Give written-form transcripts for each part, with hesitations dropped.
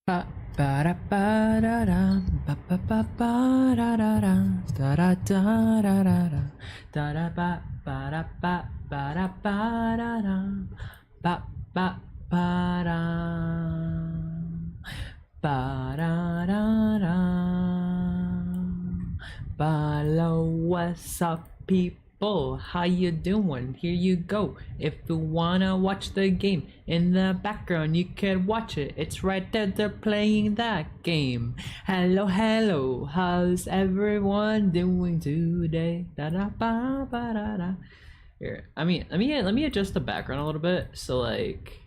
Ba ba da ba da da ba ba ba ba da da da da da da da da da da ba ba da ba da ba da da ba ba ba da ba da da da. Hello, what's up, people? How you doing? Here you go. If you wanna watch the game in the background, you can watch it. It's right there. They're playing that game. Hello, hello. How's everyone doing today? Da da ba ba da da. Here, let me adjust the background a little bit so like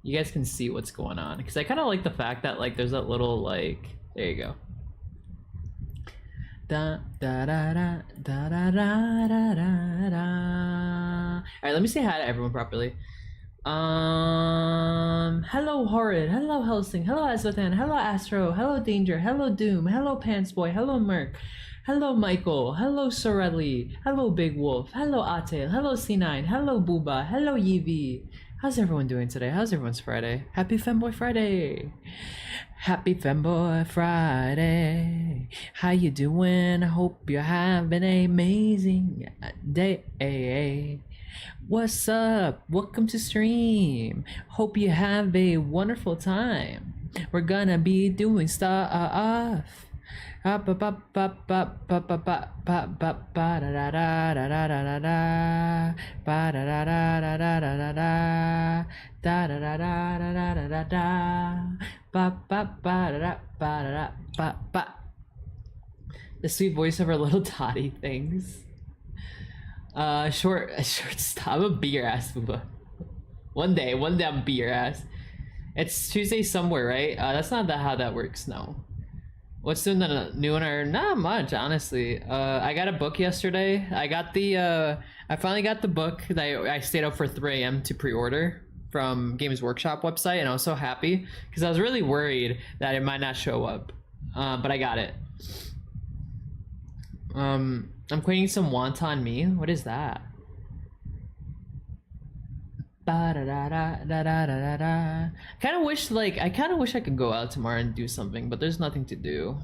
you guys can see what's going on. Because I kind of like the fact that like there's that little like there you go. Da da da da da da da da da da. All right, let me say hi to everyone properly. Hello Horrid, hello Helsing, hello Azothan, hello Astro, hello Danger, hello Doom, hello Pantsboy, hello Merc, hello Michael, hello Sorelli, hello Big Wolf, hello Ate, hello C9, hello Booba, hello Yeevee. How's everyone doing today? How's everyone's Friday? Happy Femboy Friday! Happy Femboy Friday! How you doing? I hope you're having an amazing day. What's up? Welcome to stream. Hope you have a wonderful time. We're gonna be doing stuff. The sweet voice of our little Toddy things. Short stop. I'm a beat your ass, Booba. One day I'm beat your ass. It's Tuesday somewhere, right? That's not how that works. No. What's doing the new one or not much, honestly. I got a book yesterday. I finally got the book that I stayed up for 3 a.m. to pre-order from Games Workshop website, and I was so happy because I was really worried that it might not show up. But I got it. I'm cooking some wonton mee. What is that? Kind of wish I could go out tomorrow and do something, but there's nothing to do.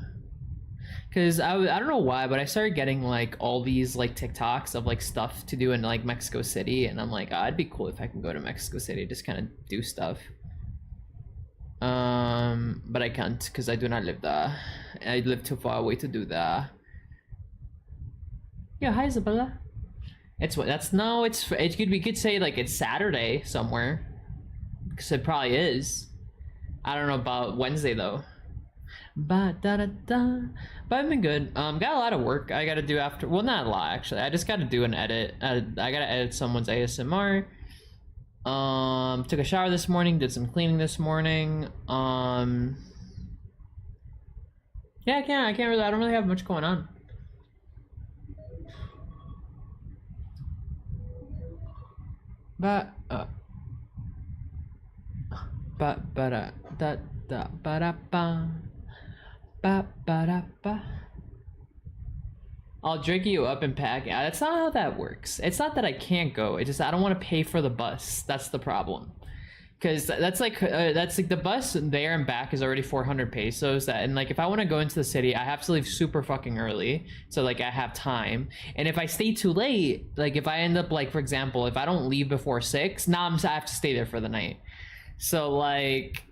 Cause I don't know why, but I started getting like all these like TikToks of like stuff to do in like Mexico City, and I'm like, oh, it'd be cool if I can go to Mexico City, just kind of do stuff. But I can't because I do not live there. I live too far away to do that. Yeah, hi Isabella. It's what that's no. We could say like it's Saturday somewhere, because it probably is. I don't know about Wednesday though. But I've been good. Got a lot of work I gotta do after. Well, not a lot actually. I just gotta do an edit. I gotta edit someone's ASMR. Took a shower this morning. Did some cleaning this morning. Yeah, I can't really. I don't really have much going on. But I'll drink you up and pack. Yeah, that's not how that works. It's not that I can't go. It's just I don't want to pay for the bus. That's the problem. Because that's like the bus there and back is already 400 pesos. And like if I want to go into the city, I have to leave super fucking early, so like I have time. And if I stay too late, like if I end up like for example, if I don't leave before 6, now I have to stay there for the night. So like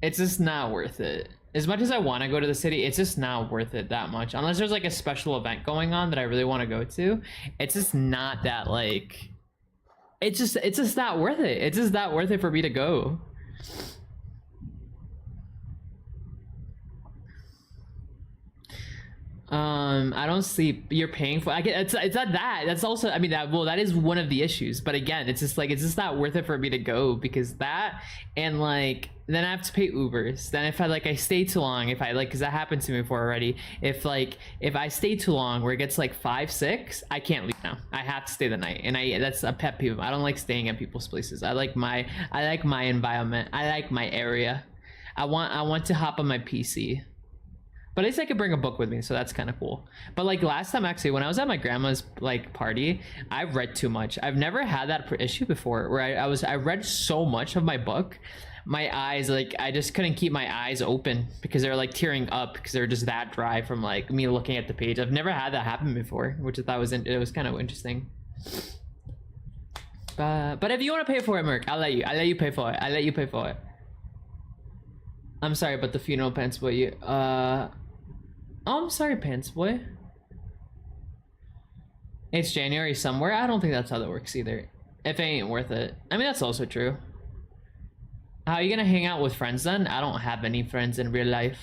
it's just not worth it. As much as I want to go to the city, it's just not worth it that much. Unless there's like a special event going on that I really want to go to, it's just not that like. It's just not worth it. It's just not worth it for me to go. I don't sleep. You're paying for. I get. It's not that. That's also. I mean that is one of the issues. But again, it's just not worth it for me to go because that and like then I have to pay Ubers. Then if I stay too long, if I like because that happened to me before already. If I stay too long where it gets like 5, 6, I can't leave now. I have to stay the night, and that's a pet peeve. I don't like staying at people's places. I like my environment. I like my area. I want to hop on my PC. But at least I could bring a book with me, so that's kind of cool. But like last time, actually, when I was at my grandma's like party, I read too much. I've never had that issue before, where I read so much of my book. my eyes, like I just couldn't keep my eyes open because they're like tearing up because they're just that dry from like me looking at the page. I've never had that happen before, which I thought was it was kind of interesting. But if you want to pay for it, Merc, I'll let you pay for it. I'll let you pay for it. I'm sorry about the funeral, Pants Boy. Oh, I'm sorry, Pants Boy. It's January somewhere. I don't think that's how that works either. If it ain't worth it. I mean, that's also true. How are you gonna hang out with friends then? I don't have any friends in real life.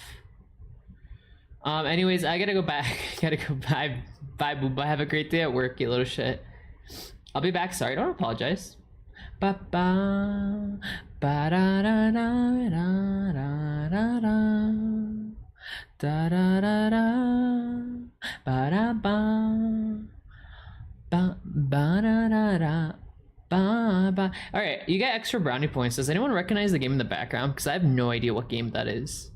Anyways, I gotta go back. Gotta go. Bye, Booba. Have a great day at work, you little shit. I'll be back. Sorry, don't apologize. Ba ba ba da da da da da da da da da da ba da ba ba ba da da da ba ba. All right, you get extra brownie points. Does anyone recognize the game in the background? Because I have no idea what game that is.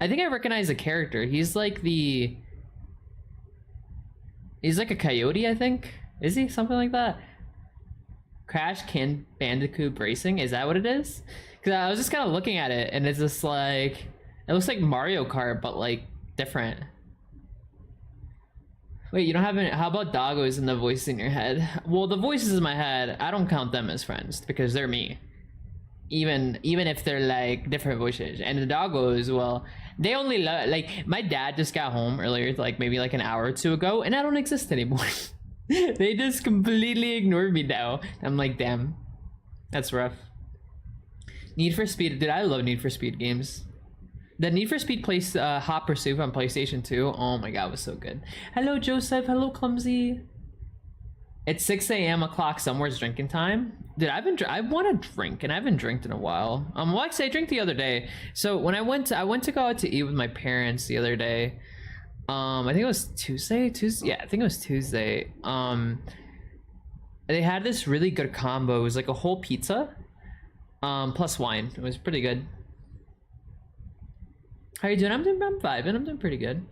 I think I recognize the character. He's like a coyote, I think. Is he something like that? Crash Bandicoot Racing, is that what it is? Because I was just kind of looking at it and it's just like, it looks like Mario Kart but like different. Wait, you don't have any? How about doggos in the voice in your head? Well, the voices in my head, I don't count them as friends because they're me, even if they're like different voices. And the doggos, well, they only like my dad just got home earlier, like maybe like an hour or two ago, and I don't exist anymore. They just completely ignored me now. I'm like, damn, that's rough. Need for Speed, dude, I love Need for Speed games. The Need for Speed Hot Pursuit on PlayStation 2, oh my god, was so good. Hello, Joseph. Hello, Clumsy. It's 6 a.m. o'clock somewhere's drinking time. Dude, I want to drink, and I haven't drank in a while. Well, actually, I drank the other day. So when I went to go out to eat with my parents the other day. I think it was Tuesday. Yeah, I think it was Tuesday. They had this really good combo. It was like a whole pizza, plus wine. It was pretty good. How are you doing? I'm vibing. I'm doing pretty good.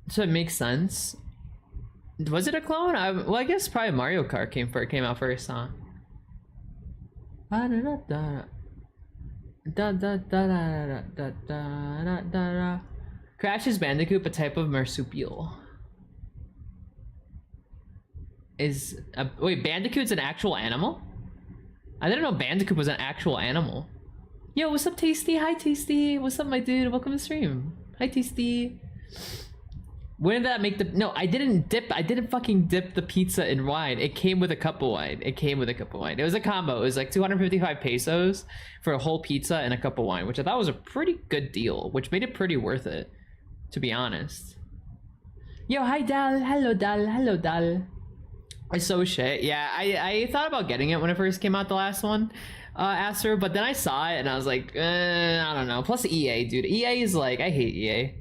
So it makes sense. Was it a clone? Well, I guess probably Mario Kart came out first, huh? Crash is Bandicoot, a type of marsupial. Wait, Bandicoot's an actual animal? I didn't know Bandicoot was an actual animal. Yo, what's up, Tasty? Hi, Tasty. What's up, my dude? Welcome to the stream. Hi, Tasty. When did that make the... No, I didn't fucking dip the pizza in wine. It came with a cup of wine. It was a combo. It was like 255 pesos for a whole pizza and a cup of wine, which I thought was a pretty good deal, which made it pretty worth it, to be honest. Yo, hi, Dal. Hello, Dal. Hello, Dal. I so shit. Yeah, I thought about getting it when it first came out, the last one, Aster, but then I saw it and I was like, I don't know. Plus EA, dude. EA is like, I hate EA.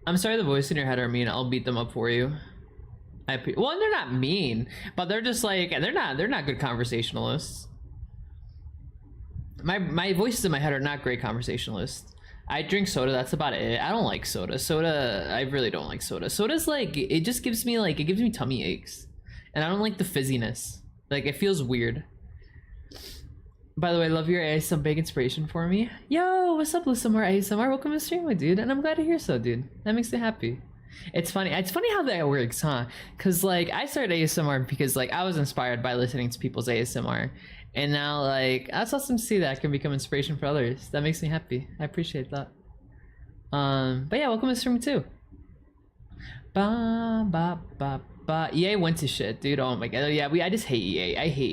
I'm sorry the voice in your head are mean. I'll beat them up for you. Well, they're not mean, but they're just like, they're not good conversationalists. My voices in my head are not great conversationalists. I drink soda, that's about it. I don't like soda. I really don't like soda. Soda's like, it just gives me like, it gives me tummy aches. And I don't like the fizziness. Like, it feels weird. By the way, love your ASMR, big inspiration for me. Yo, what's up, Lusamar ASMR? Welcome to the stream, my dude. And I'm glad to hear so, dude. That makes me happy. It's funny how that works, huh? Because like I started ASMR because like I was inspired by listening to people's ASMR, and now like that's awesome to see that I can become inspiration for others. That makes me happy. I appreciate that. But yeah, welcome to the stream too. Ba ba ba ba. EA went to shit, dude. Oh my god. Yeah, I just hate EA. I hate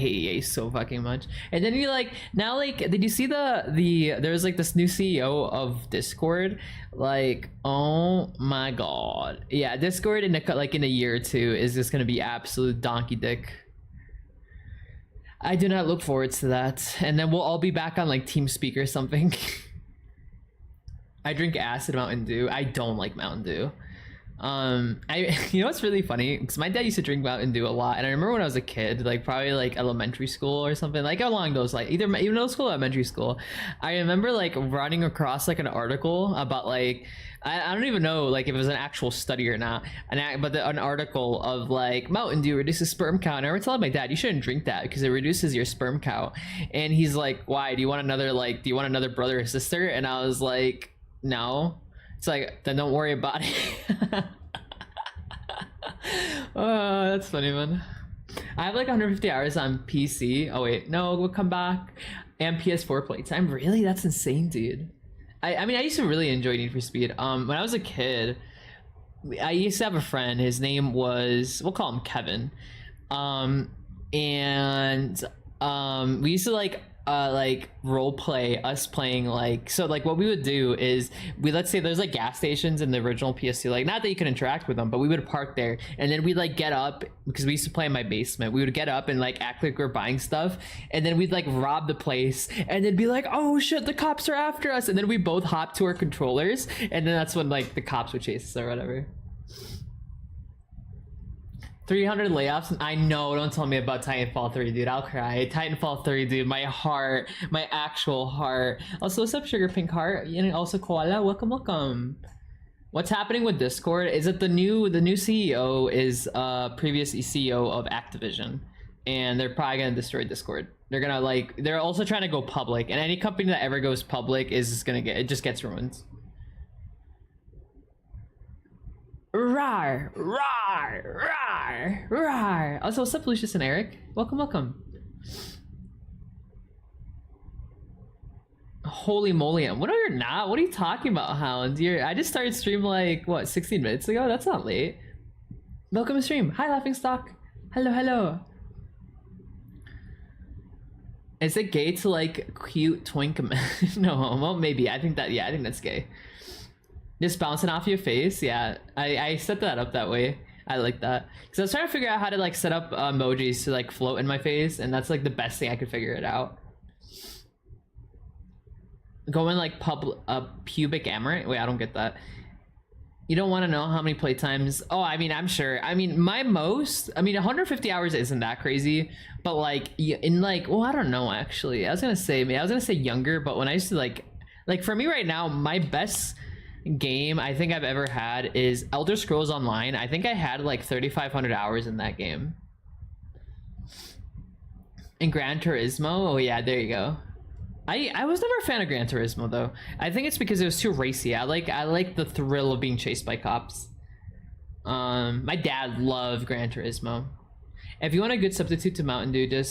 EA so fucking much. And then you like now like, did you see there's like this new CEO of Discord? Like, oh my god. Yeah, Discord in a year or two is just gonna be absolute donkey dick. I do not look forward to that. And then we'll all be back on like TeamSpeak or something. I drink acid Mountain Dew. I don't like Mountain Dew. I you know what's really funny? Because my dad used to drink Mountain Dew a lot, and I remember when I was a kid, like probably like elementary school or something, like along those like either middle school or elementary school. I remember like running across like an article about like I don't even know like if it was an actual study or not, an article of like Mountain Dew reduces sperm count. And I remember telling my dad you shouldn't drink that because it reduces your sperm count, and he's like, why? Do you want another brother or sister? And I was like, no. It's like, then don't worry about it. Oh, that's funny, man. I have like 150 hours on PC. Oh wait, no, we'll come back. And PS4 playtime. Really? That's insane, dude. I mean, I used to really enjoy Need for Speed. When I was a kid, I used to have a friend. His name was, we'll call him Kevin. And we used to like role play us playing like, so like what we would do is let's say there's like gas stations in the original PS2, like not that you can interact with them, but we would park there, and then we'd like get up because we used to play in my basement. We would get up and like act like we're buying stuff, and then we'd like rob the place, and then be like, oh shit, the cops are after us, and then we both hop to our controllers, and then that's when like the cops would chase us or whatever. 300 layoffs. I know, don't tell me about Titanfall 3, dude. I'll cry. Titanfall 3, dude. My heart, my actual heart. Also, what's up, Sugar Pink Heart? And also Koala, welcome. What's happening with Discord is that the new CEO is previous CEO of Activision, and they're probably gonna destroy Discord. They're gonna they're also trying to go public, and any company that ever goes public is just gonna just gets ruined. Rar, rar, rar, rar. Also, what's up, Lucius and Eric? Welcome. Holy moly, what are you not? What are you talking about, Hound? I just started stream like, what, 16 minutes ago? That's not late. Welcome to stream. Hi, Laughing Stock. Hello. Is it gay to like cute twink? No homo? Maybe. I think that's gay. Just bouncing off your face. Yeah, I set that up that way. I like that because I was trying to figure out how to like set up emojis to like float in my face, and that's like the best thing I could figure it out. Going like pubic amaranth. Wait, I don't get that. You don't want to know how many playtimes? Oh, I mean, I'm sure. I mean, 150 hours isn't that crazy, but like in like, well, I don't know actually. I was gonna say younger, but when I used to like for me right now, my best game I think I've ever had is Elder Scrolls Online. I think I had like 3,500 hours in that game. And Gran Turismo, oh yeah, there you go. I was never a fan of Gran Turismo though. I think it's because it was too racy. I like the thrill of being chased by cops. My dad loved Gran Turismo. If you want a good substitute to Mountain Dew,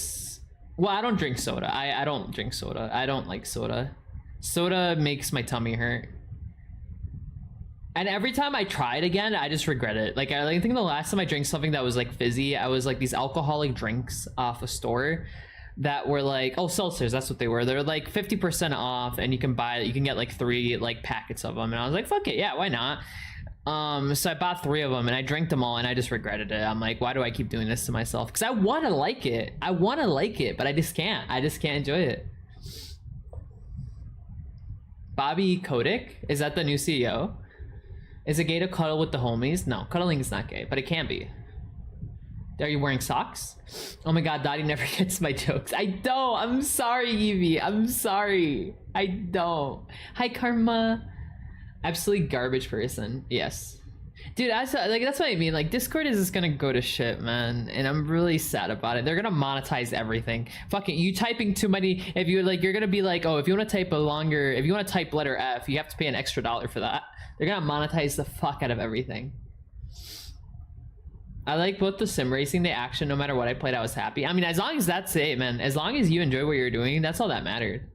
well, I don't drink soda. I don't drink soda. I don't like soda. Soda makes my tummy hurt. And every time I try it again, I just regret it. Like, I think the last time I drank something that was like fizzy, I was like these alcoholic drinks off a store that were like, oh, seltzers, that's what they were. They're like 50% off, and you can get like 3 like packets of them. And I was like, fuck it, yeah, why not? So I bought 3 of them, and I drank them all, and I just regretted it. I'm like, why do I keep doing this to myself? Because I want to like it. But I just can't enjoy it. Bobby Kotick, is that the new CEO? Is it gay to cuddle with the homies? No, cuddling is not gay, but it can be. Are you wearing socks? Oh my god, Dottie never gets my jokes. I don't. I'm sorry, Evie. I'm sorry. I don't. Hi, Karma. Absolutely garbage person. Yes. Dude, that's what I mean. Like, Discord is just gonna go to shit, man, and I'm really sad about it. They're gonna monetize everything. Fucking, you typing too many. If you're gonna be like, oh, if you want to type letter F, you have to pay an extra $1 for that. They're gonna monetize the fuck out of everything. I like both the sim racing, the action. No matter what I played, I was happy. I mean, as long as that's it, man. As long as you enjoy what you're doing, that's all that mattered.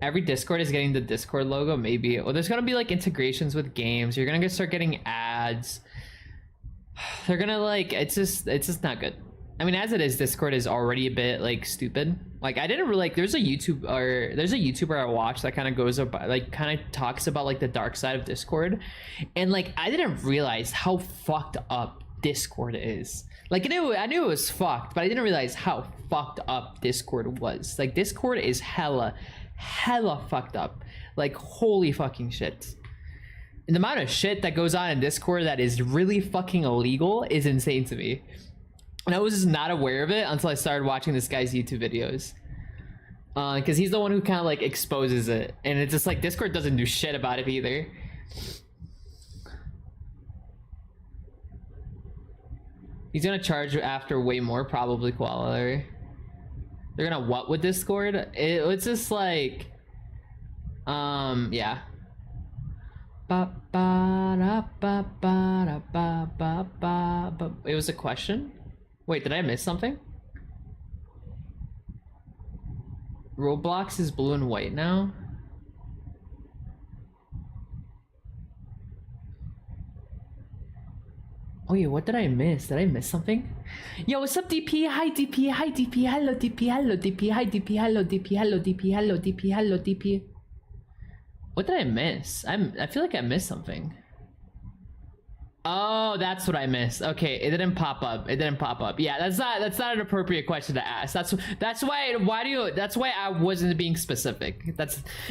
Every Discord is getting the Discord logo, maybe. Well, there's gonna be like integrations with games. You're gonna start getting ads. They're gonna like, it's just not good. I mean, as it is, Discord is already a bit like stupid. Like, I didn't really like, there's a YouTuber I watch that kind of goes about, like, kind of talks about like the dark side of Discord, and like I didn't realize how fucked up Discord is. Like, I knew it was fucked, but I didn't realize how fucked up Discord was. Like, Discord is hella fucked up. Like, holy fucking shit. the amount of shit that goes on in Discord that is really fucking illegal is insane to me. And I was just not aware of it until I started watching this guy's YouTube videos. Because he's the one who kind of like exposes it. And it's just like Discord doesn't do shit about it either. He's gonna charge after way more, probably Koala. They're gonna what with Discord? It's just like... yeah. It was a question? Wait, did I miss something? Roblox is blue and white now? Oh yeah, what did I miss? Did I miss something? Yo, what's up, DP? Hi, DP. Hi, DP. Hello, DP. Hello, DP. Hi, DP. Hello, DP. Hello, DP. Hello, DP. Hello, DP. What did I miss? I feel like I missed something. Oh, that's what I missed. Okay, it didn't pop up. It didn't pop up. Yeah, that's not an appropriate question to ask. That's why I wasn't being specific.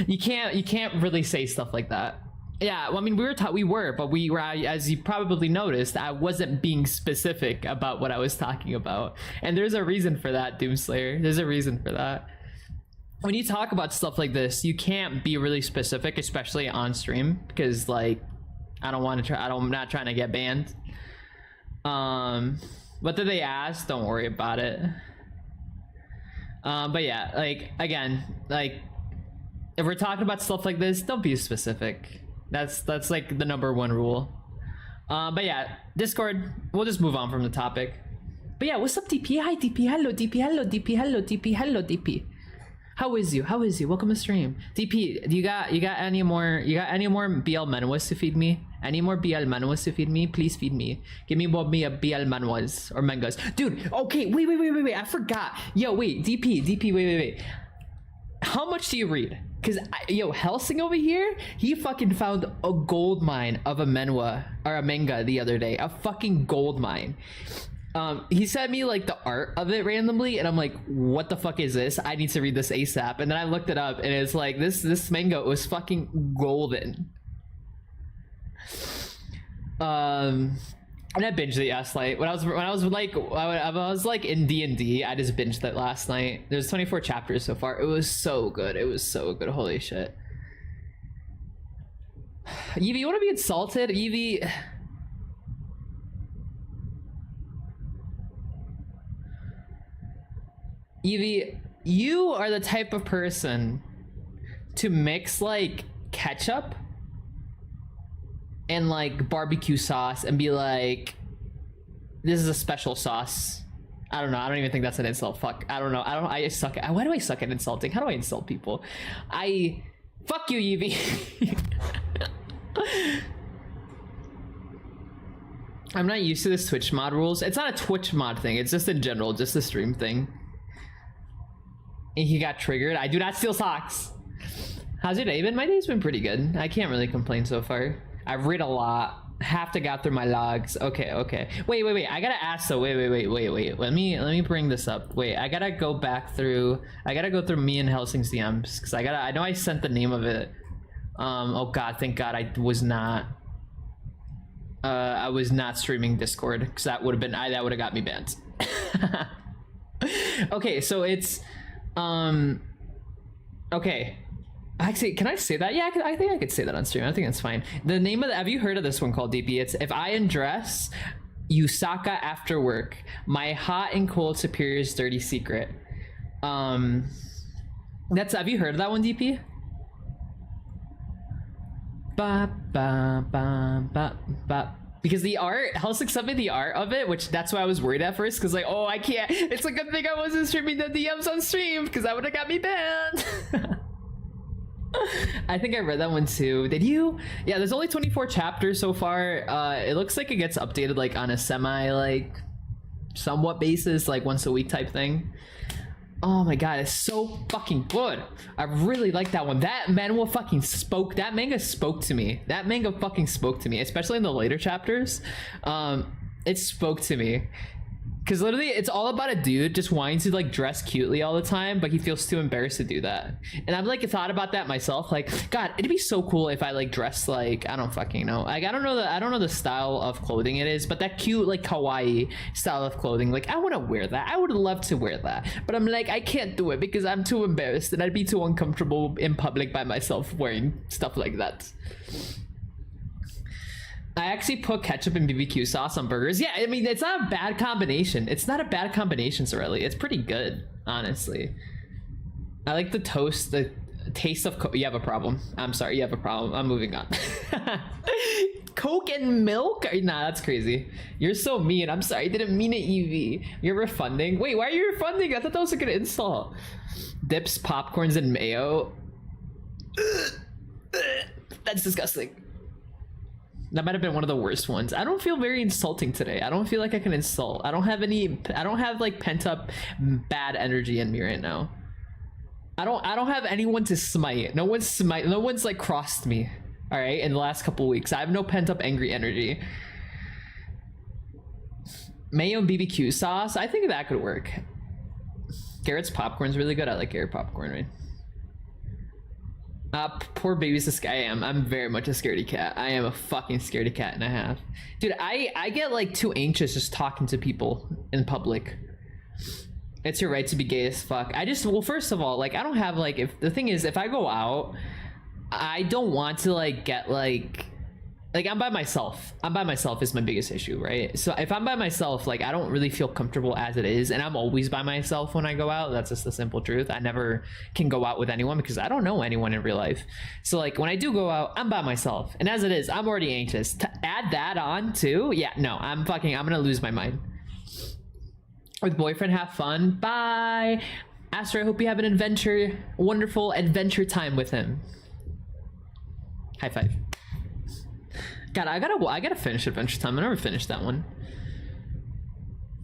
You can't really say stuff like that. Yeah, well, I mean, we were, but we were, as you probably noticed, I wasn't being specific about what I was talking about. And there's a reason for that, Doomslayer. There's a reason for that. When you talk about stuff like this, you can't be really specific, especially on stream, because like, I'm not trying to get banned. What did they ask? Don't worry about it. But yeah, like, again, like, if we're talking about stuff like this, don't be specific. That's like the #1 rule. But yeah, Discord, we'll just move on from the topic. But yeah, what's up, DP? Hi, DP. Hello, DP. Hello, DP. Hello, DP. Hello, DP. How is you? Welcome to stream. DP, you got any more BL manhwas to feed me? Any more BL manhwas to feed me? Please feed me. Give me more BL manhwas or mangas. Dude, okay, wait, I forgot. Yo, wait, DP, wait. How much do you read? Cause yo, Helsing over here, he fucking found a gold mine of a manhwa or a manga the other day. A fucking gold mine. He sent me like the art of it randomly, and I'm like, what the fuck is this? I need to read this ASAP. And then I looked it up, and it's like this manga was fucking golden. And I binged it last night. When I was like in D&D, I just binged it last night. There's 24 chapters so far. It was so good. Holy shit. Evie, you want to be insulted? Evie. Evie, you are the type of person to mix like ketchup and like barbecue sauce and be like, this is a special sauce. I don't know. I don't even think that's an insult. Fuck. I don't know. I suck at, why do I suck at insulting? How do I insult people? Fuck you, Evie. I'm not used to this Twitch mod rules. It's not a Twitch mod thing. It's just in general, just a stream thing. And he got triggered. I do not steal socks. How's your day been? My day's been pretty good. I can't really complain so far. I've read a lot. Have to got through my logs. Okay. Wait. I gotta ask though. Wait. Let me bring this up. Wait, I gotta go back through. I gotta go through me and Helsing's DMs because I know I sent the name of it. Oh god, thank god I was not. I was not streaming Discord because that would have got me banned. Okay, so it's okay. Actually, can I say that? Yeah, I think I could say that on stream. I think that's fine. The name of have you heard of this one called DP? It's If I Undress Yusaka After Work, My Hot and Cold Superior's Dirty Secret. Have you heard of that one, DP? Because the art, Helsing sent me the art of it, which that's why I was worried at first, because like, oh, I can't. It's a good thing I wasn't streaming the DMs on stream, because that would have got me banned. I think I read that one too. Did you? Yeah, there's only 24 chapters so far. It looks like it gets updated like on a somewhat basis, like once a week type thing. Oh my god, it's so fucking good. I really like that one. That manga fucking spoke. That manga spoke to me. That manga fucking spoke to me, especially in the later chapters. It spoke to me. Because literally, it's all about a dude just wanting to like dress cutely all the time, but he feels too embarrassed to do that. And I've like thought about that myself. Like, God, it'd be so cool if I like dressed like, I don't fucking know. Like, I don't know the style of clothing it is, but that cute like kawaii style of clothing, like I want to wear that. I would love to wear that, but I'm like, I can't do it because I'm too embarrassed and I'd be too uncomfortable in public by myself wearing stuff like that. I actually put ketchup and BBQ sauce on burgers. Yeah, I mean, it's not a bad combination. It's not a bad combination, Sorelli. It's pretty good, honestly. I like the toast, the taste of you have a problem. I'm sorry, you have a problem. I'm moving on. Coke and milk? Nah, that's crazy. You're so mean. I'm sorry, I didn't mean it, Evie. You're refunding? Wait, why are you refunding? I thought that was a good insult. Dips, popcorns, and mayo. That's disgusting. That might have been one of the worst ones. I don't feel very insulting today. I don't feel like I can insult. I don't have like pent up bad energy in me right now. I don't have anyone to smite. No one's like crossed me. All right, in the last couple weeks. I have no pent up angry energy. Mayo and BBQ sauce. I think that could work. Garrett's popcorn's really good. I like Garrett popcorn, right? Poor baby's this guy. I'm very much a scaredy cat. I am a fucking scaredy cat and a half. Dude, I get like too anxious just talking to people in public. It's your right to be gay as fuck. Well, first of all, like I don't have like, if the thing is, if I go out, I don't want to like get like I'm by myself. I'm by myself is my biggest issue, right? So if I'm by myself, like I don't really feel comfortable as it is, and I'm always by myself when I go out. That's just the simple truth. I never can go out with anyone because I don't know anyone in real life. So like when I do go out, I'm by myself, and as it is, I'm already anxious. To add that on too, yeah, no, I'm gonna lose my mind. With boyfriend, have fun. Bye, Astro. I hope you have an wonderful adventure time with him. High five. God, I gotta finish Adventure Time. I never finished that one.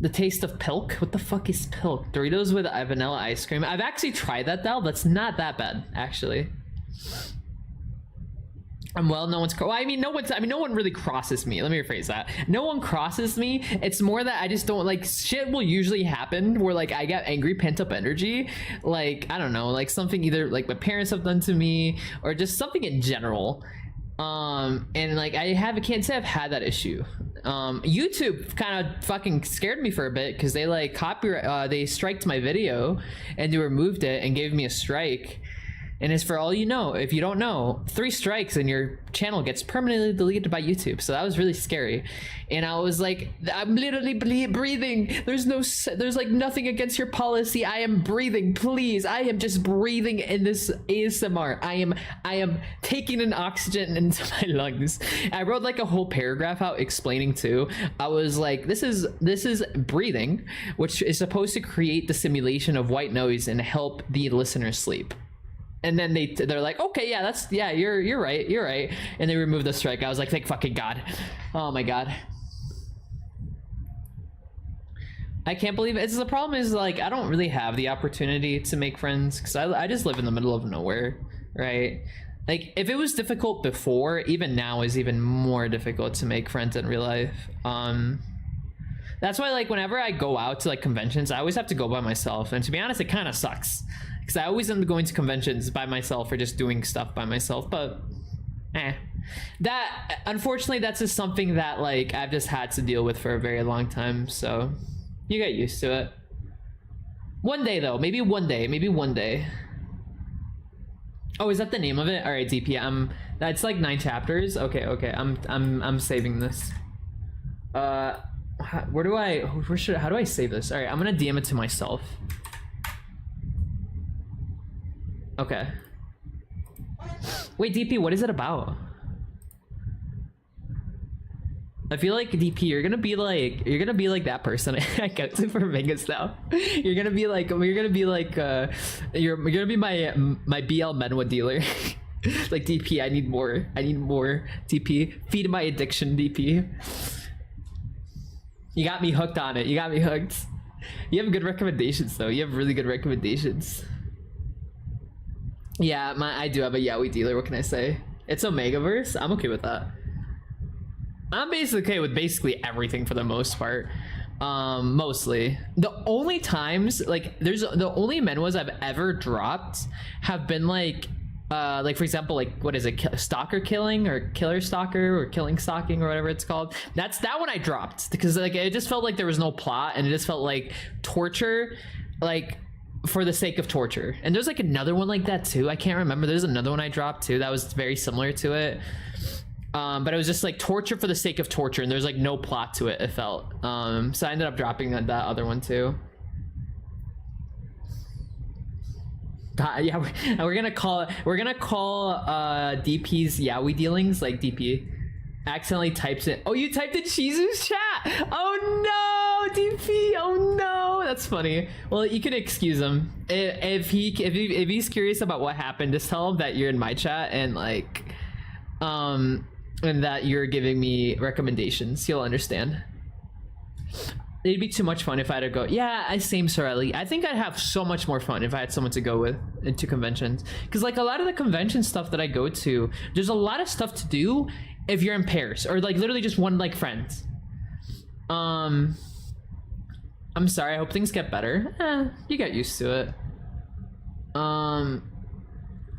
The taste of Pilk? What the fuck is Pilk? Doritos with vanilla ice cream. I've actually tried that though. That's not that bad, actually. Well, no one's well, no one really crosses me. Let me rephrase that. No one crosses me. It's more that I just don't like, shit will usually happen where like I get angry, pent up energy. Like, I don't know, like something either like my parents have done to me or just something in general. And like I can't say I've had that issue. YouTube kind of fucking scared me for a bit because they like they striked my video and they removed it and gave me a strike. And it's for all you know, if you don't know, 3 strikes and your channel gets permanently deleted by YouTube. So that was really scary. And I was like, I'm literally breathing. There's like nothing against your policy. I am breathing, please. I am just breathing in this ASMR. I am taking an oxygen into my lungs. I wrote like a whole paragraph out explaining too. I was like, this is breathing, which is supposed to create the simulation of white noise and help the listener sleep. And then they're like, okay, yeah, you're right, and they removed the strike. I was like, thank fucking God. Oh my God, I can't believe it. The problem is like I don't really have the opportunity to make friends because I just live in the middle of nowhere, right? Like if it was difficult before, even now is even more difficult to make friends in real life. That's why like whenever I go out to like conventions, I always have to go by myself, and to be honest, it kind of sucks. Because I always end up going to conventions by myself or just doing stuff by myself, but that unfortunately that's just something that like I've just had to deal with for a very long time, so you get used to it. One day though, maybe one day. Oh, is that the name of it? All right, DP, that's like 9 chapters. Okay, I'm saving this. How do I save this? All right, I'm gonna DM it to myself. Okay. Wait, DP, what is it about? I feel like DP, you're gonna be like that person I go to for Vegas now. You're gonna be my BL Menwa dealer. Like DP, I need more DP. Feed my addiction, DP. You got me hooked on it. You have good recommendations though. You have really good recommendations. Yeah, I do have a yaoi dealer. What can I say? It's Omegaverse. I'm okay with that. I'm basically okay with basically everything for the most part. Mostly. The only times, like, there's the only Menwas I've ever dropped have been like for example, like, what is it, stalker killing or killer stalker or killing stalking or whatever it's called. That's that one I dropped because like it just felt like there was no plot and it just felt like torture, like for the sake of torture. And there's like another one like that too. I can't remember. There's another one I dropped too that was very similar to it. But it was just like torture for the sake of torture, and there's like no plot to it. It felt. So I ended up dropping that other one too. Yeah, we're gonna call DP's Yowie dealings like DP accidentally types it. Oh, you typed in Shizu's chat. Oh no, DP. Oh no, that's funny. Well, you can excuse him if he's curious about what happened. Just tell him that you're in my chat and like, and that you're giving me recommendations. He'll understand. It'd be too much fun if I had to go. Yeah, same, Sorelli. I think I'd have so much more fun if I had someone to go with into conventions. Because like a lot of the convention stuff that I go to, there's a lot of stuff to do if you're in pairs or like literally just one like friends. I'm sorry. I hope things get better. You get used to it.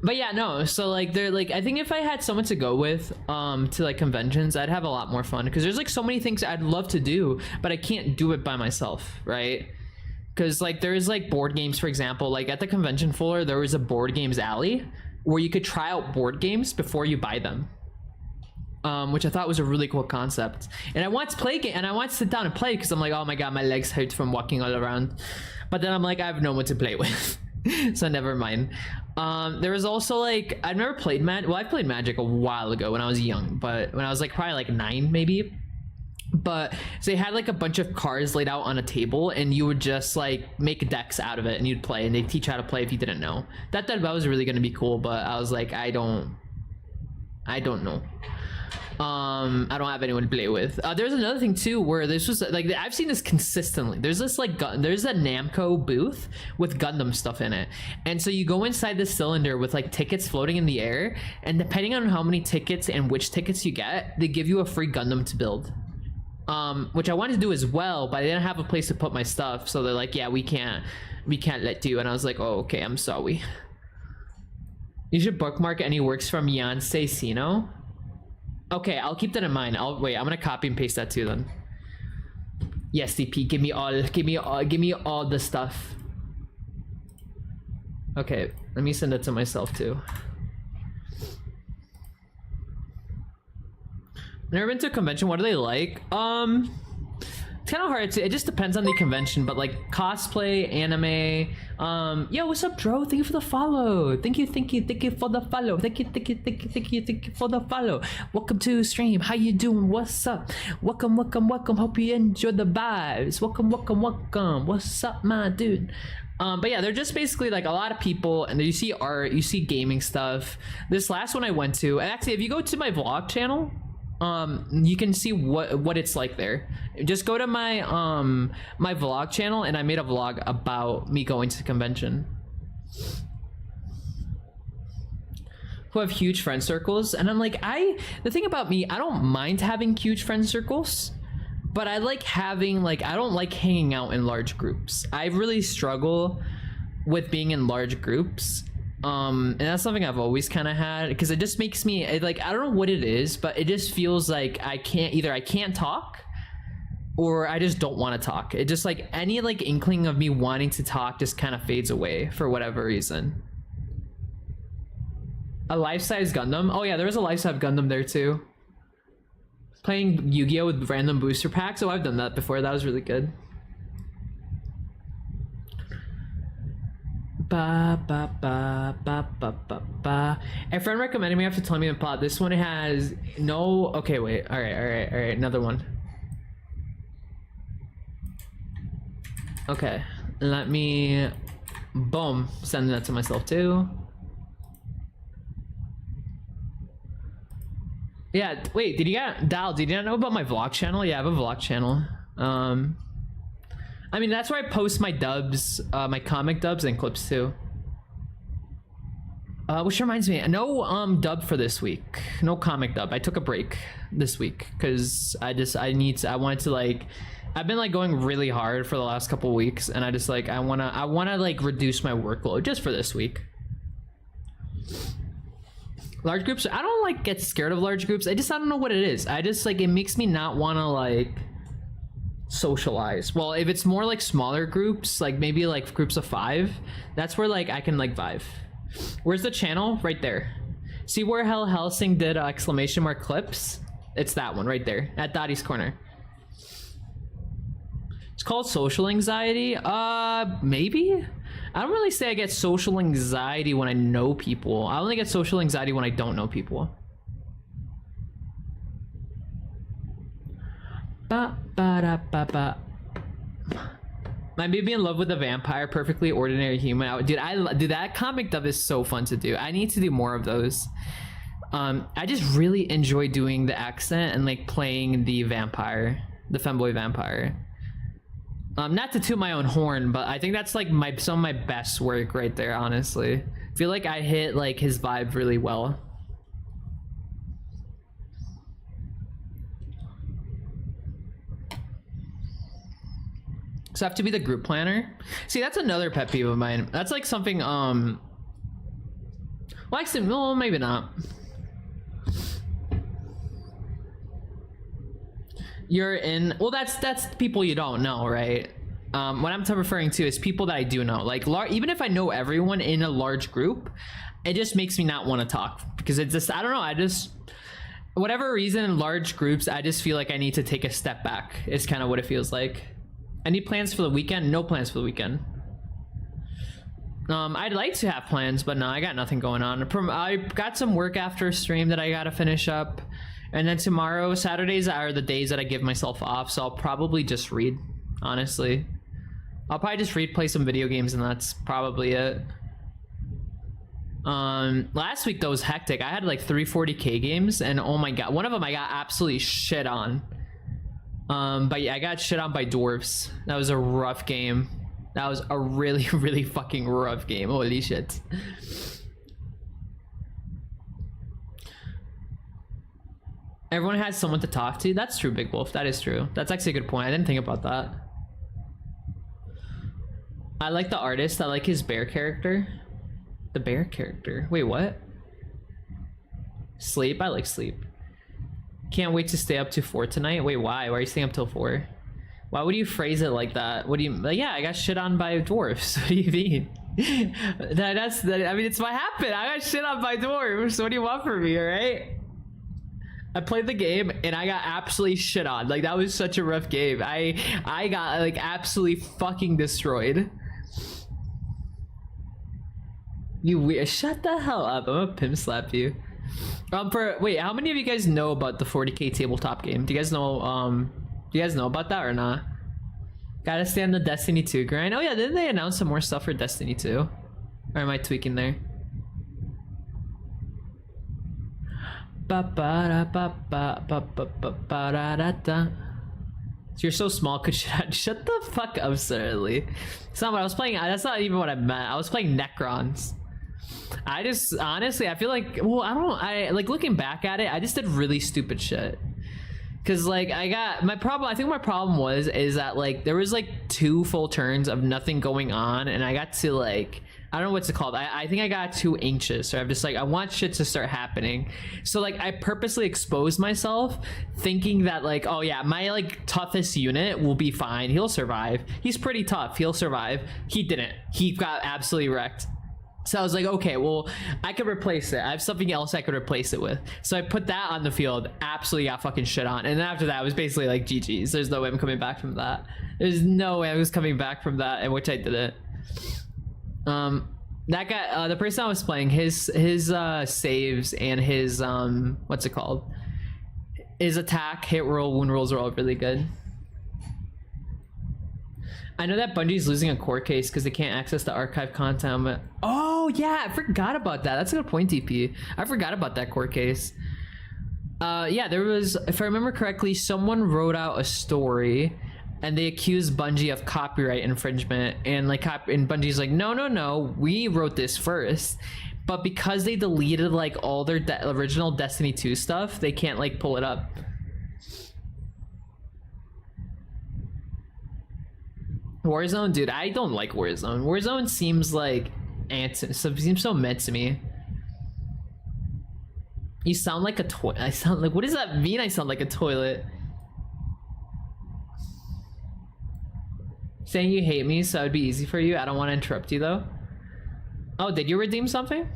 But yeah, no, so like they're like, I think if I had someone to go with to like conventions, I'd have a lot more fun because there's like so many things I'd love to do, but I can't do it by myself, right? Because like there's like board games, for example, like at the convention floor there was a board games alley where you could try out board games before you buy them, which I thought was a really cool concept. And I want to play and I want to sit down and play because I'm like, oh my god, my legs hurt from walking all around. But then I'm like, I have no one to play with. So never mind. There was also like, I've never played I played Magic a while ago when I was young, but when I was like probably like 9 maybe. But so they had like a bunch of cards laid out on a table and you would just like make decks out of it and you'd play, and they teach how to play if you didn't know. That was really going to be cool, but I was like, I don't know. I don't have anyone to play with. There's another thing too where this was like, I've seen this consistently. There's this like there's a Namco booth with Gundam stuff in it, and so you go inside this cylinder with like tickets floating in the air, and depending on how many tickets and which tickets you get, they give you a free Gundam to build. Which I wanted to do as well, but I didn't have a place to put my stuff, so they're like, yeah, we can't let you. And I was like, oh, okay, I'm sorry. You should bookmark any works from Yansei Sino. Okay, I'll keep that in mind. I'm gonna copy and paste that too then. Yes, DP, give me all the stuff. Okay, let me send it to myself too. Never been to a convention. What are they like? It's kind of hard to. It just depends on the convention, but like cosplay, anime. Yo, what's up, Dro? Thank you for the follow. Thank you for the follow. Thank you for the follow. Welcome to stream. How you doing? What's up? Welcome. Hope you enjoy the vibes. Welcome. What's up, my dude? But yeah, they're just basically like a lot of people, and you see art, you see gaming stuff. This last one I went to, and actually, if you go to my vlog channel, you can see what it's like there. Just go to my my vlog channel, and I made a vlog about me going to the convention. Who have huge friend circles, and I'm like, the thing about me, I don't mind having huge friend circles, but I like having like, I don't like hanging out in large groups. I really struggle with being in large groups. And that's something I've always kind of had, because it just makes me like, I don't know what it is, but it just feels like I can't talk, or I just don't want to talk. It just like any like inkling of me wanting to talk just kind of fades away for whatever reason. A life-size Gundam? Oh yeah, there was a life-size Gundam there too. Playing Yu-Gi-Oh with random booster packs. Oh, I've done that before. That was really good. A friend recommended me after telling me the plot. This one has no. Okay, wait. All right. Another one. Okay, let me. Boom. Send that to myself too. Yeah. Wait. Did you not know about my vlog channel? Yeah, I have a vlog channel. I mean, that's where I post my dubs, my comic dubs and clips too. Which reminds me, no dub for this week. No comic dub. I took a break this week because I wanted to like I've been like going really hard for the last couple weeks, and I just like I wanna like reduce my workload just for this week. Large groups, I don't like get scared of large groups. I don't know what it is. I just like, it makes me not want to like socialize. Well, if it's more like smaller groups, like maybe like groups of 5, that's where like I can like vibe. Where's the channel? Right there. See where Hell Helsing did exclamation mark clips? It's that one right there at Dottie's corner. It's called social anxiety. Maybe. I don't really say I get social anxiety when I know people. I only get social anxiety when I don't know people. Ba ba da ba ba. My baby in love with a vampire, perfectly ordinary human. Dude, that comic dub is so fun to do. I need to do more of those. I just really enjoy doing the accent and like playing the vampire, the femboy vampire. Not to toot my own horn, but I think that's like some of my best work right there, honestly. I feel like I hit like his vibe really well. So I have to be the group planner. See, that's another pet peeve of mine. That's like something, well, actually, well, maybe not. You're in, well, that's people you don't know, right? What I'm referring to is people that I do know. Like, even if I know everyone in a large group, it just makes me not want to talk because it's just, I don't know, I just, whatever reason, in large groups, I just feel like I need to take a step back. It's kind of what it feels like. Any plans for the weekend? No plans for the weekend. I'd like to have plans, but no, I got nothing going on. I got some work after stream that I gotta finish up. And then tomorrow, Saturdays are the days that I give myself off, so I'll probably just read, honestly. I'll probably just read, play some video games, and that's probably it. Last week, though, was hectic. I had like 340k games, and oh my god, one of them I got absolutely shit on. But yeah, I got shit on by dwarves. That was a rough game. That was a really, really fucking rough game. Holy shit. Everyone has someone to talk to. That's true, Big Wolf. That is true. That's actually a good point. I didn't think about that. I like the artist. I like his bear character. The bear character. Wait, what? Sleep? I like sleep. Can't wait to stay up to 4 tonight. Wait, why? Why are you staying up till 4? Why would you phrase it like that? What do you, like, yeah, I got shit on by dwarves. What do you mean? I mean, it's what happened. I got shit on by dwarves. What do you want from me, all right? I played the game and I got absolutely shit on. Like, that was such a rough game. I got like absolutely fucking destroyed. You weird. Shut the hell up. I'm gonna pimp slap you. Wait, how many of you guys know about the 40k tabletop game? Do you guys know about that or not? Gotta stay on the Destiny 2 grind. Oh yeah, didn't they announce some more stuff for Destiny 2? Or am I tweaking there? So you're so small, could shut the fuck up, Surly. It's not what I was playing. That's not even what I meant. I was playing Necrons. I just honestly, I feel like, well, I like looking back at it, I just did really stupid shit. Cause like I think my problem is that like there was like 2 full turns of nothing going on, and I got to like, I don't know what's it called. I think I got too anxious, or I'm just like, I want shit to start happening. So like I purposely exposed myself thinking that like, oh yeah, my like toughest unit will be fine. He'll survive. He's pretty tough. He'll survive. He didn't. He got absolutely wrecked. So I was like, okay, well, I could replace it. I have something else I could replace it with. So I put that on the field, absolutely got fucking shit on. And then after that, it was basically like GG's. There's no way I'm coming back from that. There's no way I was coming back from that, in which I did it. That guy, the person I was playing, his saves and his, what's it called? His attack, hit roll, wound rolls are all really good. I know that Bungie's losing a court case because they can't access the archive content. But oh yeah, I forgot about that. That's a good point, DP. I forgot about that court case. Yeah, there was, if I remember correctly, someone wrote out a story and they accused Bungie of copyright infringement, and like and Bungie's like, no, we wrote this first. But because they deleted like all their original Destiny 2 stuff, they can't like pull it up. Warzone, dude, I don't like Warzone. Warzone seems like seems so mid to me. You sound like a toilet. I sound like, what does that mean? I sound like a toilet. Saying you hate me so it'd be easy for you. I don't want to interrupt you though. Oh, did you redeem something?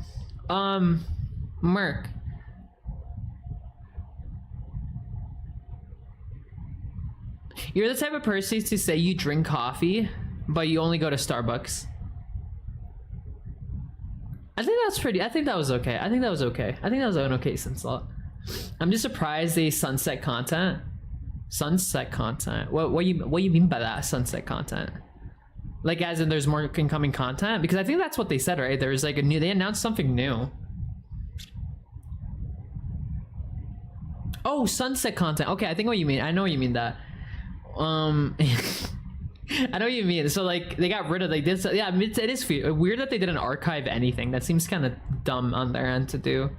Merc. You're the type of person to say you drink coffee, but you only go to Starbucks. I think that's pretty. I think that was okay. I think that was okay. I think that was an okay insult. I'm just surprised they sunset content. Sunset content. What you mean by that? Sunset content? Like as in there's more incoming content? Because I think that's what they said, right? There's like a new. They announced something new. Oh, sunset content. Okay, I think what you mean. I know what you mean that. I know what you mean. So like they got rid of like this. Yeah, it is weird that they didn't archive anything. That seems kind of dumb on their end to do.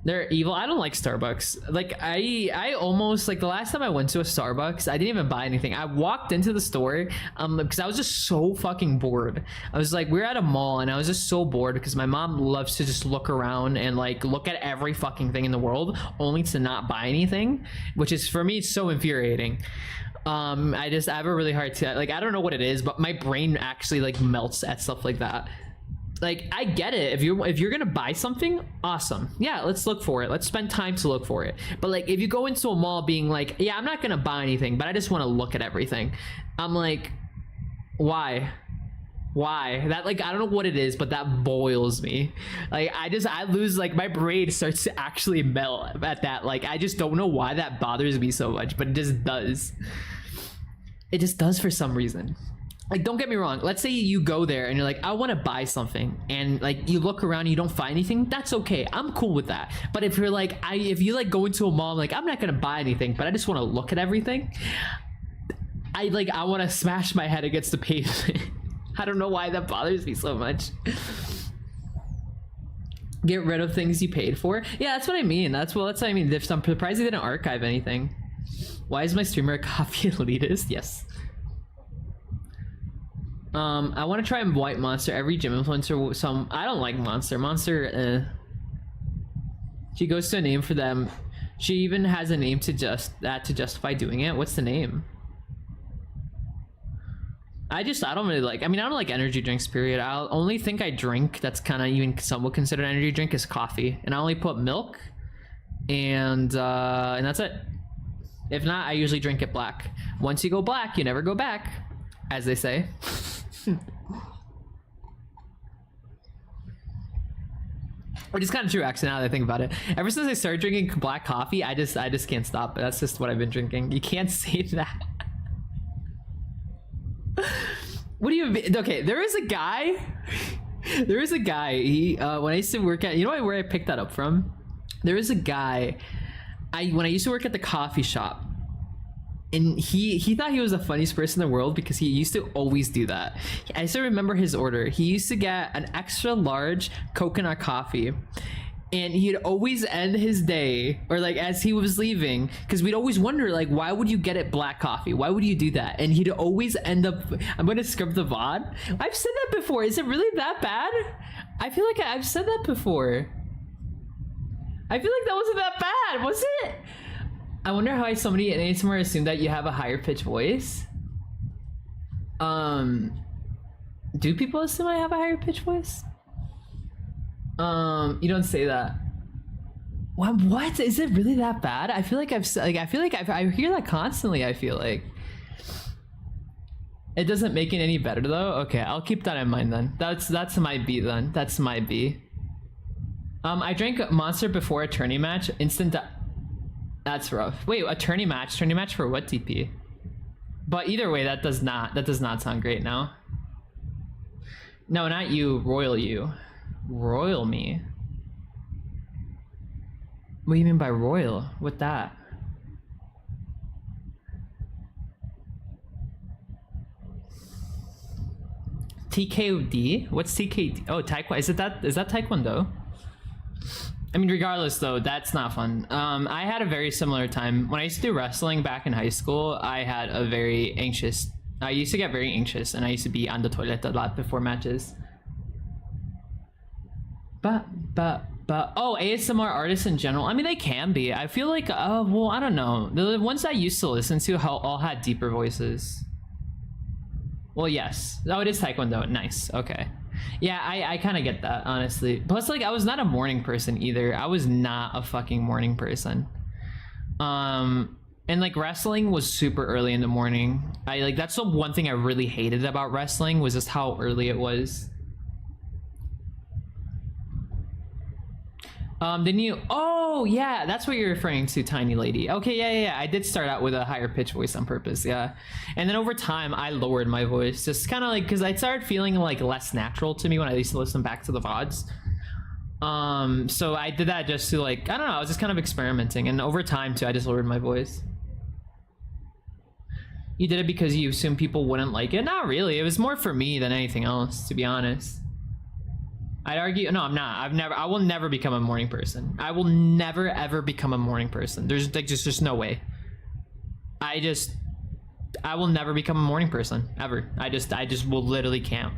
They're evil. I don't like Starbucks. Like I almost like the last time I went to a Starbucks, I didn't even buy anything. I walked into the store because I was just so fucking bored. I was like, we're at a mall and I was just so bored because my mom loves to just look around and like look at every fucking thing in the world only to not buy anything, which is for me so infuriating. I have a really hard time, like I don't know what it is, but my brain actually like melts at stuff like that. Like I get it, if you're gonna buy something, awesome, yeah, let's look for it, let's spend time to look for it. But like if you go into a mall being like, yeah, I'm not gonna buy anything, but I just want to look at everything, I'm like, why that, like I don't know what it is, but that boils me. Like I lose, like my brain starts to actually melt at that. Like I just don't know why that bothers me so much, but it just does. It just does for some reason. Like don't get me wrong, let's say you go there and you're like, I want to buy something, and like you look around and you don't find anything, that's okay, I'm cool with that. But if you're like, if you like go into a mall, like I'm not gonna buy anything, but I just want to look at everything, I want to smash my head against the pavement. I don't know why that bothers me so much. Get rid of things you paid for. Yeah, that's what I mean. That's what I mean. I'm surprised they didn't archive anything. Why is my streamer a coffee elitist? Yes. I want to try White Monster. Every gym influencer, I don't like Monster. She goes to a name for them. She even has a name to justify doing it. What's the name? I don't really like, I don't like energy drinks, period. I'll only think I drink that's kind of even somewhat considered an energy drink is coffee, and I only put milk and that's it. If not, I usually drink it black. Once you go black, you never go back, as they say. Which is kind of true, actually, now that I think about it. Ever since I started drinking black coffee, I just can't stop. That's just what I've been drinking. You can't say that. What do you mean? Okay, there is a guy. He when I used to work at, you know where I picked that up from? There is a guy. When I used to work at the coffee shop, and he thought he was the funniest person in the world because he used to always do that. I still remember his order. He used to get an extra large coconut coffee, and he'd always end his day, or like as he was leaving, because we'd always wonder, like, why would you get it black coffee? Why would you do that? And he'd always end up, I'm gonna script the VOD. I've said that before. Is it really that bad? I feel like I've said that before. I feel like that wasn't that bad, was it? I wonder how somebody in ASMR assumed that you have a higher pitch voice. Do people assume I have a higher pitch voice? You don't say that. What? Is it really that bad? I feel like I hear that constantly. I feel like it doesn't make it any better though. Okay, I'll keep that in mind then. That's my B then. That's my B. I drank Monster before a tourney match. That's rough. Wait, a tourney match? Tourney match for what DP? But either way, that does not sound great now. No, not you. Royal you. Royal me. What do you mean by royal? What that? TKOD? What's TKD? Oh, Taekwondo. Is that Taekwondo? I mean, regardless though, that's not fun. I had a very similar time when I used to do wrestling back in high school. I had a very anxious I used to get very anxious, and I used to be on the toilet a lot before matches. But oh, ASMR artists in general. I mean, they can be. I feel like, well, I don't know. The ones I used to listen to all had deeper voices. Well, yes. Oh, it is Taekwondo. Nice. Okay. Yeah, I kind of get that, honestly. Plus, like, I was not a morning person either. I was not a fucking morning person. And like wrestling was super early in the morning. That's the one thing I really hated about wrestling was just how early it was. Didn't you? Oh, yeah, that's what you're referring to, Tiny Lady. Okay, yeah. I did start out with a higher pitch voice on purpose, yeah. And then over time, I lowered my voice, just kind of like, because I started feeling like less natural to me when I used to listen back to the VODs. So I did that just to like, I don't know, I was just kind of experimenting. And over time, too, I just lowered my voice. You did it because you assumed people wouldn't like it? Not really. It was more for me than anything else, to be honest. I'd argue, no, I'm not. I will never become a morning person. I will never ever become a morning person. There's like just no way. I will never become a morning person ever. I just will literally can't.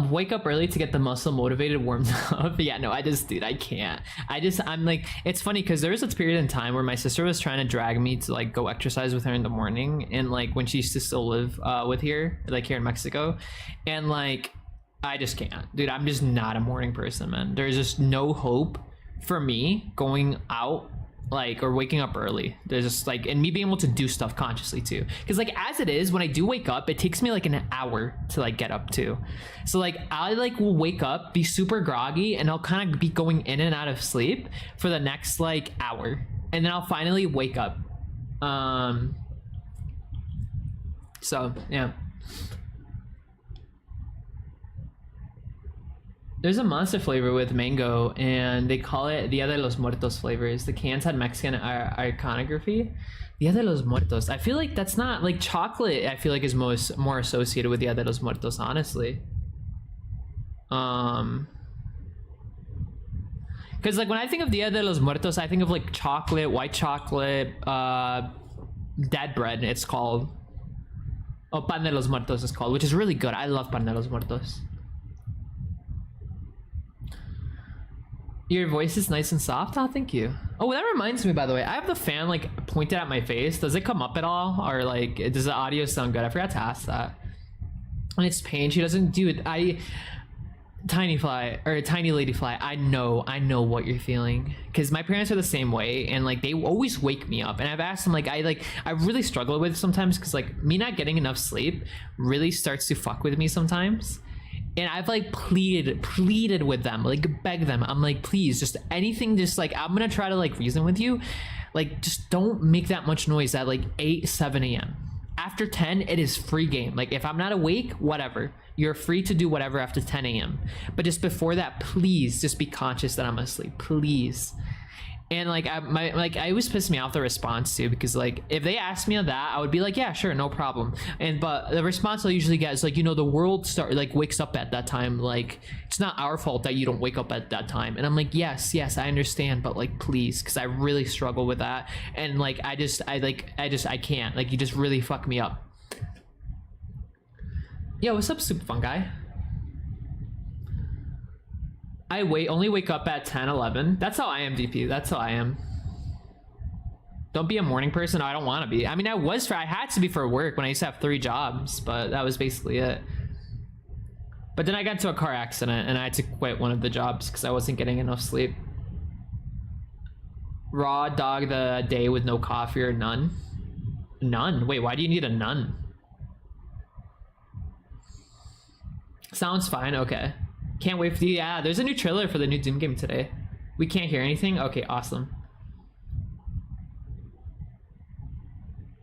Wake up early to get the muscle motivated, warmed up. Yeah, no, dude, I can't. I'm like, it's funny because there was a period in time where my sister was trying to drag me to like go exercise with her in the morning, and like when she used to still live with here, like here in Mexico, and like I just can't, dude. I'm just not a morning person, man. There's just no hope for me going out like or waking up early. There's just like, and me being able to do stuff consciously too, because like as it is, when I do wake up, it takes me like an hour to like get up too. So like I like will wake up, be super groggy, and I'll kind of be going in and out of sleep for the next like hour, and then I'll finally wake up. So yeah, there's a Monster flavor with mango, and they call it Dia de los Muertos flavors. The cans had Mexican iconography. Dia de los Muertos. I feel like that's not like chocolate. I feel like is more associated with Dia de los Muertos, honestly. Because like when I think of Dia de los Muertos, I think of like chocolate, white chocolate, dead bread. It's called. Oh, Pan de los Muertos is called, which is really good. I love Pan de los Muertos. Your voice is nice and soft. Oh, thank you. Oh, that reminds me, by the way, I have the fan like pointed at my face. Does it come up at all, or like does the audio sound good? I forgot to ask that. And it's pain. She doesn't do it. Tiny Lady Fly. I know what you're feeling, because my parents are the same way, and like they always wake me up. And I've asked them, like I really struggle with it sometimes, because like me not getting enough sleep really starts to fuck with me sometimes. And I've like pleaded with them, like begged them. I'm like, please, just anything, just like I'm gonna try to like reason with you, like just don't make that much noise at like 7 a.m. After 10, it is free game. Like if I'm not awake, whatever. You're free to do whatever after 10 a.m. But just before that, please just be conscious that I'm asleep, please. And like I always piss me off the response too, because like if they asked me that, I would be like, yeah, sure, no problem. But the response I'll usually get is like, the world wakes up at that time. Like it's not our fault that you don't wake up at that time. And I'm like, yes, I understand, but like please, because I really struggle with that. And like I can't. Like you just really fuck me up. Yo, what's up, Super Fun Guy? I only wake up at 10, 11. That's how I am, DP. That's how I am. Don't be a morning person. I don't want to be. I mean, I had to be for work when I used to have 3 jobs, but that was basically it. But then I got into a car accident and I had to quit one of the jobs because I wasn't getting enough sleep. Raw dog the day with no coffee or none? None? Wait, why do you need a none? Sounds fine. Okay. Can't wait for you. Yeah, there's a new trailer for the new Doom game today. We can't hear anything? Okay, awesome.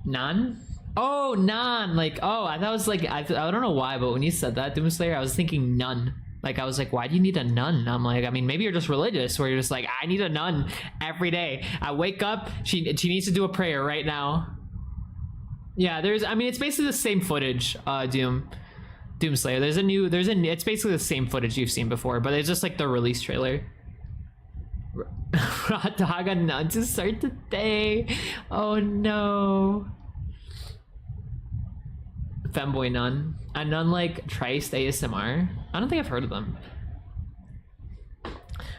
None? Oh, none. Like, oh, I thought it was like, I don't know why, but when you said that, Doomslayer, I was thinking none. Like, I was like, why do you need a nun? I'm like, I mean, maybe you're just religious, where you're just like, I need a nun every day. I wake up, she needs to do a prayer right now. Yeah, it's basically the same footage, Doomslayer. It's basically the same footage you've seen before, but it's just like the release trailer. Hot dog on nun to start the day. Oh no. Femboy nun. A nun like Triced ASMR. I don't think I've heard of them.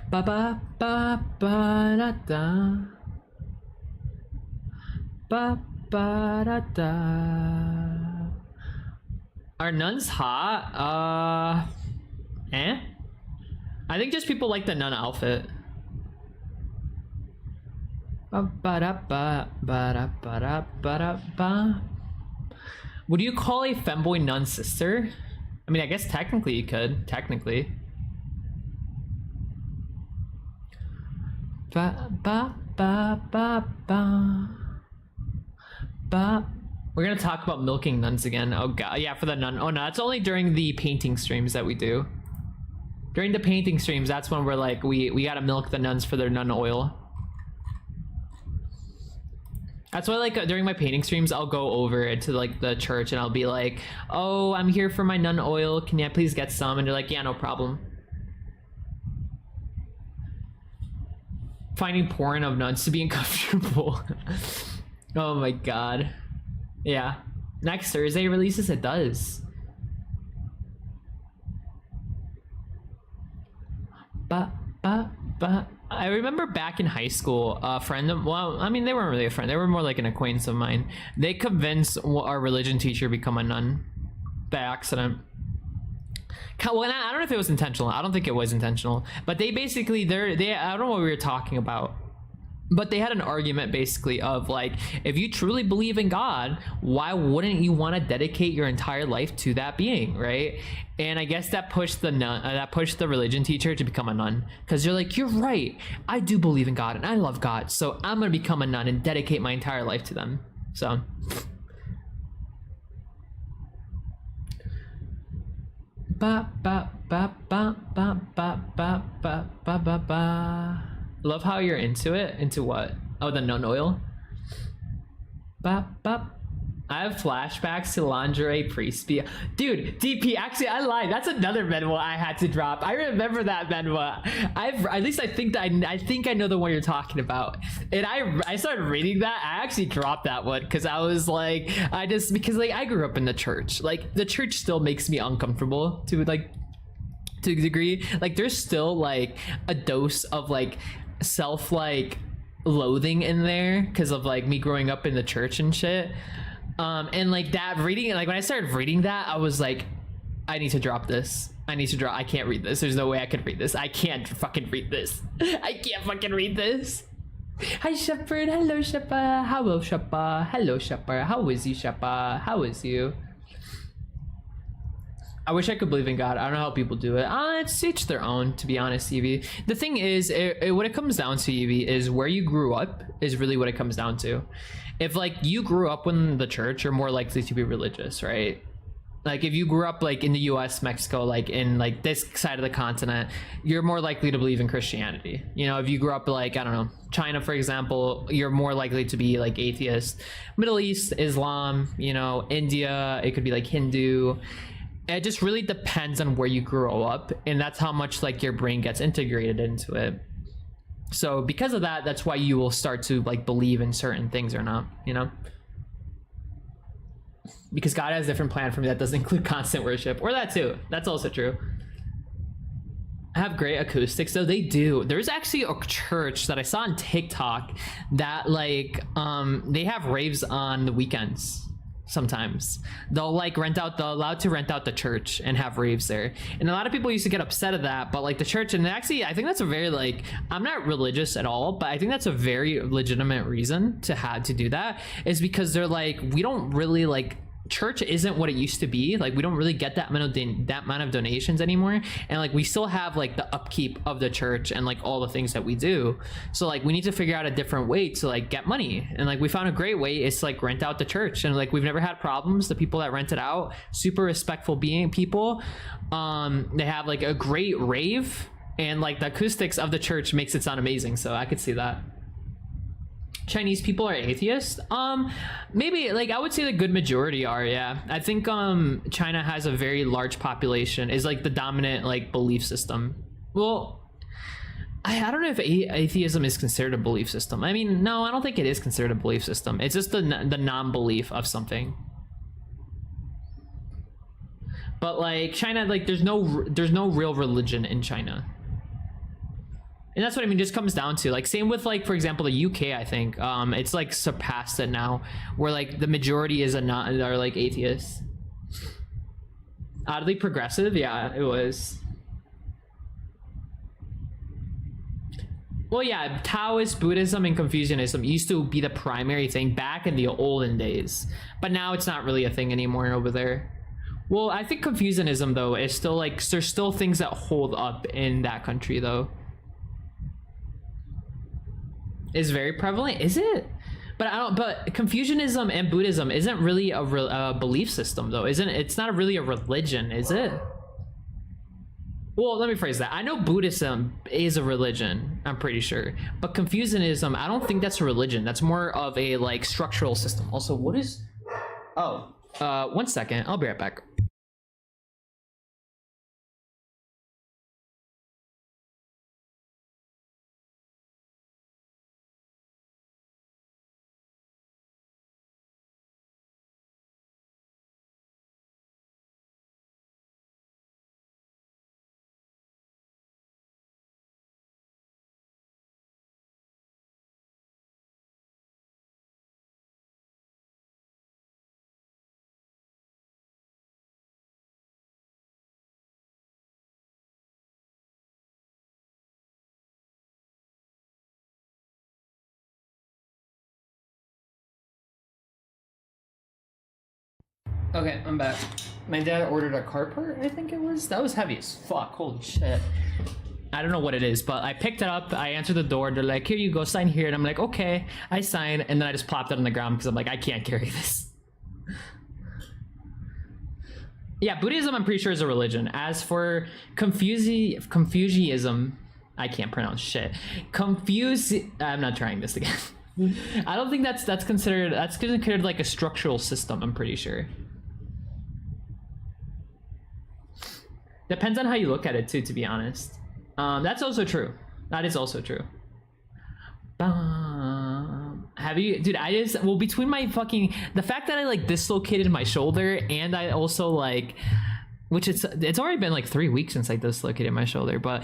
Ba ba ba ba da da. Ba ba da da. Are nuns hot? I think just people like the nun outfit. Ba ba da ba ba da ba da ba da ba. Would you call a femboy nun sister? I mean, I guess technically you could. Technically. Ba ba ba ba ba ba. We're gonna talk about milking nuns again. Oh god, yeah, for the nun. Oh no, it's only during the painting streams that we do. During the painting streams, that's when we're like, we gotta milk the nuns for their nun oil. That's why, like, during my painting streams, I'll go over to like the church and I'll be like, oh, I'm here for my nun oil. Can I please get some? And they're like, yeah, no problem. Finding porn of nuns to be uncomfortable. Oh my god. Yeah. Next Thursday releases, it does. Ba ba ba. I remember back in high school, a friend of, well, I mean, they weren't really a friend. They were more like an acquaintance of mine. They convinced our religion teacher to become a nun by accident. Well, I don't know if it was intentional. I don't think it was intentional. But they basically, I don't know what we were talking about. But they had an argument basically of like, if you truly believe in God, why wouldn't you want to dedicate your entire life to that being, right? And I guess that pushed the religion teacher to become a nun, because you're like, you're right, I do believe in God and I love God, so I'm gonna become a nun and dedicate my entire life to them. So ba ba ba ba ba ba ba ba ba ba ba. Love how you're into it. Into what? Oh, the nun oil. Ba ba. I have flashbacks to lingerie priest. Dude, DP. Actually, I lied. That's another Menwa I had to drop. I remember that Menwa. At least I think that I think I know the one you're talking about. And I started reading that. I actually dropped that one because I was like, because like I grew up in the church. Like the church still makes me uncomfortable to a degree. Like there's still like a dose of like self like loathing in there because of like me growing up in the church and shit. And like that reading, like when I started reading that, I was like, I need to drop this. I can't read this. There's no way I could read this. I can't fucking read this. I can't fucking read this. Hi Shepherd. Hello Sheppa. Hello Sheppa. Hello Sheppa. How is you Sheppa? How is you? I wish I could believe in God. I don't know how people do it. It's each their own, to be honest, Evie. The thing is, what it comes down to, Evie, is where you grew up is really what it comes down to. If, like, you grew up in the church, you're more likely to be religious, right? Like, if you grew up, like, in the US, Mexico, like, in, like, this side of the continent, you're more likely to believe in Christianity. You know, if you grew up, like, I don't know, China, for example, you're more likely to be, like, atheist. Middle East, Islam, you know, India, it could be, like, Hindu. It just really depends on where you grow up, and that's how much like your brain gets integrated into it. So because of that, that's why you will start to like believe in certain things or not, you know, because God has a different plan for me that doesn't include constant worship, or that too. That's also true. I have great acoustics though. They do. There's actually a church that I saw on TikTok that like they have raves on the weekends. Sometimes they'll like allowed to rent out the church and have raves there, and a lot of people used to get upset at that, but like the church, and actually I think that's a very like, I'm not religious at all, but I think that's a very legitimate reason to have to do that, is because they're like, we don't really like, church isn't what it used to be. Like we don't really get that amount of donations anymore, and like we still have like the upkeep of the church and like all the things that we do. So like we need to figure out a different way to like get money, and like we found a great way is to like rent out the church, and like we've never had problems. The people that rent it out, super respectful being people. They have like a great rave, and like the acoustics of the church makes it sound amazing, so I could see that. Chinese people are atheists? Maybe, like, I would say the good majority are, yeah. I think China has a very large population, is like the dominant like belief system. Well, I don't know if atheism is considered a belief system. I mean, no, I don't think it is considered a belief system. It's just the non-belief of something. But like China, like there's no real religion in China. And that's what I mean, just comes down to like same with like for example the UK. I think it's like surpassed it now where like the majority is are like atheists. Oddly progressive, yeah, it was. Well, yeah, Taoist, Buddhism, and Confucianism used to be the primary thing back in the olden days, but now it's not really a thing anymore over there. Well, I think Confucianism though is still like there's still things that hold up in that country though. Is very prevalent, is it? But I don't. But Confucianism and Buddhism isn't really a belief system though, isn't it? It's not really a religion, is it? Well, let me phrase that. I know Buddhism is a religion, I'm pretty sure. But Confucianism, I don't think that's a religion. That's more of a like structural system. Also, what is... Oh, 1 second. I'll be right back. Okay, I'm back. My dad ordered a carport, I think it was. That was heavy as fuck. Holy shit. I don't know what it is, but I picked it up. I answered the door. They're like, here you go, sign here. And I'm like, okay. I sign, and then I just plopped it on the ground because I'm like, I can't carry this. Yeah, Buddhism, I'm pretty sure, is a religion. As for Confucianism, I can't pronounce shit. I'm not trying this again. I don't think that's considered like a structural system. I'm pretty sure. Depends on how you look at it too, to be honest. That's also true. That is also true. Have you, dude? Between my fucking the fact that I like dislocated my shoulder and I also like, which it's already been like 3 weeks since I dislocated my shoulder, but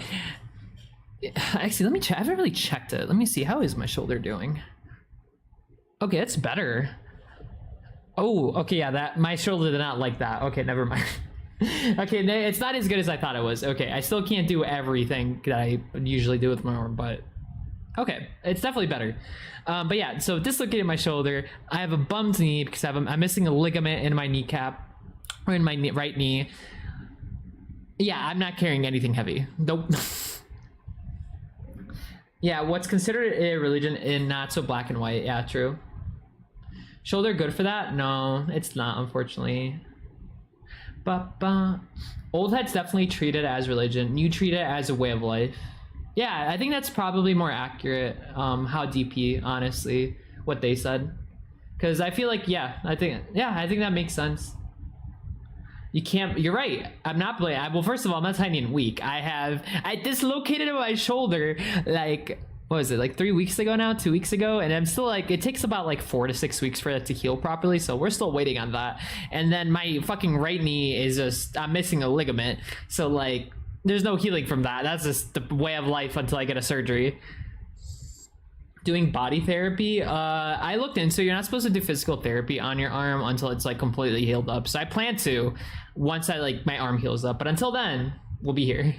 actually let me check. I haven't really checked it. Let me see, how is my shoulder doing? Okay, it's better. Oh, okay, yeah, that my shoulder did not like that. Okay, never mind. Okay, it's not as good as I thought it was. Okay, I still can't do everything that I usually do with my arm, but okay, it's definitely better. But yeah, so dislocated my shoulder. I have a bummed knee because I'm missing a ligament in my kneecap or in my right knee. Yeah, I'm not carrying anything heavy. Nope. Yeah, what's considered a religion in not so black and white. Yeah, true. Shoulder good for that? No, it's not, unfortunately. Old heads definitely treat it as religion. You treat it as a way of life. Yeah, I think that's probably more accurate. How DP, honestly, what they said, because I feel like I think that makes sense. You can't. You're right. I'm not blaming. Well, first of all, I'm not tiny and weak. I dislocated my shoulder like, what was it, like 3 weeks ago now, 2 weeks ago, and I'm still like, it takes about like 4 to 6 weeks for it to heal properly, so we're still waiting on that. And then my fucking right knee is just, I'm missing a ligament, so like there's no healing from that. That's just the way of life until I get a surgery. Doing body therapy, I looked into, you're not supposed to do physical therapy on your arm until it's like completely healed up, so I plan to once my arm heals up, but until then we'll be here.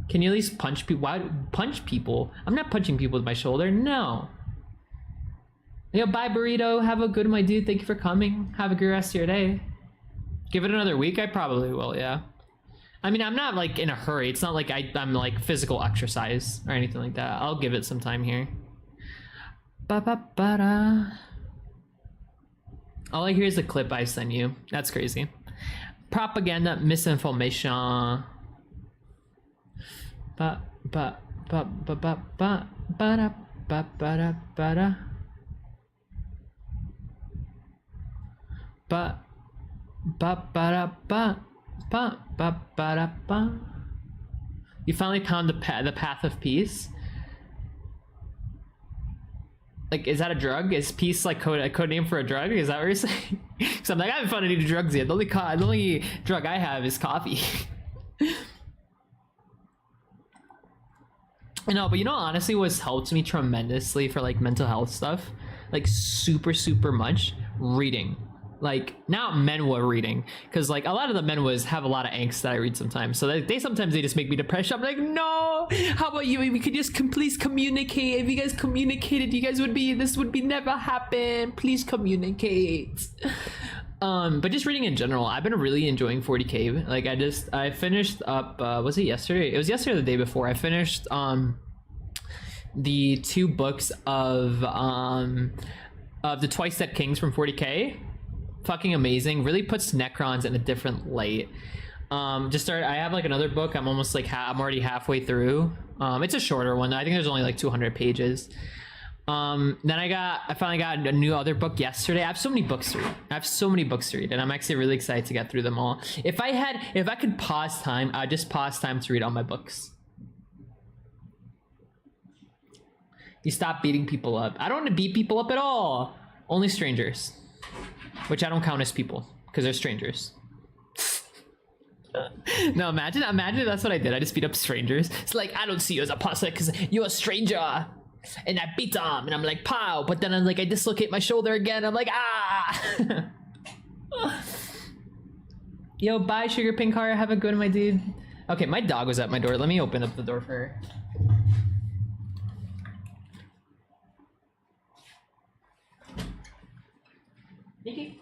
Can you at least punch people? Why punch people? I'm not punching people with my shoulder. No. Yo, bye burrito. Have a good one, my dude. Thank you for coming. Have a good rest of your day. Give it another week. I probably will. Yeah. I mean, I'm not like in a hurry. It's not like I'm like physical exercise or anything like that. I'll give it some time here. Ba-ba-ba-da. All I hear is the clip I sent you. That's crazy. Propaganda, misinformation. Ba ba ba ba ba ba ba da ba ba da ba da ba ba ba da ba ba ba ba da ba You finally found the path of peace. Like, is that a drug? Is peace like a code name for a drug? Is that what you're saying? So I'm like, I haven't found any drugs yet. The only drug I have is coffee. No, but you know, honestly, what's helped me tremendously for like mental health stuff, like super much, reading. Like, not manhwa reading, because like a lot of the manhwas have a lot of angst that I read sometimes, so they sometimes they just make me depressed. I'm like, no, how about you? We could just please communicate. If you guys communicated, you guys would be, this would be never happen. Please communicate. But just reading in general, I've been really enjoying 40K. Like, I finished up, was it yesterday? It was yesterday or the day before. I finished the 2 books of the Twice Dead Kings from 40K. Fucking amazing. Really puts Necrons in a different light. I have like another book. I'm almost like I'm already halfway through. It's a shorter one. I think there's only like 200 pages. Then I finally got a new other book yesterday. I have so many books to read. And I'm actually really excited to get through them all. If I could pause time, I'd just pause time to read all my books. You stop beating people up. I don't want to beat people up at all. Only strangers. Which I don't count as people, because they're strangers. No, imagine if that's what I did. I just beat up strangers. It's like, I don't see you as a puzzler because you're a stranger. And I beat them, and I'm like, pow. But then I'm like, I dislocate my shoulder again. I'm like, ah. Yo, bye, Sugar Pink Heart. Have a good one, my dude. Okay, my dog was at my door. Let me open up the door for her. Nikki?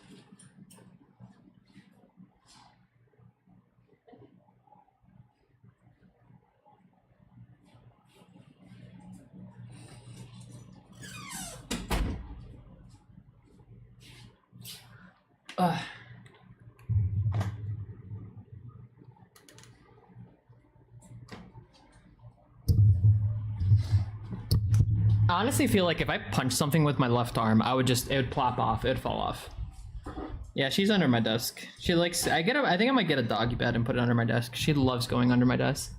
I honestly feel like if I punch something with my left arm, it would plop off. It would fall off. Yeah, she's under my desk. She likes, I think I might get a doggy bed and put it under my desk. She loves going under my desk.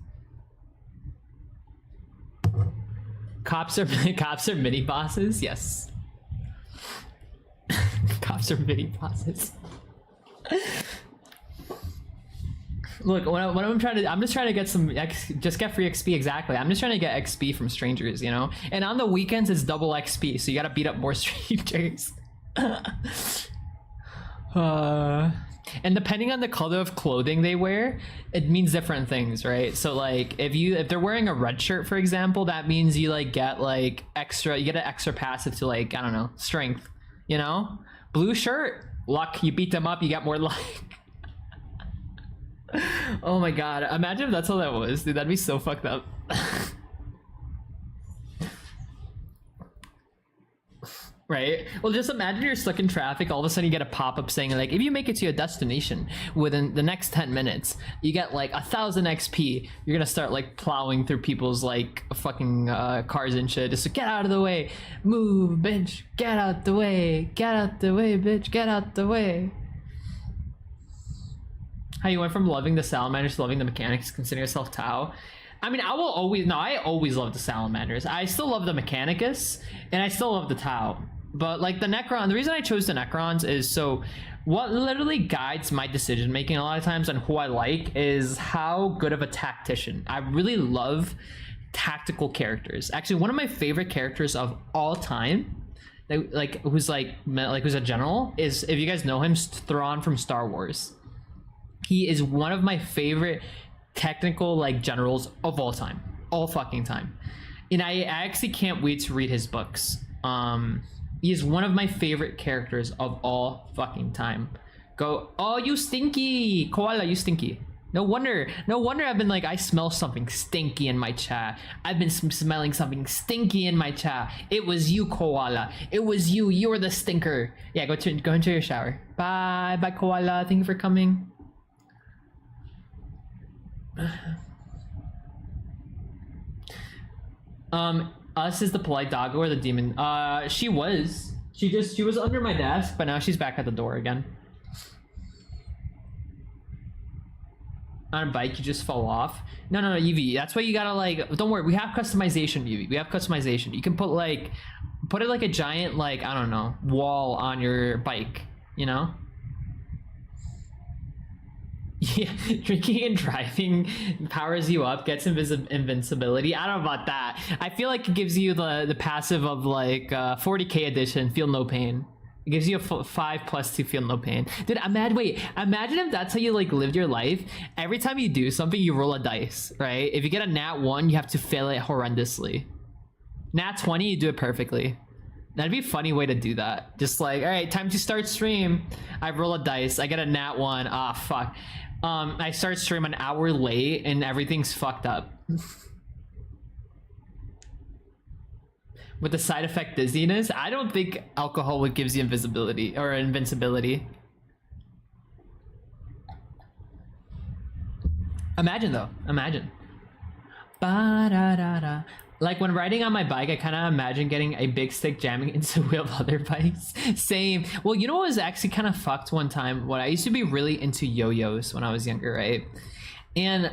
Cops are mini bosses? Yes. Cops are mini bosses. Look, when I'm just trying to get some just get free XP. Exactly. I'm just trying to get XP from strangers, you know? And on the weekends, it's double XP, so you gotta beat up more strangers. And depending on the color of clothing they wear, it means different things, right? So like if they're wearing a red shirt, for example, that means you like get like extra, you get an extra passive to like, I don't know, strength, you know? Blue shirt, luck, you beat them up, you get more luck. Oh my god, imagine if that's all that was, dude. That'd be so fucked up. Right? Well, just imagine you're stuck in traffic, all of a sudden you get a pop-up saying like, if you make it to your destination within the next 10 minutes, you get like 1,000 XP. You're gonna start like plowing through people's like fucking cars and shit, just to get out of the way. Move, bitch, get out the way. Get out the way, bitch, get out the way. How you went from loving the salamanders to loving the mechanics, consider yourself Tau. I mean, I always love the salamanders. I still love the Mechanicus, and I still love the Tau. But like the Necron, the reason I chose the Necrons is so what literally guides my decision making a lot of times on who I like is how good of a tactician. I really love tactical characters. Actually, one of my favorite characters of all time, who's a general, is, if you guys know him, Thrawn from Star Wars. He is one of my favorite technical like generals of all time, all fucking time, and I actually can't wait to read his books. He is one of my favorite characters of all fucking time. Go, oh, you stinky koala, you stinky. No wonder I've been like, I smell something stinky in my chat. I've been smelling something stinky in my chat. It was you, koala. It was you. You're the stinker. Yeah, go into your shower. Bye koala. Thank you for coming. Us is the polite doggo or the demon? She was under my desk, but now she's back at the door again. on a bike, you just fall off. No, no, no, UV. That's why you gotta like. Don't worry, we have customization, UV. We have customization. You can put it like a giant like I don't know wall on your bike. You know. Yeah, drinking and driving powers you up, gets invincibility. I don't know about that. I feel like it gives you the passive of like 40k edition, feel no pain. It gives you a 5+ to feel no pain. Dude, imagine if that's how you like lived your life. Every time you do something, you roll a dice, right? If you get a nat 1, you have to fail it horrendously. Nat 20, you do it perfectly. That'd be a funny way to do that. Just like, all right, time to start stream. I roll a dice. I get a nat 1. Ah, fuck. I start stream an hour late and everything's fucked up. With the side effect dizziness, I don't think alcohol would gives you invisibility or invincibility. Imagine though, imagine. Ba-da-da-da. Like when riding on my bike, I kind of imagine getting a big stick jamming into the wheel of other bikes. Same. Well, you know what was actually kind of fucked one time? What I used to be really into yo-yos when I was younger, right? And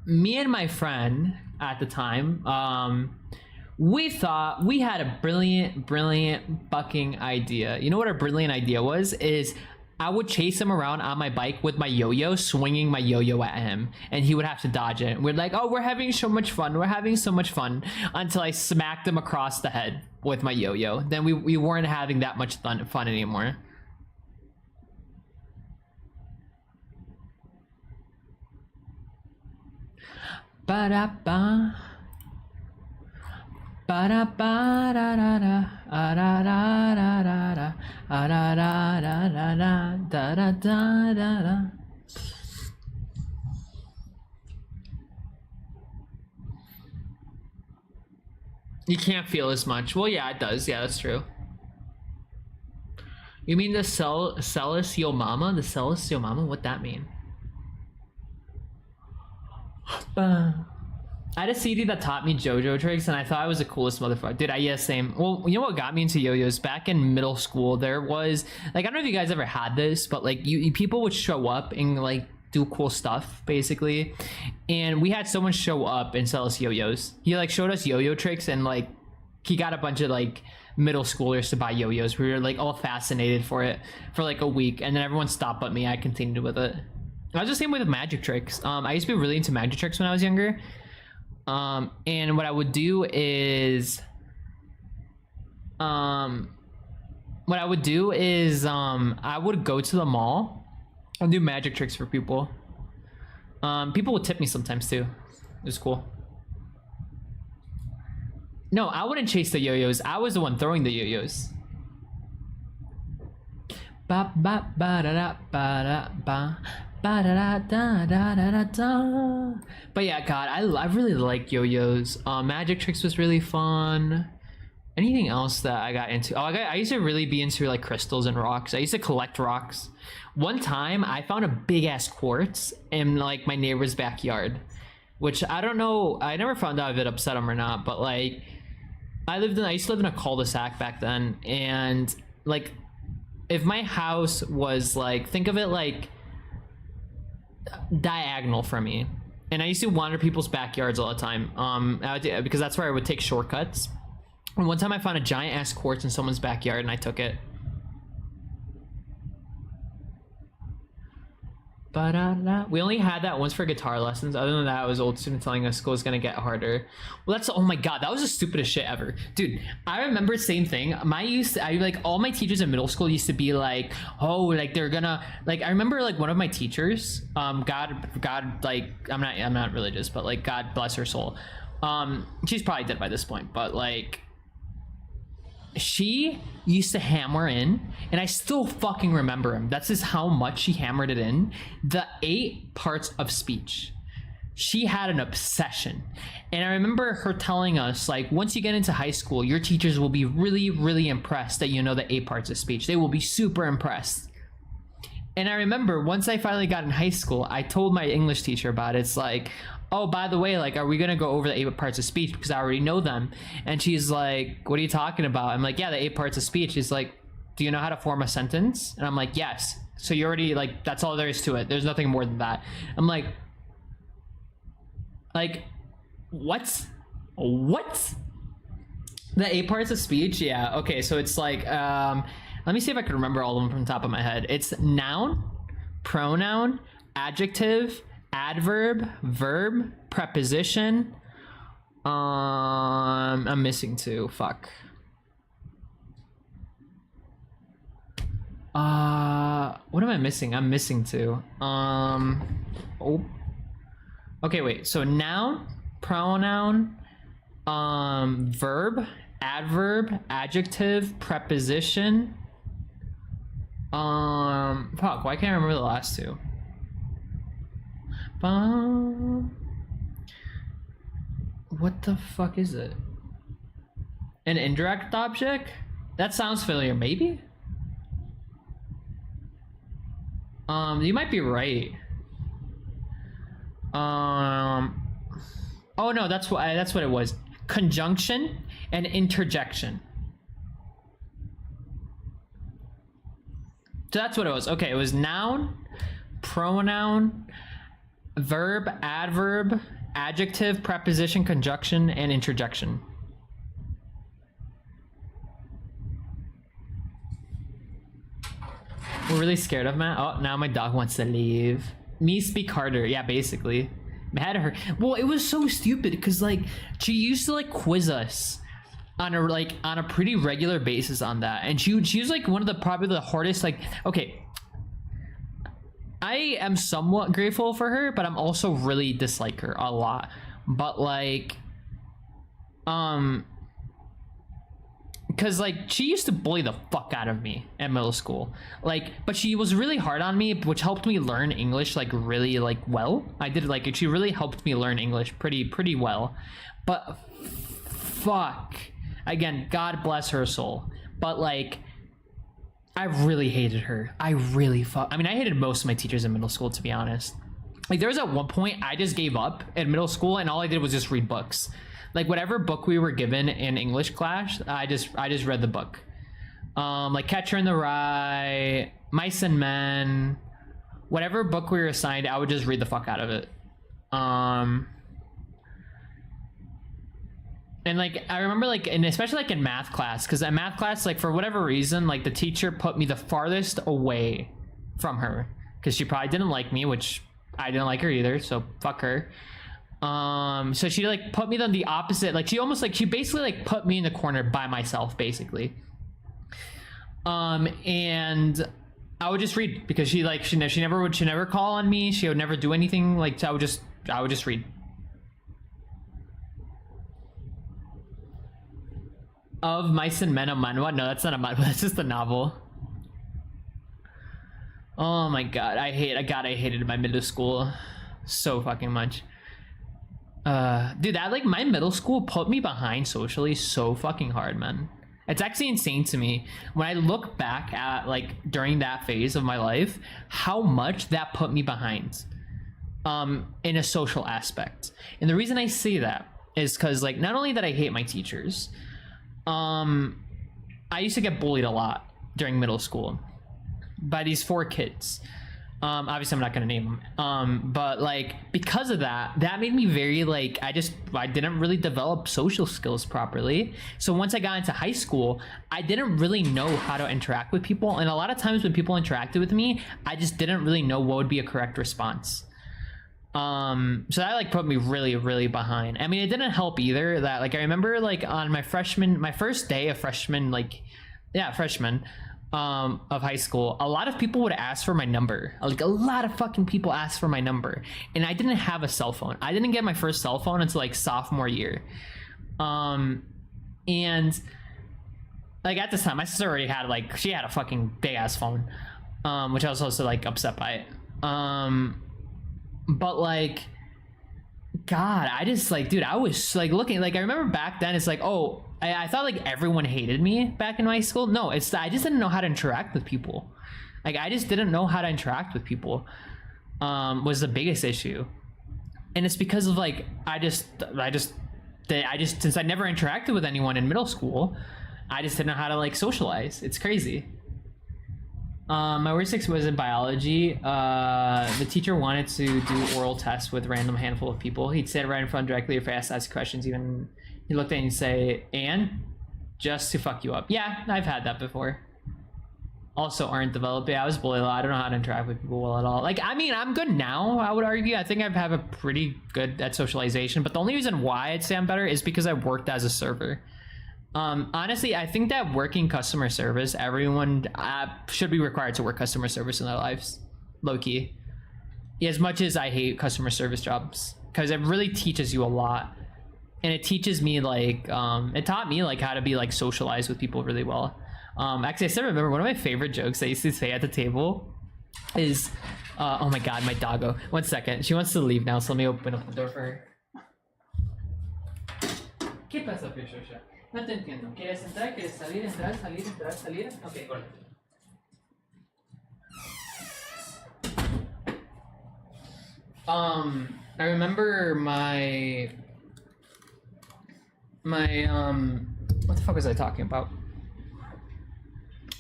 me and my friend at the time, we thought we had a brilliant fucking idea. You know what our brilliant idea was? Is I would chase him around on my bike with my yo-yo, swinging my yo-yo at him, and he would have to dodge it. We're like, oh, we're having so much fun. We're having so much fun until I smacked him across the head with my yo-yo. Then we weren't having that much fun anymore. Ba-da-ba. Ba-da-ba-da-da-da, ah-da-da-da-da-da, ah-da-da-da-da-da, da-da-da-da-da. You can't feel as much. Well, yeah, it does. Yeah, that's true. You mean the Celis Yo Mama? The Celis Yo Mama? What'd that mean? I had a CD that taught me JoJo tricks, and I thought I was the coolest motherfucker. Dude, yeah, same. Well, you know what got me into yo-yos? Back in middle school, there was like I don't know if you guys ever had this, but like people would show up and like do cool stuff basically, and we had someone show up and sell us yo-yos. He like showed us yo-yo tricks, and like he got a bunch of like middle schoolers to buy yo-yos. We were like all fascinated for it for like a week, and then everyone stopped but me. I continued with it. I was the same way with magic tricks. I used to be really into magic tricks when I was younger. And what I would do is I would go to the mall and do magic tricks for people. People would tip me sometimes too. It was cool. No, I wouldn't chase the yo-yos. I was the one throwing the yo-yos. Ba ba ba da da ba da ba. But yeah, God, I really like yo-yos. Magic tricks was really fun. Anything else that I got into? I used to really be into like crystals and rocks. I used to collect rocks. One time I found a big ass quartz in like my neighbor's backyard, which I don't know. I never found out if it upset him or not. But like, I used to live in a cul-de-sac back then, and like, if my house was like, think of it like diagonal from me, and I used to wander people's backyards all the time because that's where I would take shortcuts. And one time I found a giant ass quartz in someone's backyard and I took it. We only had that once for guitar lessons. Other than that, I was old student telling us school is gonna get harder. Well, oh my god, that was the stupidest shit ever, dude. I remember same thing. All my teachers in middle school used to be like, oh, like they're gonna like. I remember like one of my teachers, God, like I'm not religious, but like God bless her soul. She's probably dead by this point, but like, she used to hammer in, and I still fucking remember him. That's just how much she hammered it in. The 8 parts of speech. She had an obsession. And I remember her telling us, like, once you get into high school, your teachers will be really, really impressed that you know the 8 parts of speech. They will be super impressed. And I remember once I finally got in high school, I told my English teacher about it. It's like, oh, by the way, like, are we gonna go over the 8 parts of speech because I already know them? And she's like, what are you talking about? I'm like, yeah, the 8 parts of speech. She's like, do you know how to form a sentence? And I'm like, yes. So you already, like, that's all there is to it. There's nothing more than that. I'm like, Like, what? The 8 parts of speech? Yeah, okay, so it's like, let me see if I can remember all of them from the top of my head. It's noun, pronoun, adjective, adverb, verb, preposition. I'm missing 2. Fuck. What am I missing? I'm missing 2. Oh. Okay, wait. So noun, pronoun, verb, adverb, adjective, preposition. Fuck, why can't I remember the last 2? What the fuck is it? An indirect object? That sounds familiar, maybe? You might be right. Oh no, that's what it was. Conjunction and interjection. So that's what it was. Okay, it was noun, pronoun, verb, adverb, adjective, preposition, conjunction, and interjection. We're really scared of Matt. Oh, now my dog wants to leave. Me speak harder. Yeah, basically. Mad at her. Well, it was so stupid because like she used to like quiz us on a pretty regular basis on that, and she was like one of the probably the hardest. Like, okay, I am somewhat grateful for her, but I'm also really dislike her a lot. But like, because like she used to bully the fuck out of me at middle school, like, but she was really hard on me, which helped me learn English like really like well. I did like she really helped me learn English pretty well. But fuck, again, God bless her soul, but like I really hated her. I mean, I hated most of my teachers in middle school, to be honest. Like there was at one point I just gave up in middle school and all I did was just read books. Like whatever book we were given in English class, I just read the book. Like Catcher in the Rye, Mice and Men, whatever book we were assigned, I would just read the fuck out of it. And like I remember like, and especially like in math class, because in math class, like for whatever reason, like the teacher put me the farthest away from her because she probably didn't like me, which I didn't like her either, so fuck her. So she like put me on the opposite, like she basically like put me in the corner by myself basically. And I would just read because she never call on me, she would never do anything, like so I would just read. Of Mice and Men, a manhwa? No, that's not a manhwa, that's just a novel. Oh my god, I hated my middle school so fucking much. Dude, that like my middle school put me behind socially so fucking hard, man. It's actually insane to me when I look back at like during that phase of my life how much that put me behind in a social aspect. And the reason I say that is because like not only that I hate my teachers, I used to get bullied a lot during middle school by these 4 kids. Obviously I'm not gonna name them, but like because of that made me very like I didn't really develop social skills properly. So once I got into high school, I didn't really know how to interact with people, and a lot of times when people interacted with me, I just didn't really know what would be a correct response. So that like put me really behind. I mean, it didn't help either that like I remember like on my first day of freshman of high school, a lot of people would ask for my number. Like a lot of fucking people asked for my number, and I didn't have a cell phone. I didn't get my first cell phone until like sophomore year. And like at this time my sister already had like she had a fucking big ass phone, which I was also like upset by it. But like God, I just like, dude, I was like looking, like I remember back then it's like, oh, I thought like everyone hated me back in high school. No, I just didn't know how to interact with people. Like I just didn't know how to interact with people was the biggest issue. And it's because of like I just since I never interacted with anyone in middle school, I just didn't know how to like socialize. It's crazy. My worst six was in biology. The teacher wanted to do oral tests with random handful of people. He'd sit right in front directly if I asked questions. Even he looked at me and say, "And just to fuck you up." Yeah, I've had that before. Also, aren't developing. I was bullied a lot. I don't know how to interact with people well at all. Like, I mean, I'm good now, I would argue. I think I have a pretty good at socialization. But the only reason why I'd say I'm better is because I worked as a server. Honestly, I think that working customer service, everyone should be required to work customer service in their lives, low-key. As much as I hate customer service jobs, because it really teaches you a lot. And it teaches me, like, it taught me, like, how to be, like, socialized with people really well. Actually, I still remember one of my favorite jokes I used to say at the table is, oh my god, my doggo. 1 second, she wants to leave now, so let me open up the door for her. ¿Qué pasa, Pishosha? No te entiendo. ¿Quieres entrar? ¿Quieres salir? ¿Entrar? ¿Salir? ¿Entrar? ¿Salir? Ok, corre. I remember my what the fuck was I talking about?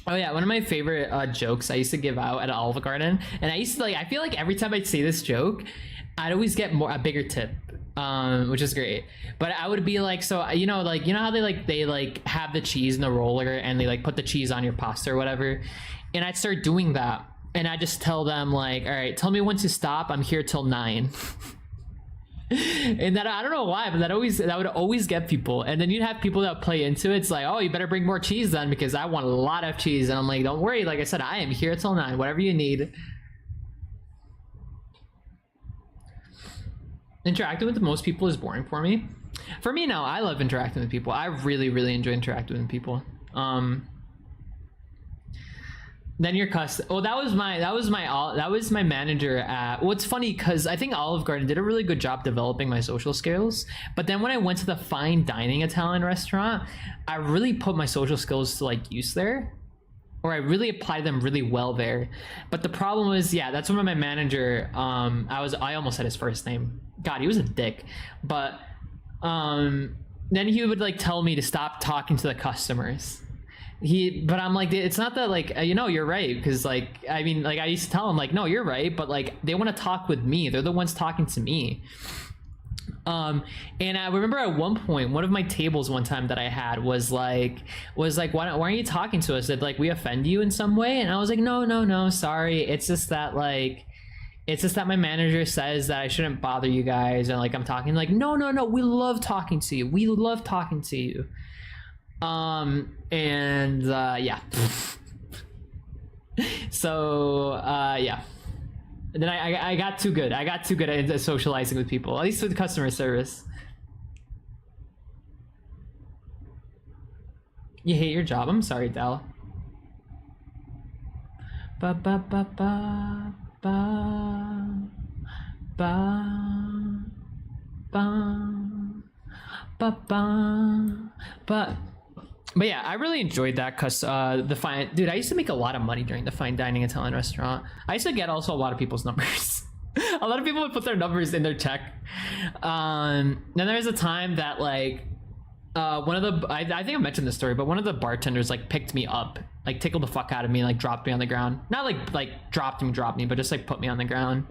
Oh yeah, one of my favorite jokes I used to give out at Olive Garden, and I used to like. I feel like every time I'd say this joke, I'd always get a bigger tip, which is great. But I would be like, so you know how they have the cheese in the roller and they like put the cheese on your pasta or whatever, and I'd start doing that, and I just tell them like, all right, tell me when to stop. I'm here till 9. And that I don't know why, but that would always get people. And then you'd have people that play into it. It's like, oh, you better bring more cheese then because I want a lot of cheese. And I'm like, don't worry, like I said, I am here till 9, whatever you need. Interacting with most people is boring for me. For me, no, I love interacting with people. I really, really enjoy interacting with people. Then your custom. Oh, that was my manager at. Well, it's funny because I think Olive Garden did a really good job developing my social skills. But then when I went to the fine dining Italian restaurant, I really put my social skills to like use there, or I really applied them really well there. But the problem was, yeah, that's when my manager. I almost said his first name. God, he was a dick. But then he would like tell me to stop talking to the customers. But I'm like, it's not that like, you know, you're right, because like, I mean, like I used to tell him like, no, you're right, but like they want to talk with me, they're the ones talking to me. And I remember at one point, one of my tables one time that I had was like why aren't you talking to us? Did like we offend you in some way? And I was like, no, sorry, it's just that my manager says that I shouldn't bother you guys, and like I'm talking like, no, we love talking to you, yeah. So yeah, and then I got too good at socializing with people, at least with customer service. You hate your job? I'm sorry, Dal. Ba ba ba ba ba ba ba ba ba. But yeah, I really enjoyed that because dude, I used to make a lot of money during the fine dining Italian restaurant. I used to get also a lot of people's numbers. A lot of people would put their numbers in their check. Then there was a time that like one of the I think I mentioned this story, but one of the bartenders like picked me up, like tickled the fuck out of me, like dropped me on the ground. Not like dropped me, but just like put me on the ground.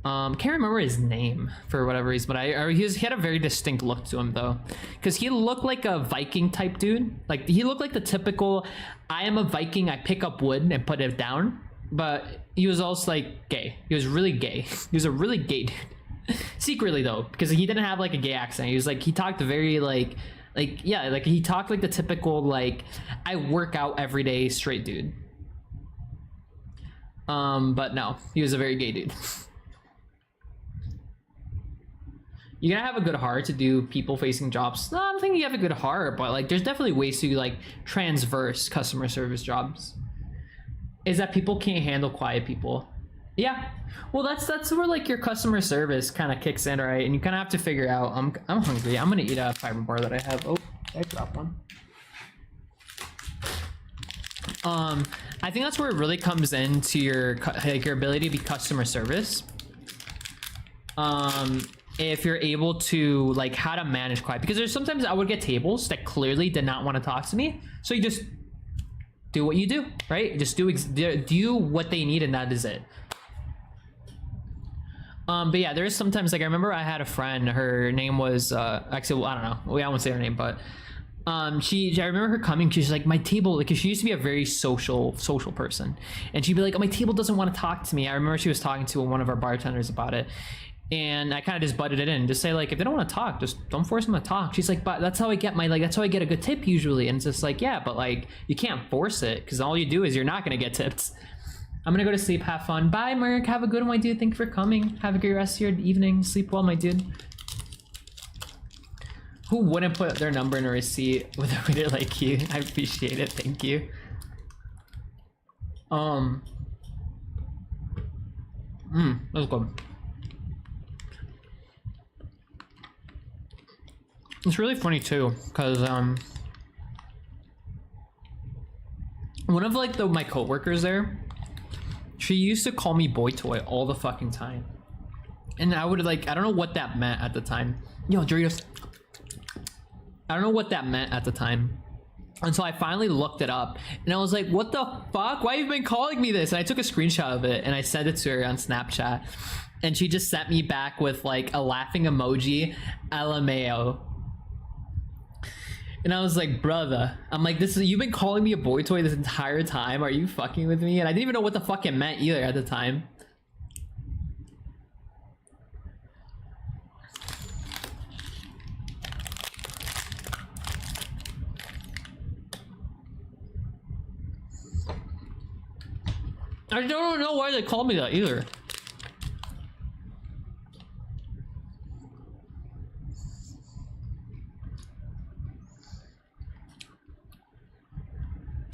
Can't remember his name for whatever reason, but he had a very distinct look to him though, because he looked like a Viking type dude. Like he looked like the typical, I am a Viking, I pick up wood and put it down. But he was also like gay. He was really gay. He was a really gay dude. Secretly though, because he didn't have like a gay accent. He was like, he talked very like yeah, like he talked like the typical like I work out every day straight dude. But no, he was a very gay dude. You gotta have a good heart to do people-facing jobs. No, I don't think you have a good heart, but like, there's definitely ways to like transverse customer service jobs. Is that people can't handle quiet people? Yeah. Well, that's where like your customer service kind of kicks in, right? And you kind of have to figure out. I'm hungry. I'm gonna eat a fiber bar that I have. Oh, I dropped one. I think that's where it really comes into your ability to be customer service. If you're able to like how to manage quiet, because there's sometimes I would get tables that clearly did not want to talk to me, so you just do what you do, right? Just do what they need, and that is it. But yeah, there's sometimes, like, I remember I had a friend, her name was actually, well, I don't know, I won't say her name, but I remember her coming, she's like, my table, like, 'cause she used to be a very social person, and she'd be like, oh, my table doesn't want to talk to me. I remember she was talking to one of our bartenders about it, and I kind of just butted it in, just say, like, if they don't want to talk, just don't force them to talk. She's like, but that's how I get that's how I get a good tip usually. And it's just like, yeah, but like, you can't force it, because all you do is you're not gonna get tips. I'm gonna go to sleep. Have fun. Bye, Merc. Have a good one, my dude. Thank you for coming. Have a great rest of your evening. Sleep well, my dude. Who wouldn't put their number in a receipt with a reader like you? I appreciate it. Thank you. That's good. It's really funny too, because one of like my coworkers there, she used to call me boy toy all the fucking time, and I would like, I don't know what that meant at the time. Yo, Doritos. I don't know what that meant at the time until I finally looked it up, and I was like, what the fuck? Why have you been calling me this? And I took a screenshot of it and I sent it to her on Snapchat, and she just sent me back with like a laughing emoji, LMAO. And I was like, brother, I'm like, you've been calling me a boy toy this entire time? Are you fucking with me? And I didn't even know what the fuck it meant either at the time. I don't know why they called me that either.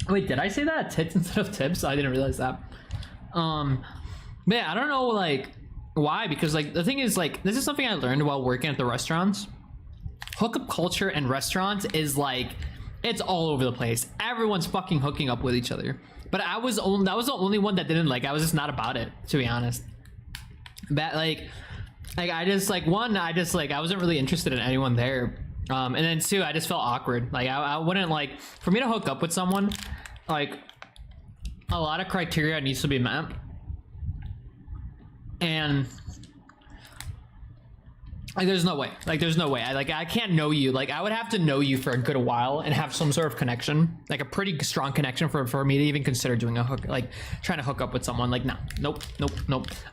Wait, did I say that? Tits instead of tips? I didn't realize that. But yeah, I don't know, like, why, because like the thing is, like, this is something I learned while working at the restaurants. Hookup culture in restaurants is like, it's all over the place. Everyone's fucking hooking up with each other. But that was the only one that didn't, like, I was just not about it, to be honest. But like I just like, one, I wasn't really interested in anyone there. And then two, I just felt awkward. Like I wouldn't, like, for me to hook up with someone, like, a lot of criteria needs to be met. And like, there's no way. I can't know you. Like, I would have to know you for a good while and have some sort of connection, like a pretty strong connection for me to even consider doing a hook, like trying to hook up with someone. Like, no, nope.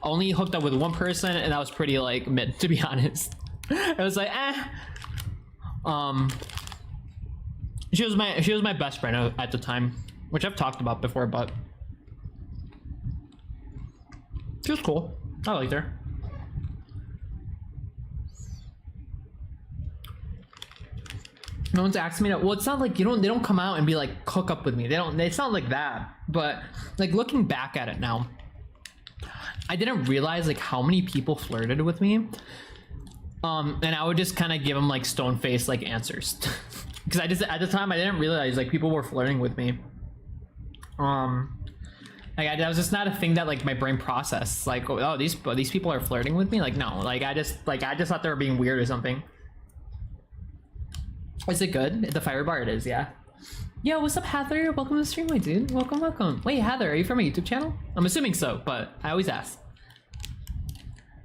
Only hooked up with one person, and that was pretty like mid, to be honest. It was like, she was my best friend at the time, which I've talked about before, but she was cool. I liked her. No one's asking me to, well, it's not like they don't come out and be like, hook up with me. It's not like that. But like, looking back at it now, I didn't realize like how many people flirted with me. And I would just kind of give them like stone face like answers. Because at the time I didn't realize like people were flirting with me. Like, that was just not a thing that like my brain processed. Like, oh, these people are flirting with me. Like, no, like I just thought they were being weird or something. Is it good? The fire bar, it is, yeah. Yo, what's up, Heather? Welcome to the stream, my dude. Welcome. Wait, Heather, are you from a YouTube channel? I'm assuming so, but I always ask.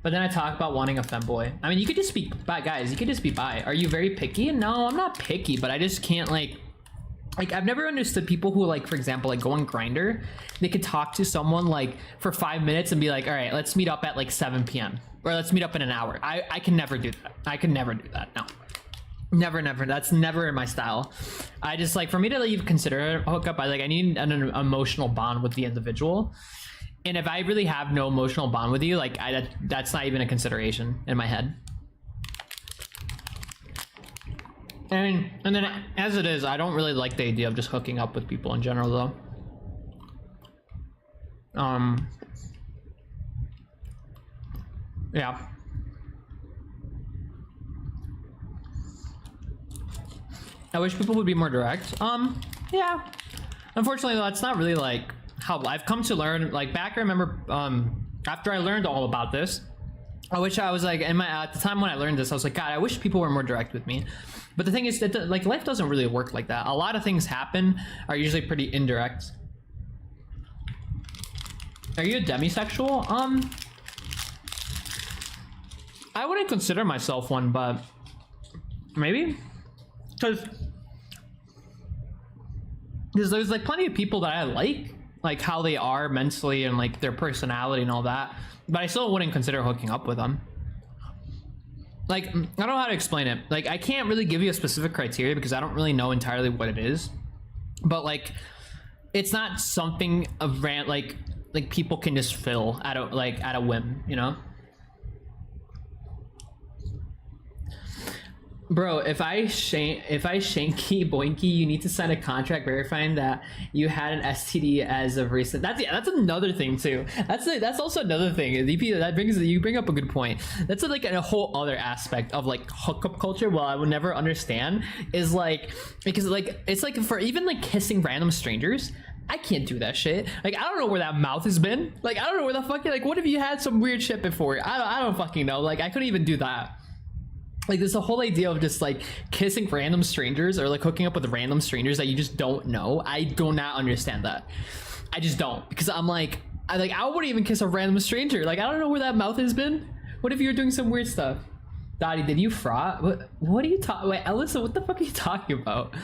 But then I talk about wanting a femboy. I mean, you could just be bi, guys. You could just be bi. Are you very picky? No, I'm not picky, but I just can't like I've never understood people who, like, for example, like go on Grindr. They could talk to someone like for 5 minutes and be like, all right, let's meet up at like 7 p.m. or let's meet up in an hour. I can never do that. I can never do that. No. Never. That's never in my style. I just like, for me to even consider a hookup, I need an emotional bond with the individual. And if I really have no emotional bond with you, like that's not even a consideration in my head. And then as it is, I don't really like the idea of just hooking up with people in general though. Yeah. I wish people would be more direct. Yeah. Unfortunately, that's not really like how I've come to learn. Like back, I remember after I learned all about this, I wish I was like in my at the time when I learned this, I was like, God, I wish people were more direct with me. But the thing is that like life doesn't really work like that. A lot of things happen are usually pretty indirect. Are you a demisexual? I wouldn't consider myself one, but maybe because there's like plenty of people that I like how they are mentally and like their personality and all that, but I still wouldn't consider hooking up with them. Like, I don't know how to explain it. Like, I can't really give you a specific criteria because I don't really know entirely what it is, but like it's not something of like people can just fill at a whim, you know? Bro, if I shanky boinky, you need to sign a contract verifying that you had an STD as of recent. That's another thing too. That's also another thing. You bring up a good point. That's like a whole other aspect of like hookup culture. Well, I would never understand is like because like it's like for even like kissing random strangers. I can't do that shit. Like, I don't know where that mouth has been. Like, I don't know where the fuck. Like, what if you had some weird shit before? I don't fucking know. Like, I couldn't even do that. Like, there's a whole idea of just like kissing random strangers or like hooking up with random strangers that you just don't know. I do not understand that. I just don't, because I'm like I wouldn't even kiss a random stranger. Like, I don't know where that mouth has been. What if you're doing some weird stuff? Dottie, did you fraud? What are you talking? Wait, Alyssa, what the fuck are you talking about?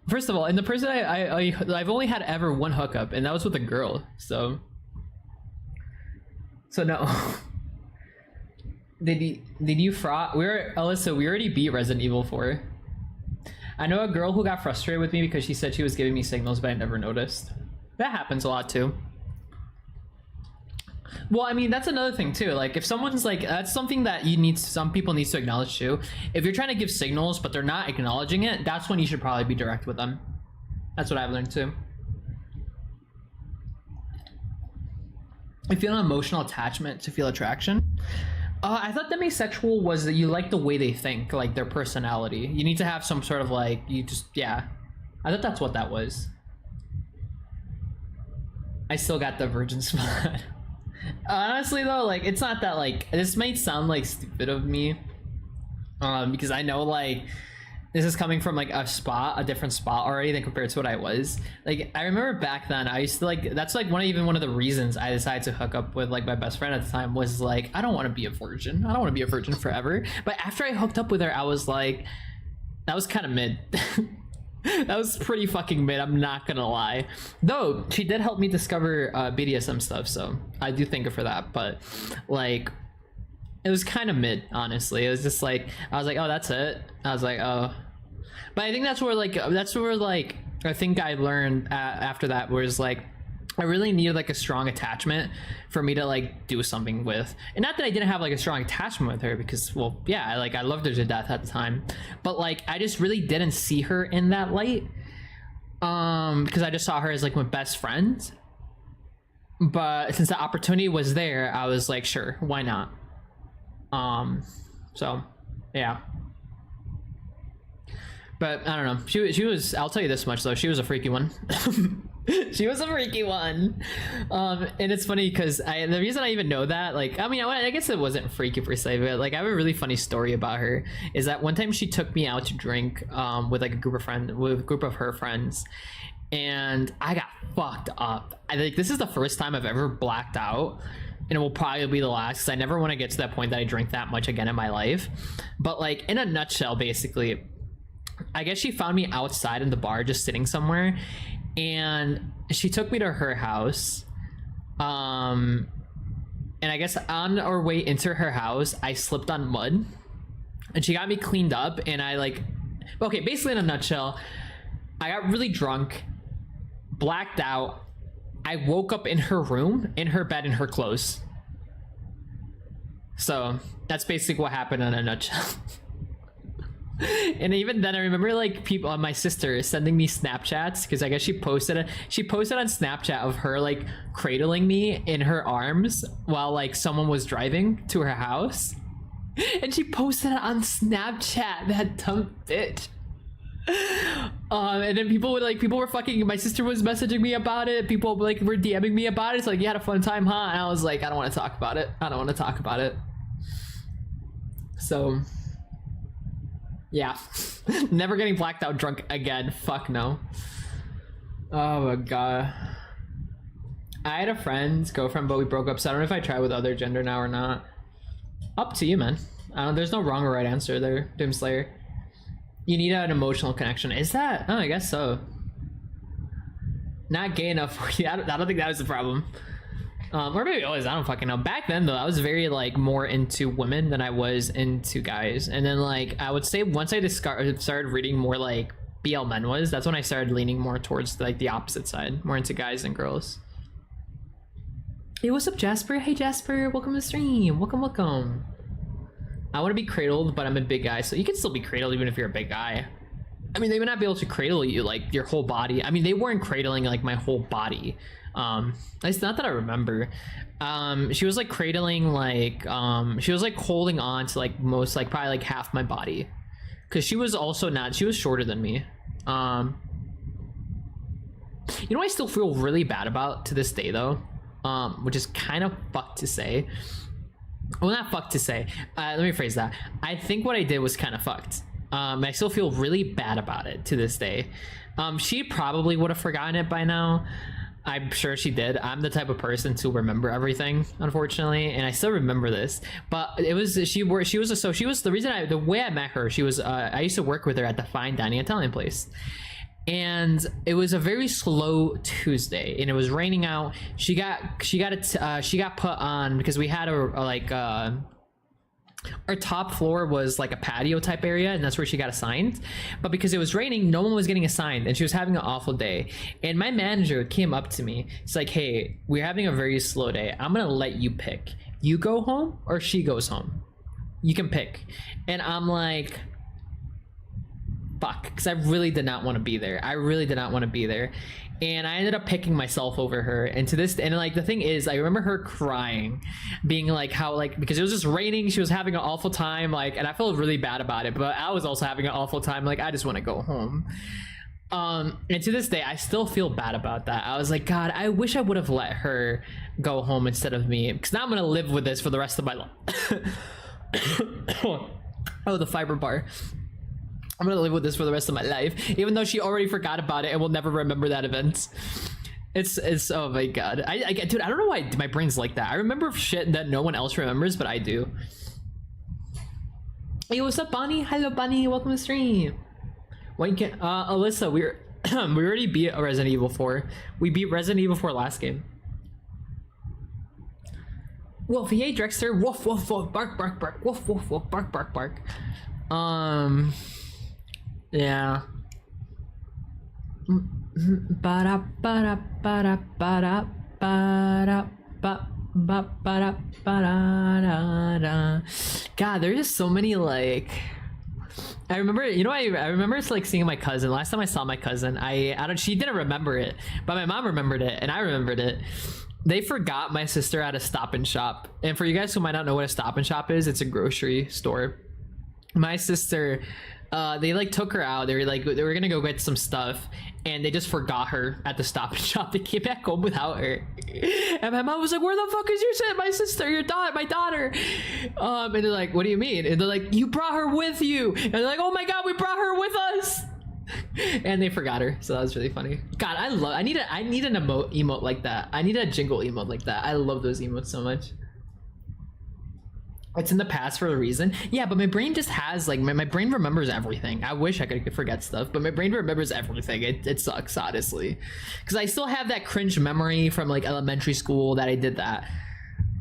First of all, in the person I've only had ever one hookup, and that was with a girl. So no. Did you fraud? Alyssa, we already beat Resident Evil 4. I know a girl who got frustrated with me because she said she was giving me signals, but I never noticed. That happens a lot too. Well, I mean, that's another thing too. Like, if someone's like, that's something that some people need to acknowledge too. If you're trying to give signals but they're not acknowledging it, that's when you should probably be direct with them. That's what I've learned too. I feel an emotional attachment to feel attraction. I thought demisexual was that you like the way they think, like their personality. You need to have some sort of like, yeah. I thought that's what that was. I still got the virgin spot. Honestly though, like, it's not that, like, this might sound like stupid of me, because I know like this is coming from like a different spot already than compared to what I was. Like, I remember back then I used to like, that's like one of the reasons I decided to hook up with like my best friend at the time was like, I don't want to be a virgin. I don't want to be a virgin forever. But after I hooked up with her, I was like, that was kind of mid. That was pretty fucking mid, I'm not gonna lie. Though, she did help me discover BDSM stuff, so I do thank her for that. But, like, it was kind of mid, honestly. It was just like, I was like, oh, that's it? I was like, oh. But I think that's where, I think I learned after that, was like, I really needed like a strong attachment for me to like do something with. And not that I didn't have like a strong attachment with her, because, well, yeah, I loved her to death at the time, but like I just really didn't see her in that light, because I just saw her as like my best friend. But since the opportunity was there, I was like, sure, why not? So yeah. But I don't know. She was. I'll tell you this much though. She was a freaky one. She was a freaky one. And it's funny because the reason I even know that, like, I mean, I guess it wasn't freaky per se, but like I have a really funny story about her. Is that one time she took me out to drink with like a group of her friends, and I got fucked up. I think this is the first time I've ever blacked out. And it will probably be the last, because I never want to get to that point that I drink that much again in my life. But like in a nutshell, basically, I guess she found me outside in the bar just sitting somewhere, and she took me to her house, and I guess on our way into her house I slipped on mud, and she got me cleaned up, and I like, okay, basically in a nutshell, I got really drunk, blacked out, I woke up in her room, in her bed, in her clothes. So that's basically what happened in a nutshell. And even then I remember like people, my sister sending me Snapchats, because I guess she posted on Snapchat of her like cradling me in her arms while like someone was driving to her house, and she posted it on Snapchat, that dumb bitch. And then people were fucking, my sister was messaging me about it, people like were DMing me about it. It's like, you had a fun time, huh? And I was like, I don't want to talk about it. So yeah. Never getting blacked out drunk again. Fuck no. Oh my god. I had a friend's girlfriend, but we broke up, so I don't know if I try with other gender now or not. Up to you, man. There's no wrong or right answer there, Doomslayer. You need an emotional connection. Is that? Oh, I guess so. Not gay enough for you. I don't think that was the problem. Or maybe it was. I don't fucking know. Back then, though, I was very, like, more into women than I was into guys. And then, like, I would say once I started reading more, like, BL Menwas, that's when I started leaning more towards, like, the opposite side. More into guys than girls. Hey, what's up, Jasper? Hey, Jasper. Welcome to the stream. Welcome, welcome. I want to be cradled, but I'm a big guy, so you can still be cradled even if you're a big guy. I mean, they would not be able to cradle you, like, your whole body. I mean, they weren't cradling, like, my whole body. It's not that I remember. She was, like, cradling, like, she was, like, holding on to, like, most, like, probably, like, half my body. Because she was also not, she was shorter than me. You know what I still feel really bad about to this day, though? Which is kind of fucked to say. Well, not fucked to say. Let me phrase that. I think what I did was kind of fucked. I still feel really bad about it to this day. She probably would have forgotten it by now. I'm sure she did. I'm the type of person to remember everything, unfortunately, and I still remember this. But it was the way I met her. She was I used to work with her at the fine dining Italian place. And it was a very slow Tuesday, and it was raining out. She got put on because we had our top floor was like a patio type area, and that's where she got assigned. But because it was raining, no one was getting assigned, and she was having an awful day. And my manager came up to me. It's like, hey, we're having a very slow day. I'm gonna let you pick. You go home or she goes home. You can pick. And I'm like, fuck, because I really did not want to be there. And I ended up picking myself over her. And like the thing is, I remember her crying, being like how, like, because it was just raining, she was having an awful time, like, and I felt really bad about it, but I was also having an awful time, like, I just want to go home. And to this day, I still feel bad about that. I was like, God, I wish I would have let her go home instead of me, because now I'm gonna live with this for the rest of my life. Oh, the fiber bar. I'm gonna live with this for the rest of my life, even though she already forgot about it and will never remember that event. It's oh my god. Dude, I don't know why my brain's like that. I remember shit that no one else remembers, but I do. Hey, what's up, Bonnie? Hello, Bonnie. Welcome to the stream. When can Alyssa? We already beat Resident Evil 4. We beat Resident Evil 4 last game. Wolf, yay, Drexter. Woof, woof, woof. Bark, bark, bark. Woof, woof, woof. Bark, bark, bark. Yeah. God, there's just so many, like, I remember, you know, I remember it's like seeing my cousin. Last time I saw my cousin, she didn't remember it, but my mom remembered it and I remembered it. They forgot my sister at a Stop and Shop. And for you guys who might not know what a Stop and Shop is, it's a grocery store. My sister, they like took her out. They were gonna go get some stuff, and they just forgot her at the Stop and Shop. They came back home without her, and my mom was like, "Where the fuck is my sister, my daughter?" And they're like, "What do you mean?" And they're like, "You brought her with you." And they're like, "Oh my god, we brought her with us." And they forgot her, so that was really funny. God, I need an emote like that. I need a jingle emote like that. I love those emotes so much. It's in the past for a reason. Yeah, but my brain just has, like, my brain remembers everything. I wish I could forget stuff, but my brain remembers everything. It sucks, honestly. Because I still have that cringe memory from, like, elementary school that I did that.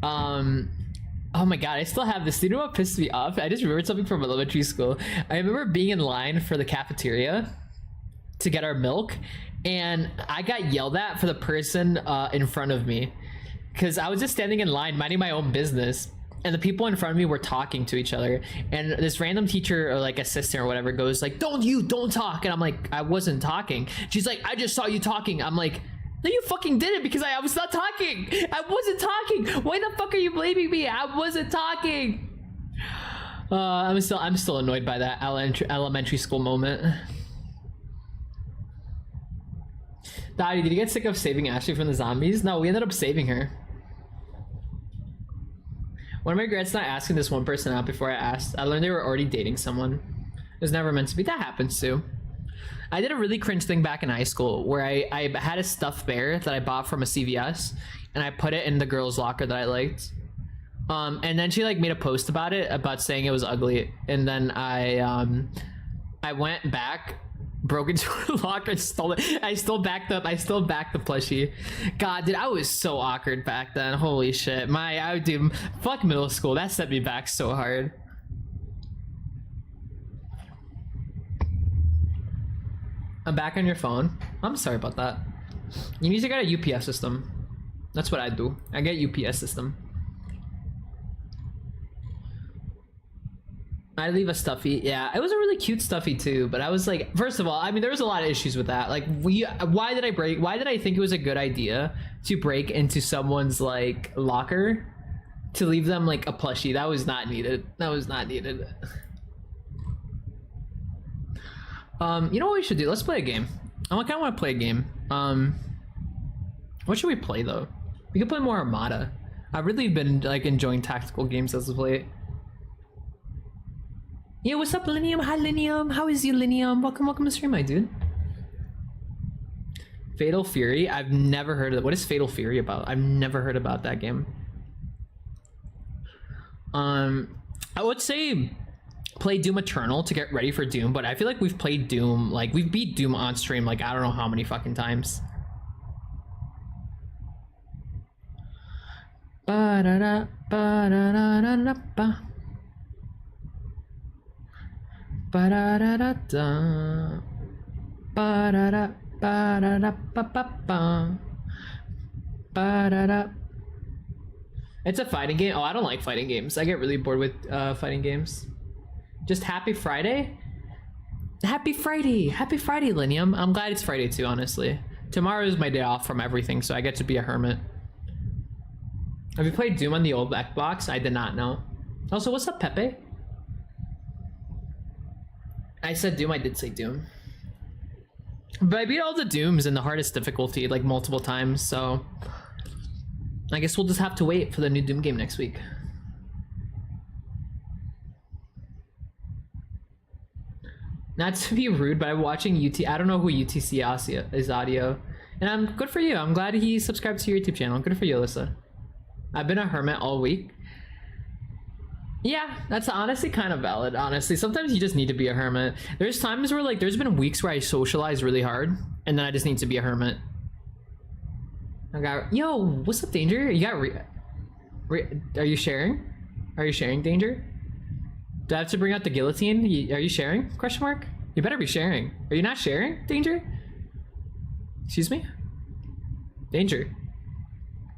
Oh my god, I still have this. Do you know what pissed me off? I just remembered something from elementary school. I remember being in line for the cafeteria to get our milk, and I got yelled at for the person in front of me. Because I was just standing in line, minding my own business. And the people in front of me were talking to each other, and this random teacher or like assistant or whatever goes like, don't talk. And I'm like, I wasn't talking. She's like, I just saw you talking. I'm like, no, you fucking did it, because I was not talking. I wasn't talking. Why the fuck are you blaming me? I wasn't talking. I'm still annoyed by that elementary school moment. Daddy, did you get sick of saving Ashley from the zombies? No, we ended up saving her. One of my regrets not asking this one person out before I asked. I learned they were already dating someone. It was never meant to be. That happens too. I did a really cringe thing back in high school where I had a stuffed bear that I bought from a CVS and I put it in the girl's locker that I liked. And then she like made a post about it, about saying it was ugly. And then I went back, broke into her locker and stole it. I still backed the plushie. God, dude, I was so awkward back then. Holy shit. Dude, fuck middle school. That set me back so hard. I'm back on your phone. I'm sorry about that. You need to get a UPS system. That's what I do. I get UPS system. I leave a stuffy. Yeah, it was a really cute stuffy too, but I was like, first of all, I mean, there was a lot of issues with that. Like, why did I think it was a good idea to break into someone's like locker to leave them like a plushie? That was not needed. That was not needed. You know what we should do? Let's play a game. I kind of want to play a game. What should we play though? We could play more Armada. I've really been like enjoying tactical games as of late. Yo, what's up, Linium? Hi, Linium. How is you, Linium? Welcome to the stream, my dude. Fatal Fury? I've never heard of it. What is Fatal Fury about? I've never heard about that game. I would say play Doom Eternal to get ready for Doom, but I feel like we've played Doom, like we've beat Doom on stream like I don't know how many fucking times. Ba-da-da, ba-da-da-da-da-ba. Ba-da-da-da-da. Ba-da-da, ba-da-da-ba-ba-ba. Ba-da-da. It's a fighting game. Oh, I don't like fighting games. I get really bored with fighting games. Just happy Friday? Happy Friday! Happy Friday, Linium. I'm glad it's Friday too, honestly. Tomorrow is my day off from everything, so I get to be a hermit. Have you played Doom on the old Xbox? I did not know. Also, what's up, Pepe? I said Doom, I did say Doom. But I beat all the Dooms in the hardest difficulty like multiple times, so I guess we'll just have to wait for the new Doom game next week. Not to be rude, but I'm watching I don't know who UTC is audio. And I'm good for you. I'm glad he subscribed to your YouTube channel. Good for you, Alyssa. I've been a hermit all week. Yeah, that's honestly kind of valid, honestly. Sometimes you just need to be a hermit. There's times where like, there's been weeks where I socialize really hard and then I just need to be a hermit. I got, yo, what's up, Danger? You got, are you sharing? Are you sharing, Danger? Do I have to bring out the guillotine? Are you sharing? Question mark? You better be sharing. Are you not sharing, Danger? Excuse me? Danger.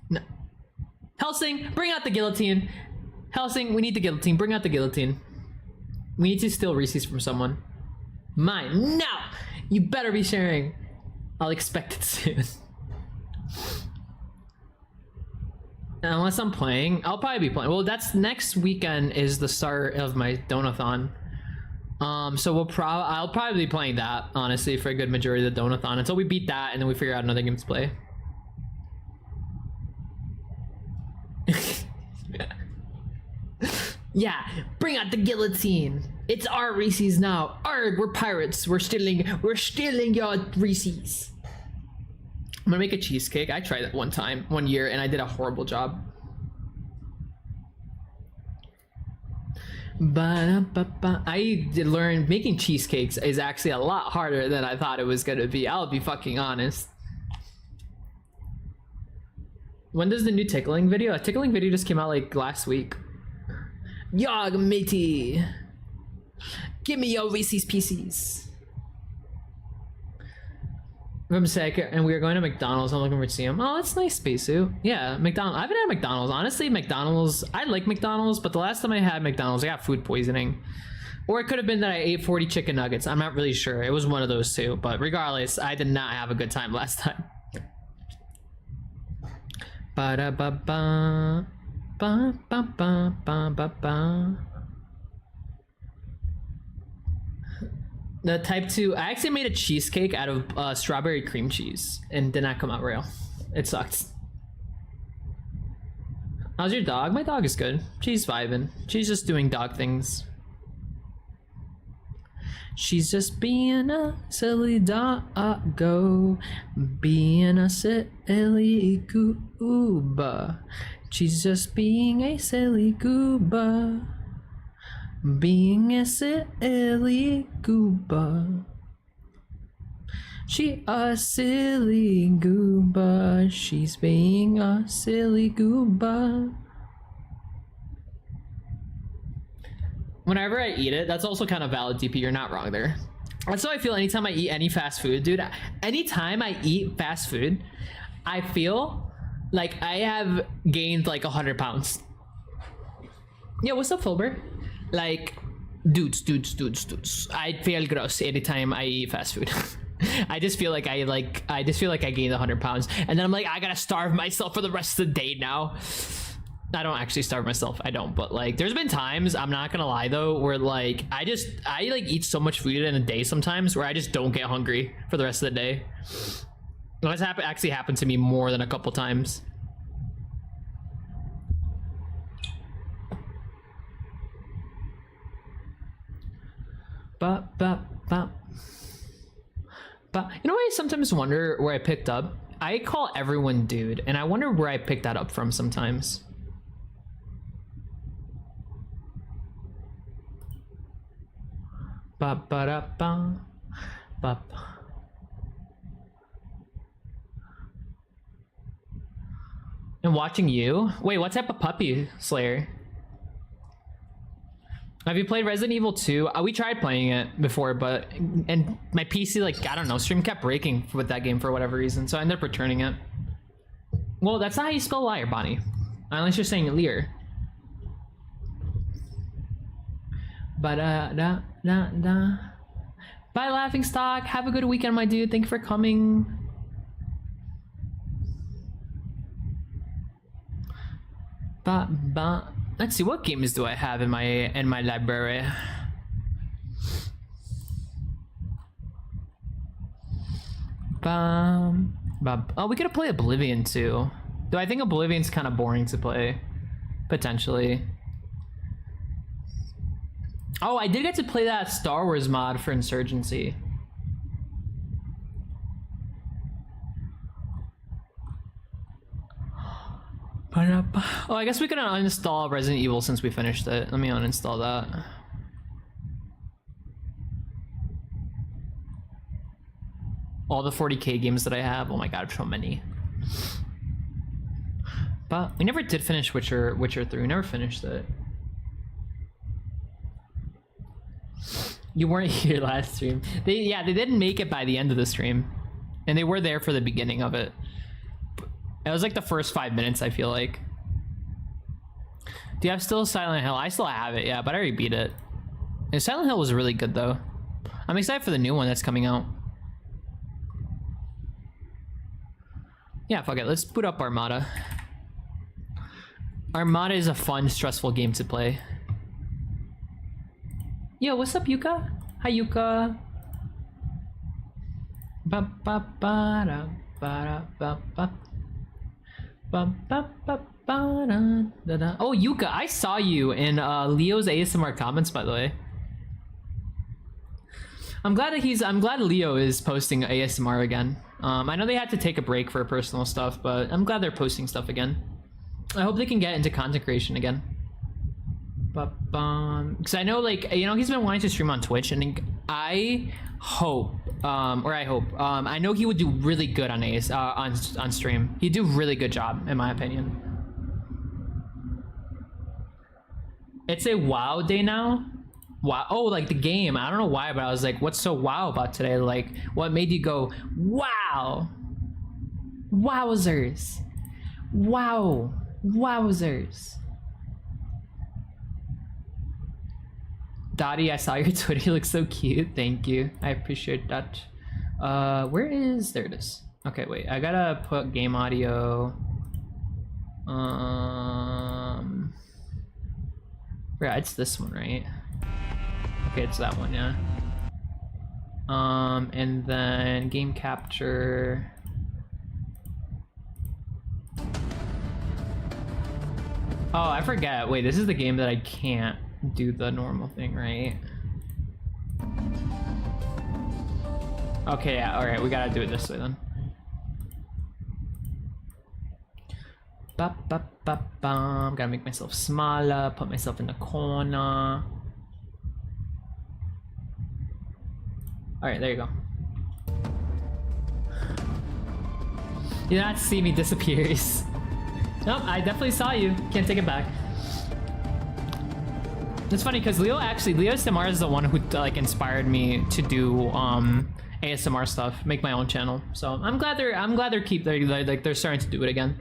No. Helsing, bring out the guillotine. Helsing, we need the guillotine. Bring out the guillotine. We need to steal Reese's from someone. Mine. No! You better be sharing. I'll expect it soon. Unless I'm playing, I'll probably be playing. Well, that's next weekend is the start of my Donathon. So I'll probably be playing that, honestly, for a good majority of the Donathon until we beat that and then we figure out another game to play. Yeah, bring out the guillotine. It's our Reese's now. Arg, we're pirates. We're stealing your Reese's. I'm gonna make a cheesecake. I tried that one year, and I did a horrible job. I did learn making cheesecakes is actually a lot harder than I thought it was gonna be. I'll be fucking honest. When does the new tickling video? A tickling video just came out like last week. Yog matey, give me your Reese's Pieces. I'm sick, and we are going to McDonald's. I'm looking for to see him. Oh, that's nice, Spacesuit. Yeah, McDonald's. I haven't had McDonald's. Honestly, McDonald's. I like McDonald's, but the last time I had McDonald's, I got food poisoning. Or it could have been that I ate 40 chicken nuggets. I'm not really sure. It was one of those two. But regardless, I did not have a good time last time. Ba-da-ba-ba. Ba-ba-ba-ba-ba-ba. The type 2, I actually made a cheesecake out of strawberry cream cheese and did not come out real. It sucked. How's your dog? My dog is good. She's vibing. She's just doing dog things. She's just being a silly doggo, being a silly gooba. She's just being a silly gooba, being a silly gooba. She a silly gooba, she's being a silly gooba. Whenever I eat it, that's also kind of valid, DP. You're not wrong there. That's how I feel anytime I eat any fast food, dude. Anytime I eat fast food, I feel like I have gained like 100 pounds. Yeah, what's up, Fulber? Like, dudes. I feel gross anytime I eat fast food. I just feel like I gained 100 pounds, and then I'm like, I gotta starve myself for the rest of the day now. I don't actually starve myself. I don't, but like, there's been times, I'm not gonna lie though, where like I like eat so much food in a day sometimes where I just don't get hungry for the rest of the day. That's actually happened to me more than a couple times. But you know what I sometimes wonder where I picked up? I call everyone dude, and I wonder where I picked that up from sometimes. And watching you? Wait, what type of puppy, Slayer? Have you played Resident Evil 2? We tried playing it before, but and my PC, like, I don't know, stream kept breaking with that game for whatever reason, so I ended up returning it. Well, that's not how you spell liar, Bonnie. Unless you're saying Lear. Bye, Laughing Stock. Have a good weekend, my dude. Thank you for coming. Let's see, what games do I have in my library? Oh, we could play Oblivion too. Though I think Oblivion's kind of boring to play, potentially. Oh, I did get to play that Star Wars mod for Insurgency. Oh, I guess we can uninstall Resident Evil since we finished it. Let me uninstall that. All the 40k games that I have. Oh my god, so many. But we never did finish Witcher 3. We never finished it. You weren't here last stream. They didn't make it by the end of the stream. And they were there for the beginning of it. It was like the first 5 minutes, I feel like. Do you have still Silent Hill? I still have it, yeah, but I already beat it. And Silent Hill was really good though. I'm excited for the new one that's coming out. Yeah, fuck it, let's boot up Armada. Armada is a fun, stressful game to play. Yo, what's up, Yuka? Hi, Yuka. Oh, Yuka, I saw you in Leo's ASMR comments, by the way. I'm glad Leo is posting ASMR again. I know they had to take a break for personal stuff, but I'm glad they're posting stuff again. I hope they can get into content creation again. Because I know, like, you know, he's been wanting to stream on Twitch, and I hope, I know he would do really good on on stream. He'd do a really good job, in my opinion. It's a WoW day now. Wow! Oh, like the game. I don't know why, but I was like, "What's so wow about today?" Like, what made you go, "Wow"? Wowzers! Wow! Wowzers! Dottie, I saw your Twitter. You look so cute. Thank you. I appreciate that. Where is... There it is. Okay, wait. I gotta put game audio. Yeah, it's this one, right? Okay, it's that one, yeah. And then game capture. Oh, I forget. Wait, this is the game that I can't do the normal thing, right? Okay, yeah, alright, we gotta do it this way then. Ba-ba-ba-bum. Gotta make myself smaller, put myself in the corner. Alright, there you go. You did not see me disappears. Nope, I definitely saw you. Can't take it back. It's funny because Leo ASMR is the one who like inspired me to do ASMR stuff, make my own channel. So I'm glad they're starting to do it again.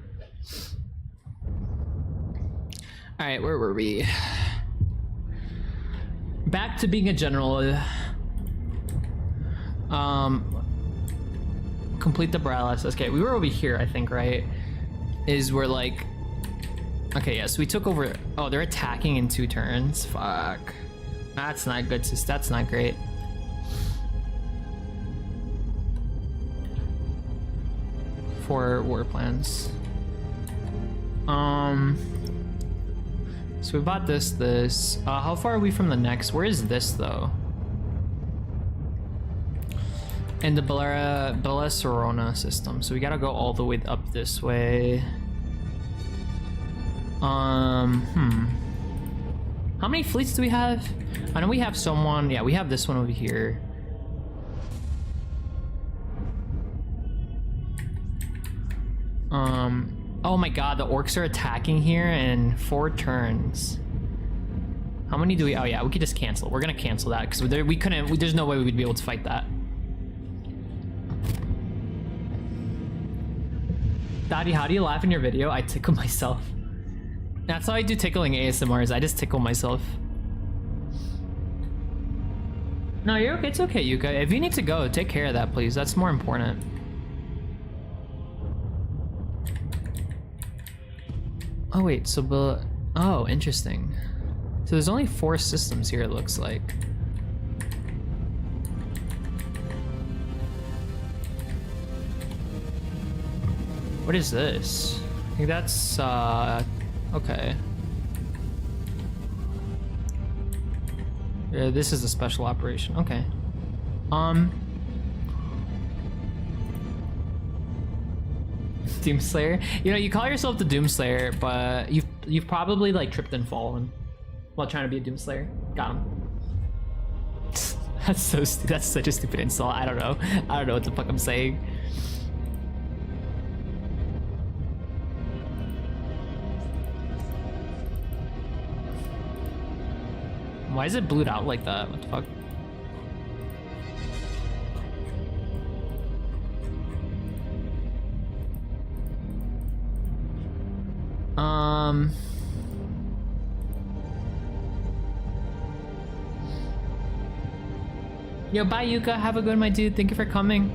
All right, where were we? Back to being a general. Complete the Bralis. Okay, we were over here, I think, right? Is we're like, okay, yeah, so we took over. Oh, they're attacking in 2 turns. Fuck, that's not good, sis. That's not great. For war plans. So we bought this. How far are we from the next? Where is this though? In the Bella Sorona system. So we gotta go all the way up this way. How many fleets do we have? I know we have someone. Yeah, we have this one over here. Oh my god, the orcs are attacking here in 4 turns. How many do we? Oh yeah, we could just cancel. We're gonna cancel that because we couldn't. There's no way we would be able to fight that. Daddy, how do you laugh in your video? I tickle myself. That's how I do tickling ASMRs. I just tickle myself. No, you're okay. It's okay, Yuka. If you need to go, take care of that, please. That's more important. Oh wait, so oh, interesting. So there's only 4 systems here, it looks like. What is this? I think that's okay. Yeah, this is a special operation. Okay. Doomslayer. You know, you call yourself the Doomslayer, but you've probably like tripped and fallen while trying to be a Doomslayer. Got him. That's so stupid. That's such a stupid insult. I don't know. I don't know what the fuck I'm saying. Why is it blued out like that? What the fuck? Yo, bye Yuka. Have a good one, my dude. Thank you for coming.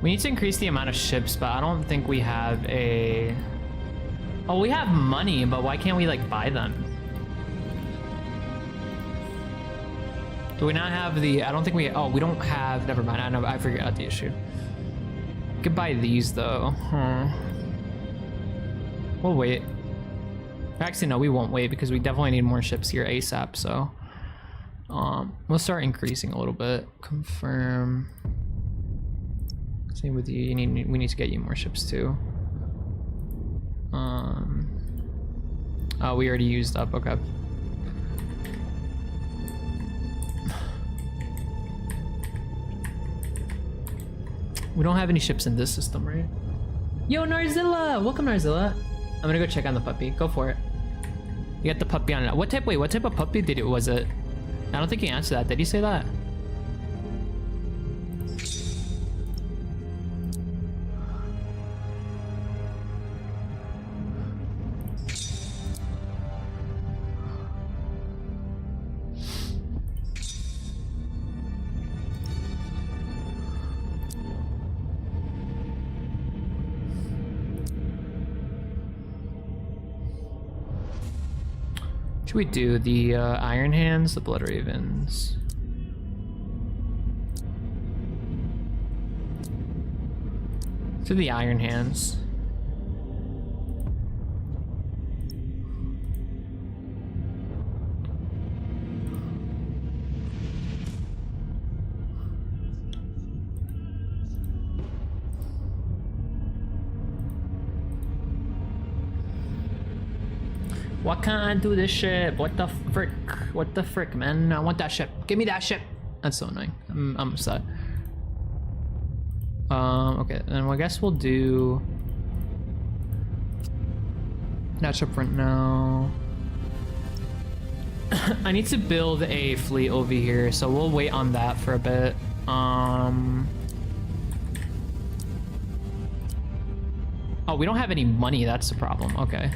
We need to increase the amount of ships, but I don't think we have a... Oh, we have money, but why can't we like buy them? Do we not have the... I don't think we... Oh, we don't have... Never mind. I know. I forgot the issue. We could buy these though. We'll wait. Actually, no, we won't wait because we definitely need more ships here ASAP. So, we'll start increasing a little bit. Confirm. Same with you. We need to get you more ships too. Oh, we already used up. Okay. We don't have any ships in this system, right? Yo, Narzilla! Welcome, Narzilla. I'm gonna go check on the puppy. Go for it. You got the puppy on it. What type of puppy was it? I don't think you answered that. Did you say that? Should we do the Iron Hands, the Blood Ravens? To the Iron Hands. What can I do this ship? What the frick? What the frick, man? I want that ship. Give me that ship. That's so annoying. I'm upset. Okay, then I guess we'll do that ship right now. I need to build a fleet over here, so we'll wait on that for a bit. Oh, we don't have any money. That's the problem. Okay.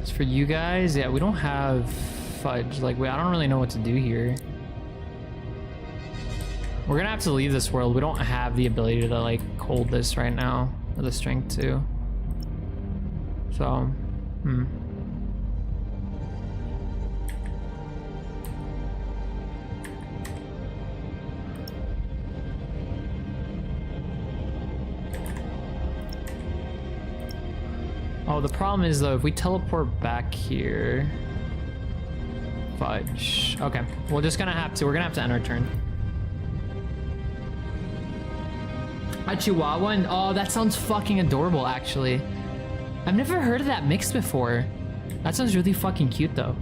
As for you guys, yeah, we don't have fudge. Like, I don't really know what to do here. We're gonna have to leave this world. We don't have the ability to like hold this right now, or the strength to. So, Oh, the problem is though, if we teleport back here, fudge. Okay, we're just gonna have to. We're gonna have to end our turn. A Chihuahua, and oh, that sounds fucking adorable. Actually, I've never heard of that mix before. That sounds really fucking cute though.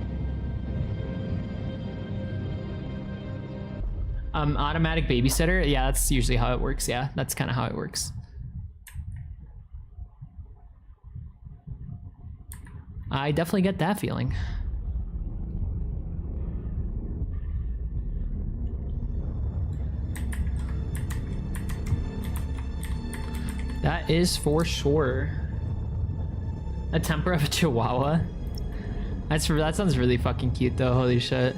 Automatic babysitter. Yeah, that's usually how it works. Yeah, that's kind of how it works. I definitely get that feeling. That is for sure. A temper of a Chihuahua. That sounds really fucking cute though, holy shit.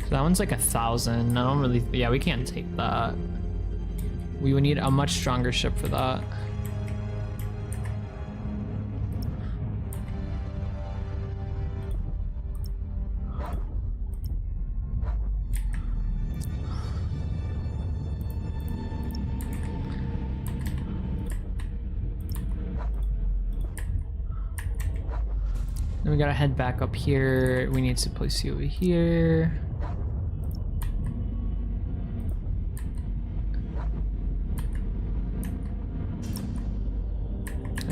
So that one's like 1,000. I don't really, yeah, we can't take that. We would need a much stronger ship for that. Then we gotta head back up here. We need to place you over here.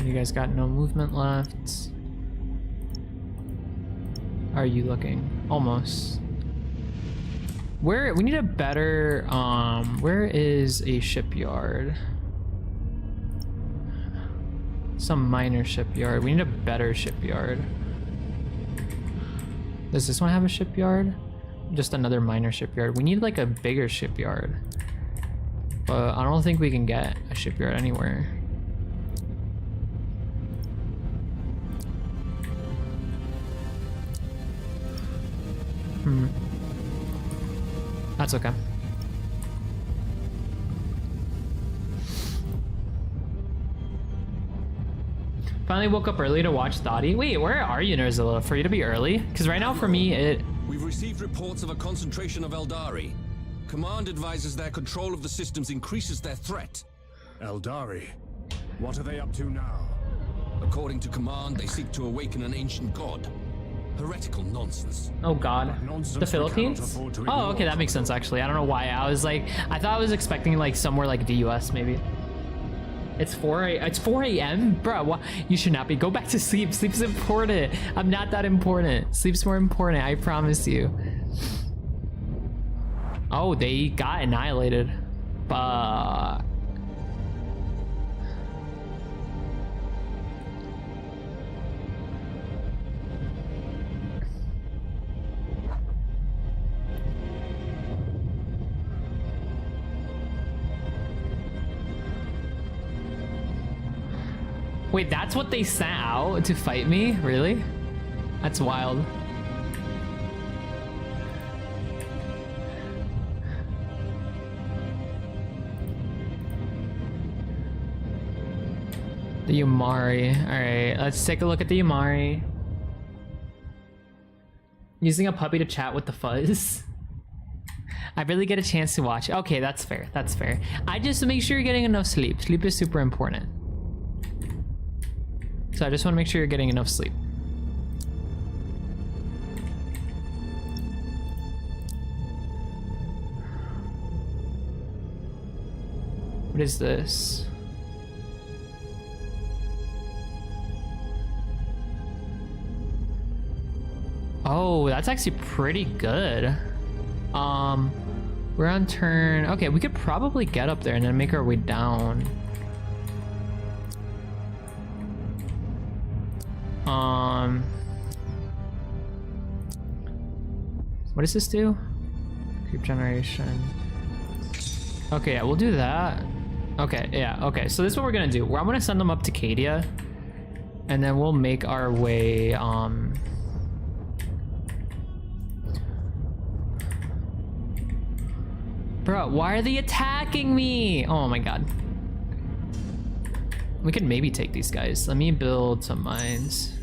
You guys got no movement left. How are you looking? Almost. We need a better, where is a shipyard? Some minor shipyard. We need a better shipyard. Does this one have a shipyard? Just another minor shipyard. We need like a bigger shipyard. But I don't think we can get a shipyard anywhere. That's okay. Finally woke up early to watch Thoughty. Wait, where are you, Nerzilla? For you to be early? Because right now for me, We've received reports of a concentration of Eldari. Command advises their control of the systems increases their threat. Eldari? What are they up to now? According to Command, they seek to awaken an ancient god. Heretical nonsense. Oh god. The Philippines? Oh, okay, that makes sense actually. I don't know why. I thought I was expecting like somewhere like the US maybe. It's 4 a.m.? Bro, what? You should not be. Go back to sleep. Sleep's important. I'm not that important. Sleep's more important, I promise you. Oh, they got annihilated. Fuck. Wait, that's what they sent out to fight me? Really? That's wild. The Yumari. Alright, let's take a look at the Yumari. Using a puppy to chat with the fuzz. I really get a chance to watch. Okay, that's fair. That's fair. I just make sure you're getting enough sleep. Sleep is super important. So I just want to make sure you're getting enough sleep. What is this? Oh, that's actually pretty good. We're on turn. Okay, we could probably get up there and then make our way down. What does this do? Creep generation. Okay, yeah, we'll do that. Okay, yeah, okay. So this is what we're gonna do. I'm gonna send them up to Cadia, and then we'll make our way, Bro, why are they attacking me? Oh my god. We could maybe take these guys. Let me build some mines.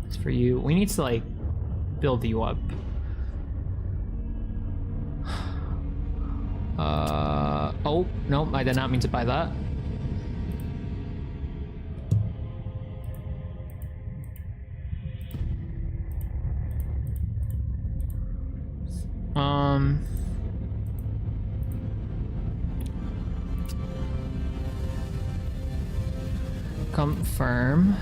It's for you. We need to like build you up. Oh, no, I did not mean to buy that. Confirm.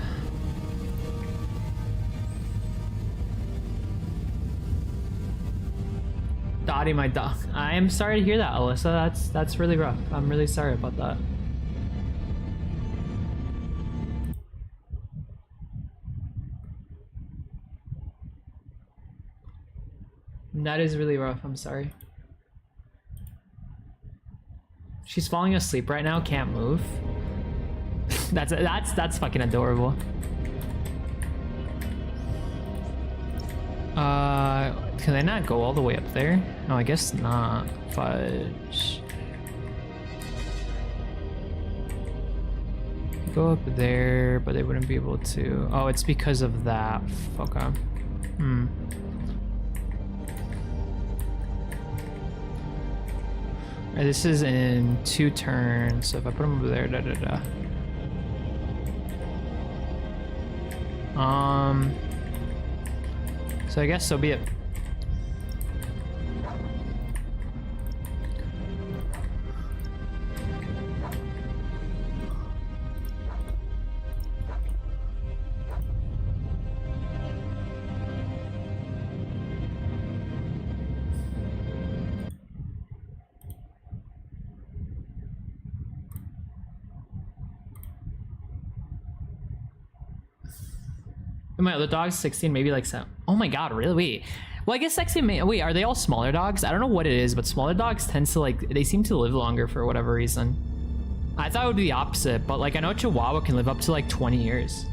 Dottie, my dog. I am sorry to hear that, Alyssa. That's really rough. I'm really sorry about that. That is really rough. I'm sorry. She's falling asleep right now. Can't move. That's fucking adorable. Can they not go all the way up there? No, I guess not. Fudge. Go up there, but they wouldn't be able to. Oh, it's because of that. Okay. Alright, this is in 2 turns, so if I put them over there, so I guess so be it. My other dog's 16, maybe like 7. Oh my god, really? Wait. Well, I guess 16. Wait, are they all smaller dogs? I don't know what it is, but smaller dogs tend to like, they seem to live longer for whatever reason. I thought it would be the opposite, but like I know Chihuahua can live up to like 20 years.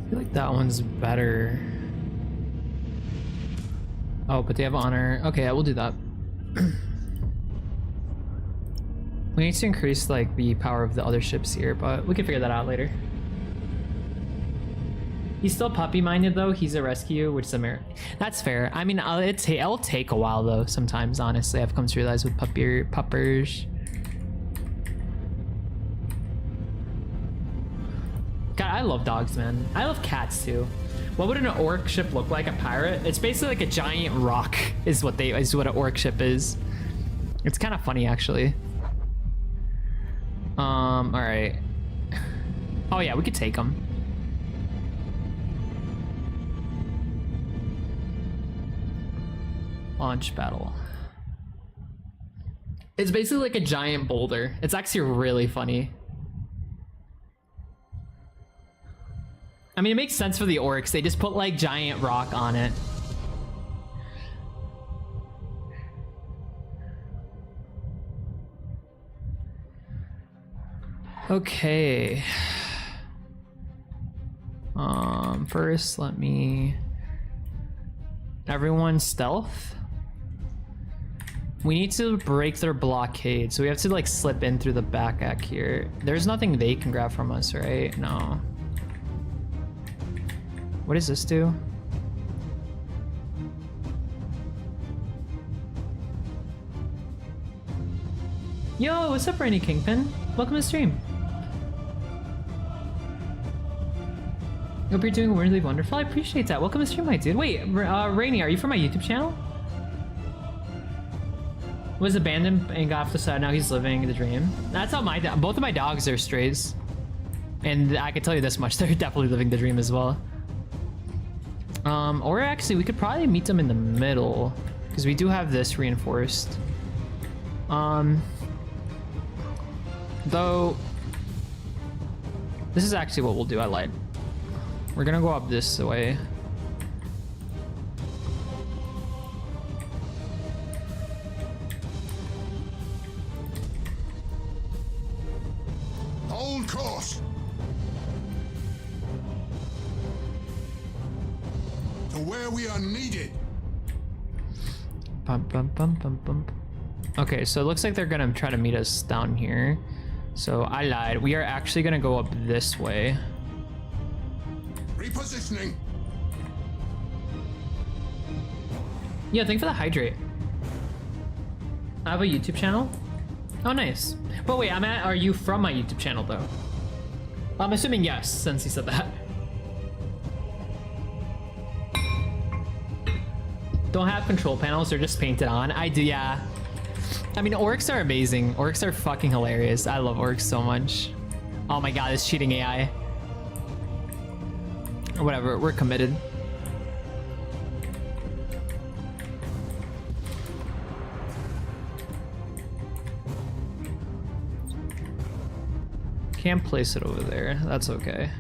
I feel like that one's better. Oh, but they have honor. Okay, I will do that. We need to increase like the power of the other ships here, but we can figure that out later. He's still puppy-minded though. He's a rescue, which is American. That's fair. I mean, it'll take a while though. Sometimes, honestly, I've come to realize with puppers. God, I love dogs, man. I love cats too. What would an orc ship look like? A pirate? It's basically like a giant rock. Is what an orc ship is. It's kind of funny actually. All right. Oh yeah, we could take them. Launch battle. It's basically like a giant boulder. It's actually really funny. I mean, it makes sense for the orcs. They just put like giant rock on it. Okay. First, let me... Everyone stealth? We need to break their blockade, so we have to like slip in through the back here. There's nothing they can grab from us, right? No. What does this do? Yo, what's up, Rainy Kingpin? Welcome to the stream. Hope you're doing weirdly wonderful. I appreciate that. Welcome to the stream, my dude. Wait, Rainy, are you from my YouTube channel? Was abandoned and got off the side. Now he's living the dream. That's how both of my dogs are strays, and I can tell you this much: they're definitely living the dream as well. Or actually, we could probably meet them in the middle because we do have this reinforced. Though this is actually what we'll do. I lied. We're gonna go up this way. Hold course. To where we are needed. Bum, bum, bum, bum, bum. Okay, so it looks like they're gonna try to meet us down here. So I lied. We are actually gonna go up this way. Repositioning. Yeah, thanks for the hydrate. I have a YouTube channel. Oh, nice. But wait, are you from my YouTube channel though? I'm assuming yes, since he said that. Don't have control panels, they're just painted on. I do, yeah. I mean, orcs are amazing. Orcs are fucking hilarious. I love orcs so much. Oh my god, it's cheating AI. Or whatever, we're committed. Can't place it over there. That's okay.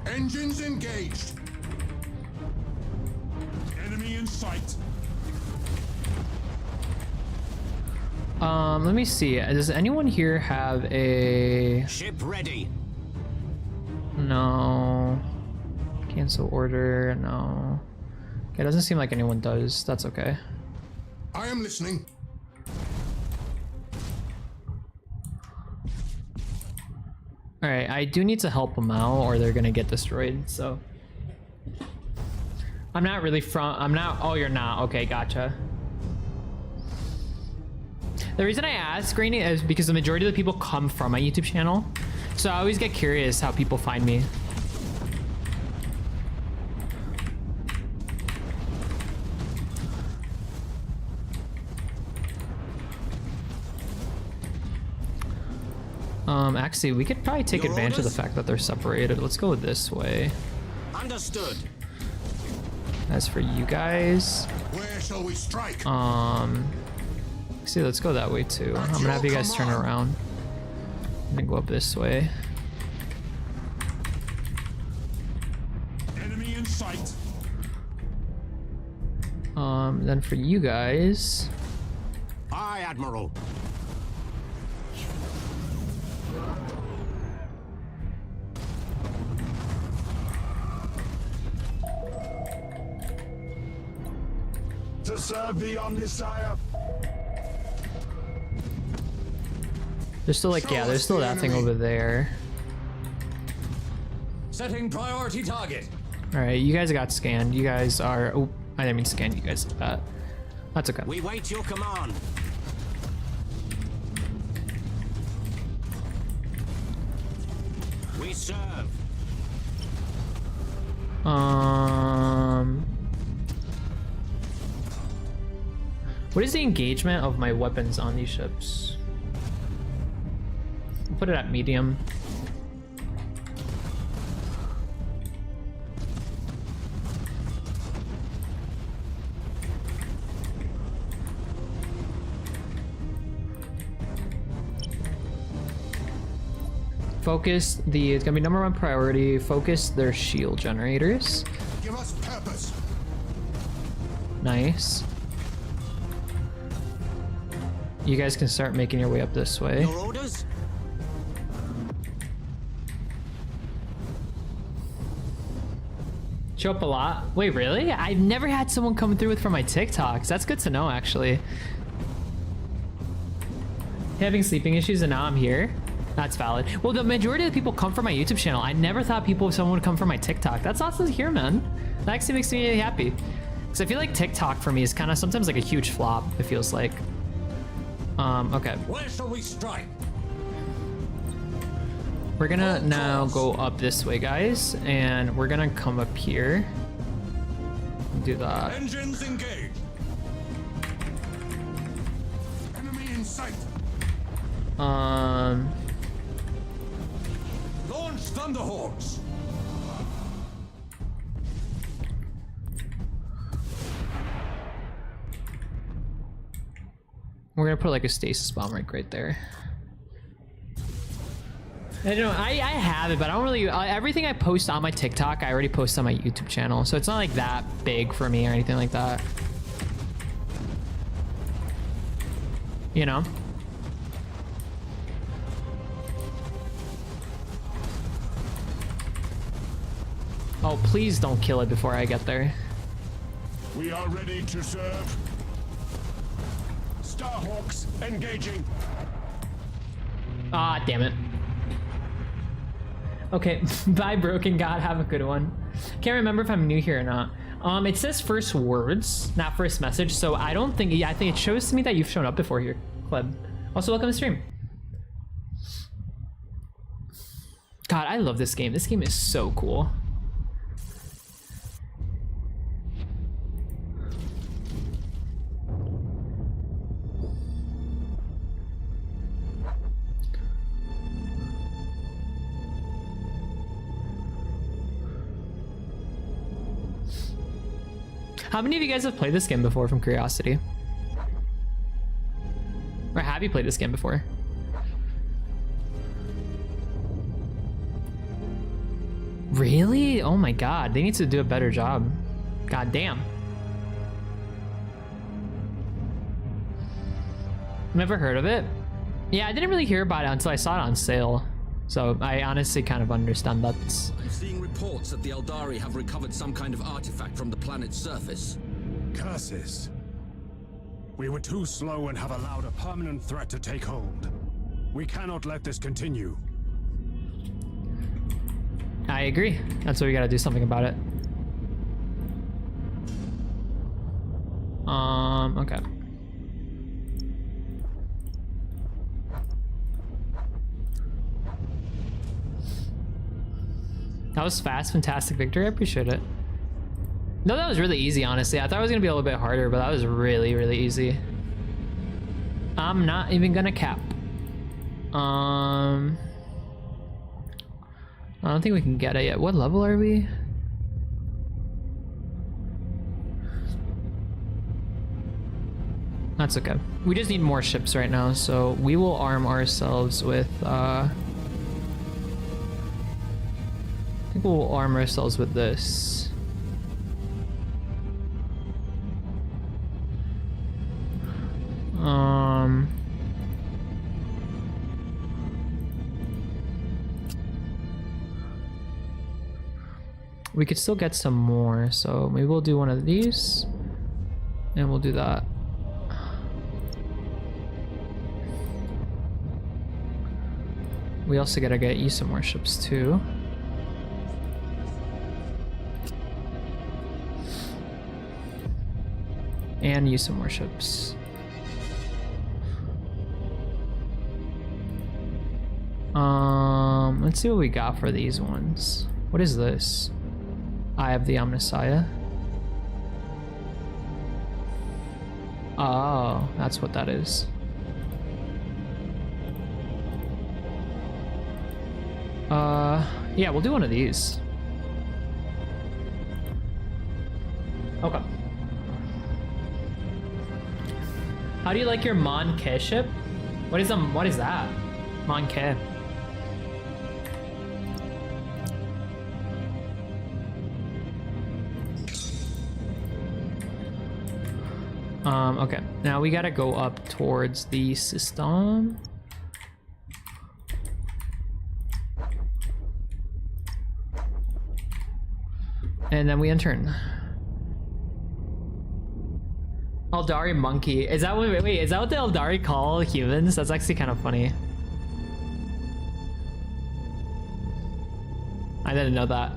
Engines engaged. Enemy in sight. Let me see. Does anyone here have a... Ship ready. No. Cancel order, no. Okay, it doesn't seem like anyone does. That's okay. I am listening. Alright, I do need to help them out or they're gonna get destroyed, so... I'm not really oh, you're not. Okay, gotcha. The reason I ask, Greeny, is because the majority of the people come from my YouTube channel. So I always get curious how people find me. Actually, we could probably take advantage of the fact that they're separated. Let's go this way. Understood. As for you guys, Where shall we strike? see, let's go that way too. I'm gonna have you guys turn around and then go up this way. Enemy in sight. Then for you guys, Aye, Admiral. To serve thee, Omnissiah. There's still like, yeah, there's still that thing over there. Setting priority target. All right, you guys got scanned. You guys are, oh, I didn't mean scan you guys. That's okay. We wait your command. We serve. What is the engagement of my weapons on these ships? I'll put it at medium. Focus it's gonna be #1 priority. Focus their shield generators. Give us purpose. Nice. You guys can start making your way up this way. Your orders? Show up a lot. Wait, really? I've never had someone come through with from my TikToks. That's good to know, actually. Having sleeping issues and now I'm here. That's valid. Well, the majority of the people come from my YouTube channel. I never thought someone would come from my TikTok. That's awesome to hear, man. That actually makes me really happy. Because I feel like TikTok for me is kind of sometimes like a huge flop, it feels like. Okay. Where shall we strike? We're gonna now go up this way, guys, and we're gonna come up here. Do that. Engines engaged. Enemy in sight. Launch Thunderhawks. We're gonna put like a stasis bomb right there. I don't know, I have it, but I don't really, everything I post on my TikTok, I already post on my YouTube channel, so it's not like that big for me or anything like that. You know? Oh, please don't kill it before I get there. We are ready to serve. Starhawks engaging. Ah, damn it. Okay, bye Broken God, have a good one. Can't remember if I'm new here or not. It says first words, not first message, so I don't think, yeah, I think it shows to me that you've shown up before here, Kleb. Also, welcome to stream. God, I love this game. This game is so cool. How many of you guys have played this game before, from curiosity? Or have you played this game before? Really? Oh my god, they need to do a better job. God damn. Never heard of it. Yeah, I didn't really hear about it until I saw it on sale. So I honestly kind of understand that. I'm seeing reports that the Eldari have recovered some kind of artifact from the planet's surface. Curses. We were too slow and have allowed a permanent threat to take hold. We cannot let this continue. I agree. That's why we gotta do something about it. Okay. That was fast, fantastic victory. I appreciate it. No, that was really easy, honestly. I thought it was gonna be a little bit harder, but that was really, really easy. I'm not even gonna cap. I don't think we can get it yet. What level are we? That's okay. We just need more ships right now, so we will arm ourselves with, I think we'll arm ourselves with this. We could still get some more, so maybe we'll do one of these. And we'll do that. We also gotta get you some more ships too. And you some more ships. Let's see what we got for these ones. What is this? Eye of the Omnissiah. Oh, that's what that is. Yeah, we'll do one of these. Okay. How do you like your Mon Ke ship? What is that? Mon Ke. Okay. Now we gotta go up towards the system. And then we enter. Eldari monkey. Is that what, wait, is that what the Eldari call humans? That's actually kind of funny. I didn't know that.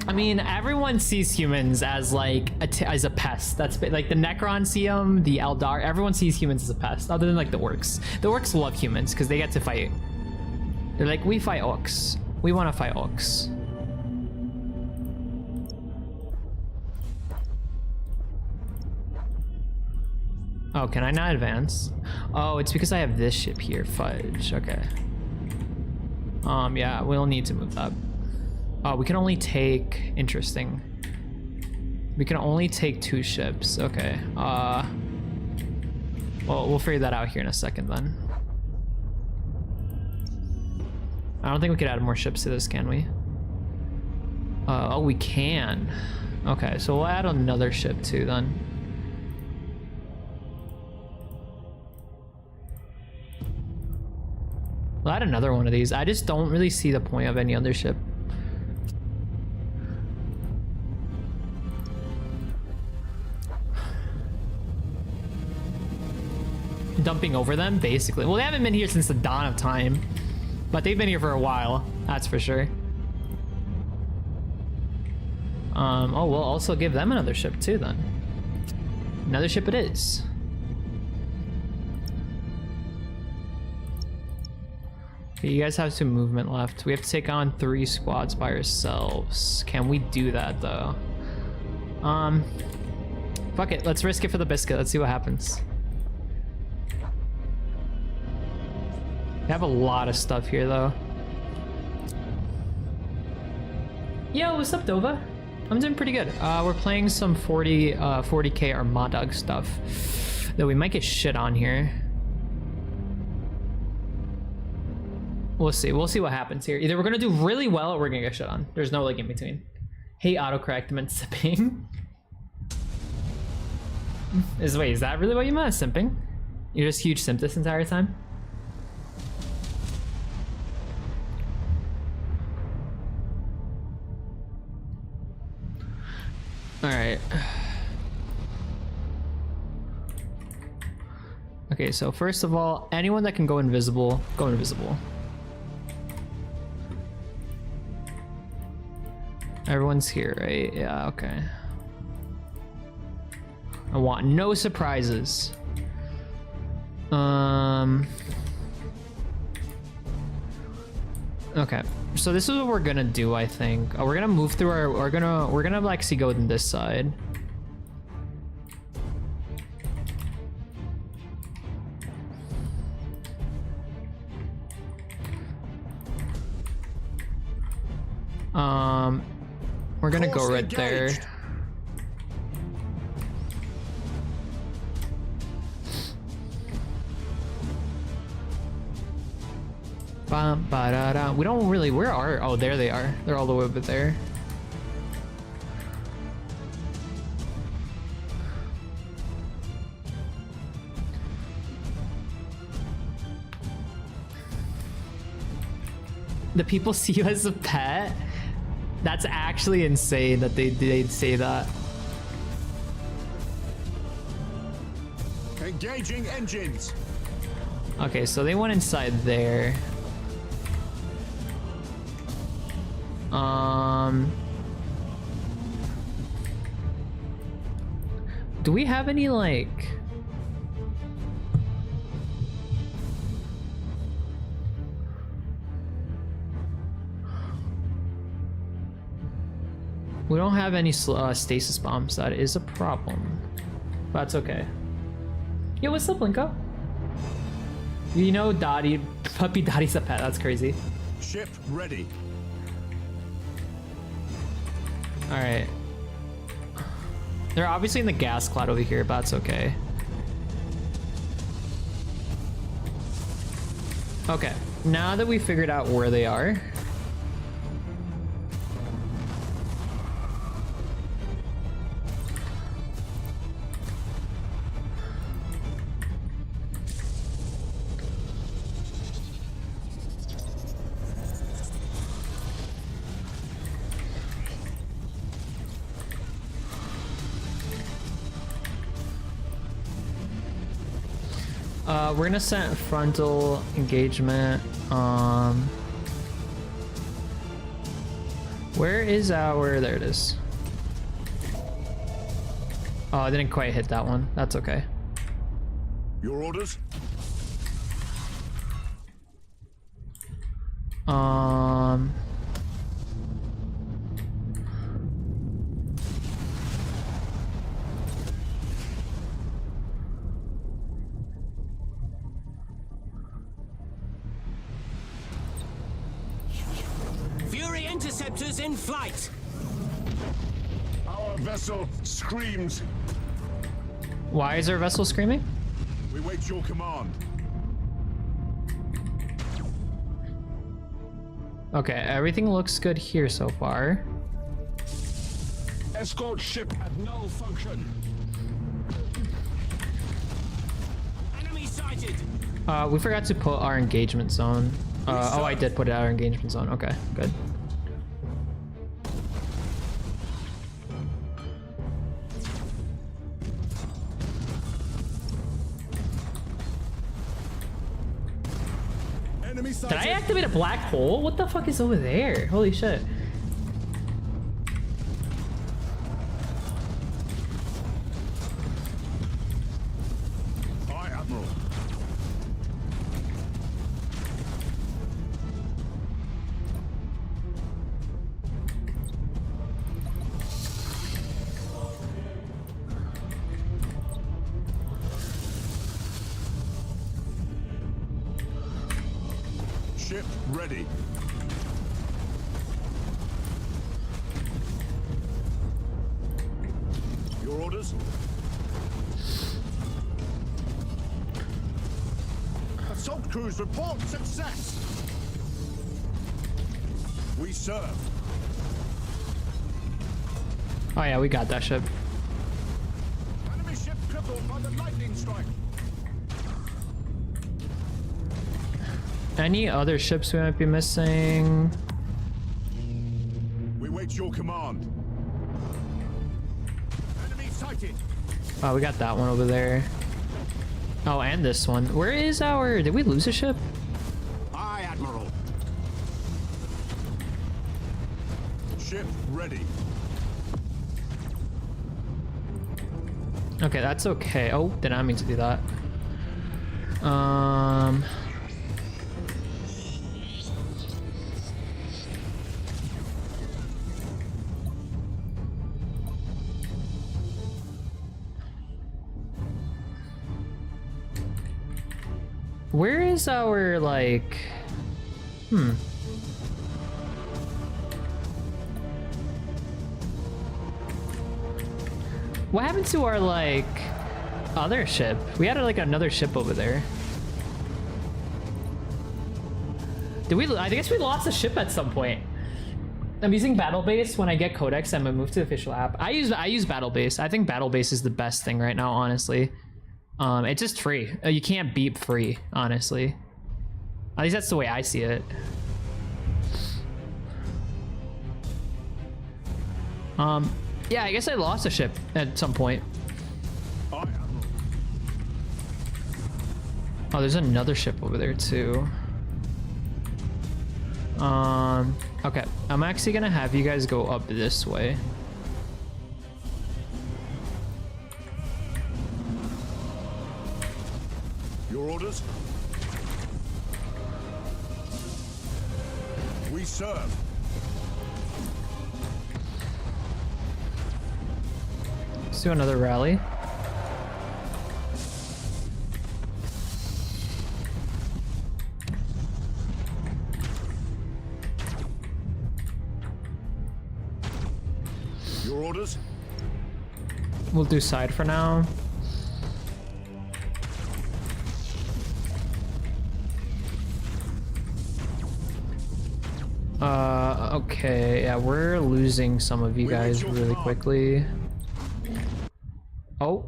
I mean, everyone sees humans as like as a pest. That's like the Necron see them, the Eldar. Everyone sees humans as a pest, other than like the Orcs. The Orcs love humans because they get to fight. They're like, we fight Orcs. We want to fight Orcs. Oh, can I not advance? Oh, it's because I have this ship here. Fudge. Okay. Yeah, we'll need to move that. Oh, we can only take... Interesting. We can only take 2 ships. Okay. Well, we'll figure that out here in a second then. I don't think we could add more ships to this, can we? Oh, we can. Okay, so we'll add another ship too then. We'll add another one of these. I just don't really see the point of any other ship. Dumping over them, basically. Well, they haven't been here since the dawn of time, but they've been here for a while, that's for sure. Oh, we'll also give them another ship too then. Another ship it is. Okay, you guys have some movement left. We have to take on 3 squads by ourselves. Can we do that though? Fuck it, let's risk it for the biscuit. Let's see what happens. We have a lot of stuff here though. Yo, what's up, Dova? I'm doing pretty good. We're playing some 40k Armada stuff. Though we might get shit on here. We'll see. We'll see what happens here. Either we're gonna do really well or we're gonna get shit on. There's no like in between. Hey, autocorrect meant sipping. Wait, is that really what you meant? Simping? You're just huge simp this entire time? Alright. Okay, so first of all, anyone that can go invisible, go invisible. Everyone's here, right? Yeah, okay. I want no surprises. Okay, so this is what we're gonna do, I think. We're gonna move through our, we're gonna actually go on this side. We're gonna go right there. We don't really, where are, oh, there they are. They're all the way over there. the people see you as a pet. That's actually insane that they'd say that. Engaging engines. Okay, so they went inside there. Do we have any like? We don't have any stasis bombs. That is a problem. But that's okay. Yo, what's up, Blinko? You know Dottie, Puppy Dottie's a pet. That's crazy. Ship ready. All right. They're obviously in the gas cloud over here, but that's okay. Okay, now that we figured out where they are. We're gonna set frontal engagement. Where is our? There it is. Oh, I didn't quite hit that one. That's okay. Your orders? Fury interceptors in flight. Our vessel screams. Why is our vessel screaming? We wait your command. Okay, everything looks good here so far. Escort ship at null function. Enemy sighted. We forgot to put our engagement zone. Oh, I did put our engagement zone. Okay, good. Enemy Did sighted. I activate a black hole? What the fuck is over there? Holy shit. Aye, Admiral. Ship ready. Your orders? Assault crews report success. We serve. Oh yeah, we got that ship. Enemy ship crippled by the lightning strike. Any other ships we might be missing? We wait your command. Enemy sighted. Oh, we got that one over there. Oh, and this one. Where is our... Did we lose a ship? Aye, Admiral. Ship ready. Okay, that's okay. Oh, did not mean to do that. Where is our, like... What happened to our, like, other ship? We had, like, another ship over there. Did we... I guess we lost a ship at some point. I'm using Battle Base when I get Codex. I'm gonna move to the official app. I use Battle Base. I think Battle Base is the best thing right now, honestly. It's just free. You can't beat free, honestly. At least that's the way I see it. Yeah, I guess I lost a ship at some point. Aye, Admiral. Oh, there's another ship over there too. Okay, I'm actually gonna have you guys go up this way. Your orders? We serve. Let's do another rally. Your orders? We'll do side for now. Okay, yeah, we're losing some of you guys really quickly. Oh.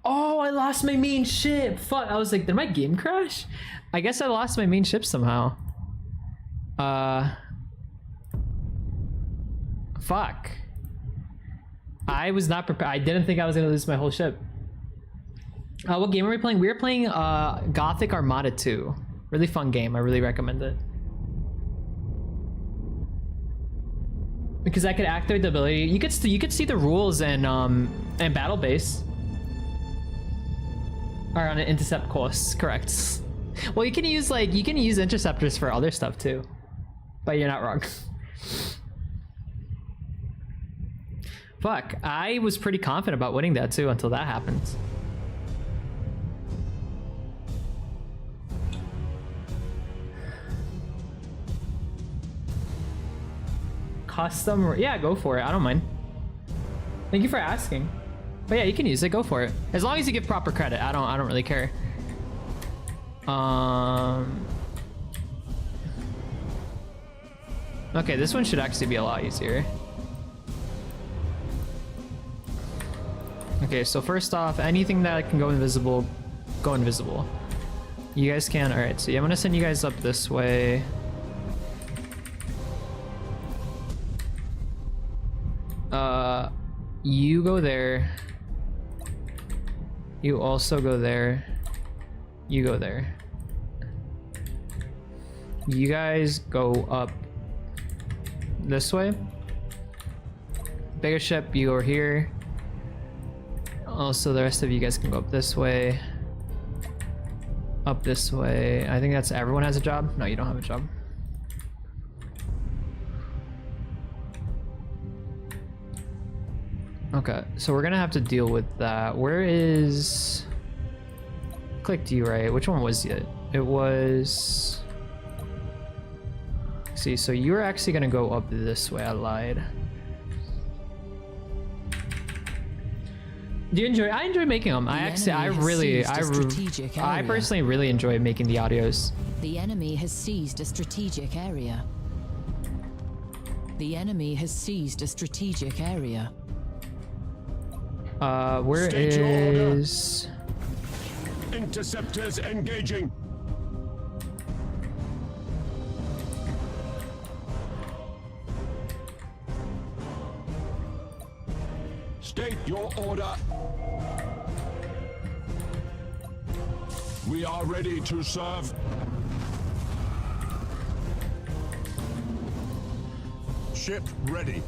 Oh, I lost my main ship. Fuck, I was like, did my game crash? I guess I lost my main ship somehow. Fuck. I was not prepared. I didn't think I was gonna lose my whole ship. What game are we playing? We are playing Gothic Armada 2. Really fun game. I really recommend it. Because I could activate the ability. You could see the rules and battle base. Are on an intercept course, correct? Well, you can use interceptors for other stuff too. But you're not wrong. Fuck, I was pretty confident about winning that too until that happened. Custom, yeah, go for it. I don't mind. Thank you for asking. But yeah, you can use it. Go for it. As long as you give proper credit. I don't really care. Okay, this one should actually be a lot easier. Okay, so first off, anything that can go invisible, go invisible. You guys can. All right, so yeah, I'm gonna send you guys up this way. You go there. You also go there. You go there. You guys go up this way. Bigger ship, you go here. Also, the rest of you guys can go up this way. Up this way. I think that's everyone has a job. No, you don't have a job. Okay, so we're gonna have to deal with that. Where is... Clicked you, right? Which one was it? It was... See, so you're actually gonna go up this way. I lied. Do you enjoy? I enjoy making them. I personally really enjoy making the audios. The enemy has seized a strategic area. The enemy has seized a strategic area. Where State your order. is... Interceptors engaging. State your order. We are ready to serve. Ship ready.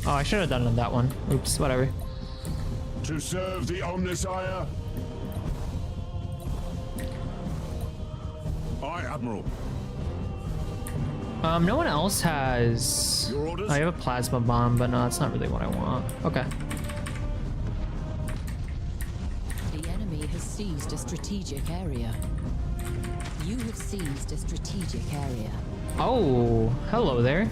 Oh, I should have done it on that one. Oops, whatever. To serve the Omnissiah. Aye, Admiral. No one else has... Your orders? I have a plasma bomb, but no, that's not really what I want. Okay. The enemy has seized a strategic area. You have seized a strategic area. Oh, hello there.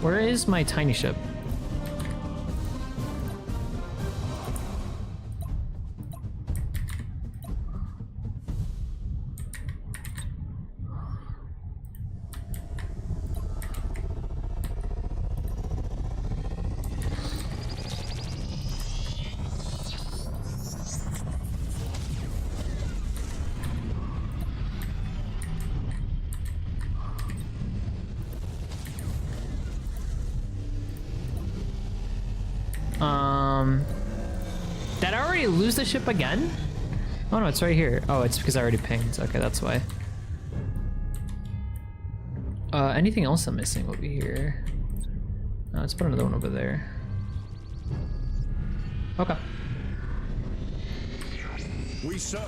Where is my tiny ship? Did I already lose the ship again? Oh no, it's right here. Oh, it's because I already pinged. Okay, that's why. Anything else I'm missing over here? Let's put another one over there. Okay. We serve.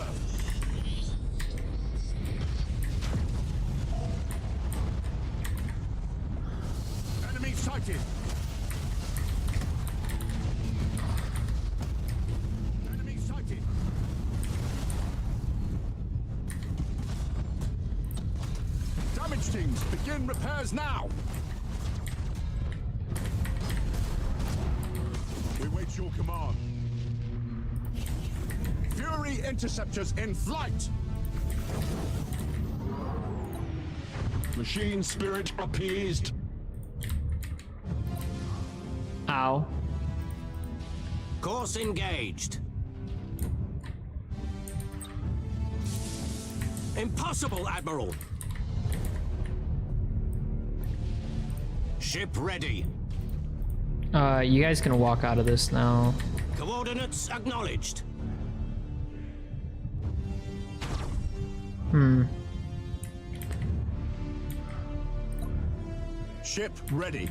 Enemy sighted. Enemy sighted. Damage teams, begin repairs now. We wait your command. Fury interceptors in flight. Machine spirit appeased. Ow. Course engaged. Impossible, Admiral. Ship ready. You guys can walk out of this now. Coordinates acknowledged. Ship ready.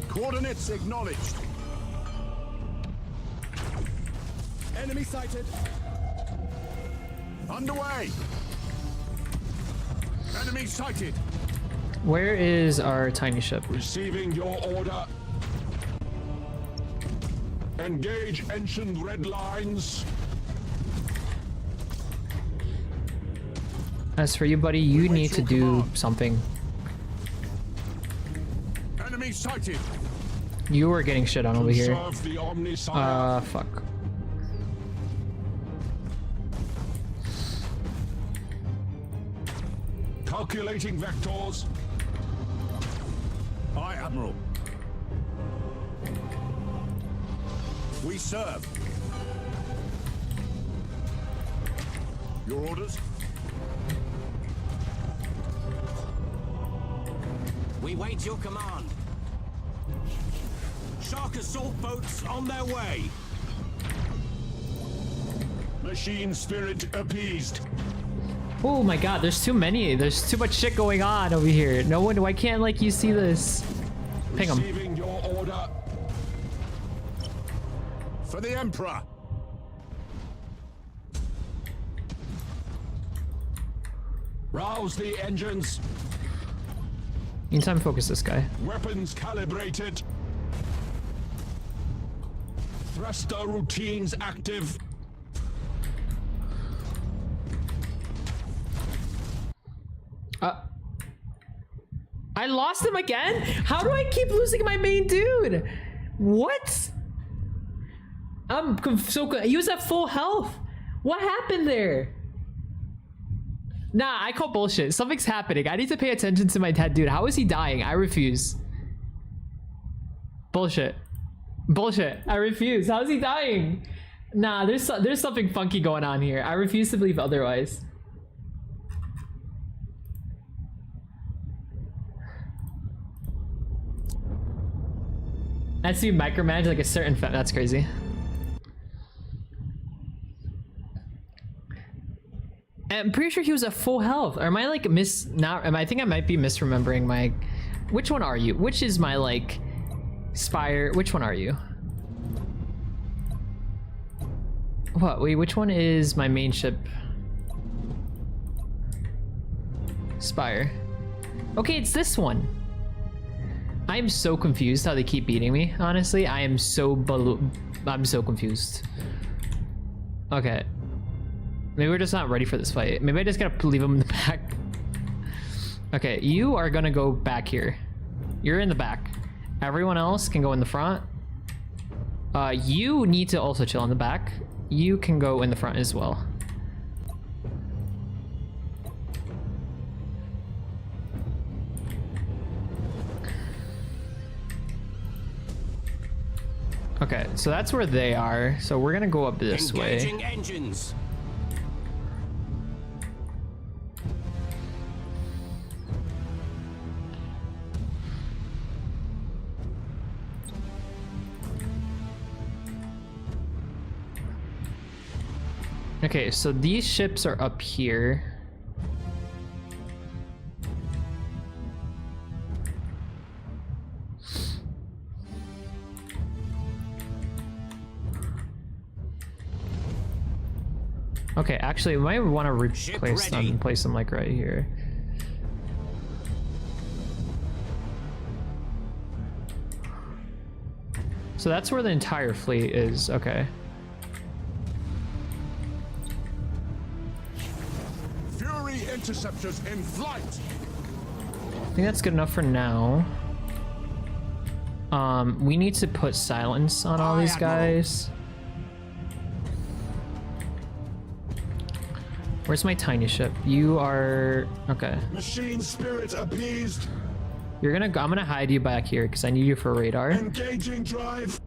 Coordinates acknowledged. Enemy sighted. Underway. Enemy sighted. Where is our tiny ship? Receiving your order. Engage ancient red lines. As for you, buddy, you need to do something. Enemy sighted. You are getting shit on over here. Serve the Omniscient. Fuck. Calculating vectors. Aye, Admiral. We serve. Your orders? We wait your command. Shark assault boats on their way. Machine spirit appeased. Oh my god, there's too many. There's too much shit going on over here. No one, why can't like you see this? Ping him. Receiving your order. For the Emperor. Rouse the engines. Meantime, focus this guy. Weapons calibrated. Thruster routines active. I lost him again? How do I keep losing my main dude? What? He was at full health. What happened there? Nah, I call bullshit. Something's happening. I need to pay attention to my dead dude. How is he dying? I refuse. Bullshit. Bullshit. I refuse. How is he dying? Nah, there's something funky going on here. I refuse to believe otherwise. That's you micromanage like a certain that's crazy. I'm pretty sure he was at full health. Or am I like I think I might be misremembering my... Which one are you? Which is my like Spire? Which one are you? What? Wait, which one is my main ship? Spire. Okay, it's this one. I'm so confused how they keep beating me, honestly. I'm so confused. Okay. Maybe we're just not ready for this fight. Maybe I just gotta leave him in the back. Okay, you are gonna go back here. You're in the back. Everyone else can go in the front. You need to also chill in the back. You can go in the front as well. Okay, so that's where they are. So we're gonna go up this way. Engaging engines. Okay, so these ships are up here. Okay, actually, we might want to replace them and place them like right here. So that's where the entire fleet is. Okay. Fury interceptors in flight. I think that's good enough for now. We need to put silence on all Aye, these Admiral. guys. Where's my tiny ship? You are okay. Machine spirit appeased. I'm gonna hide you back here because I need you for radar. Engaging drive.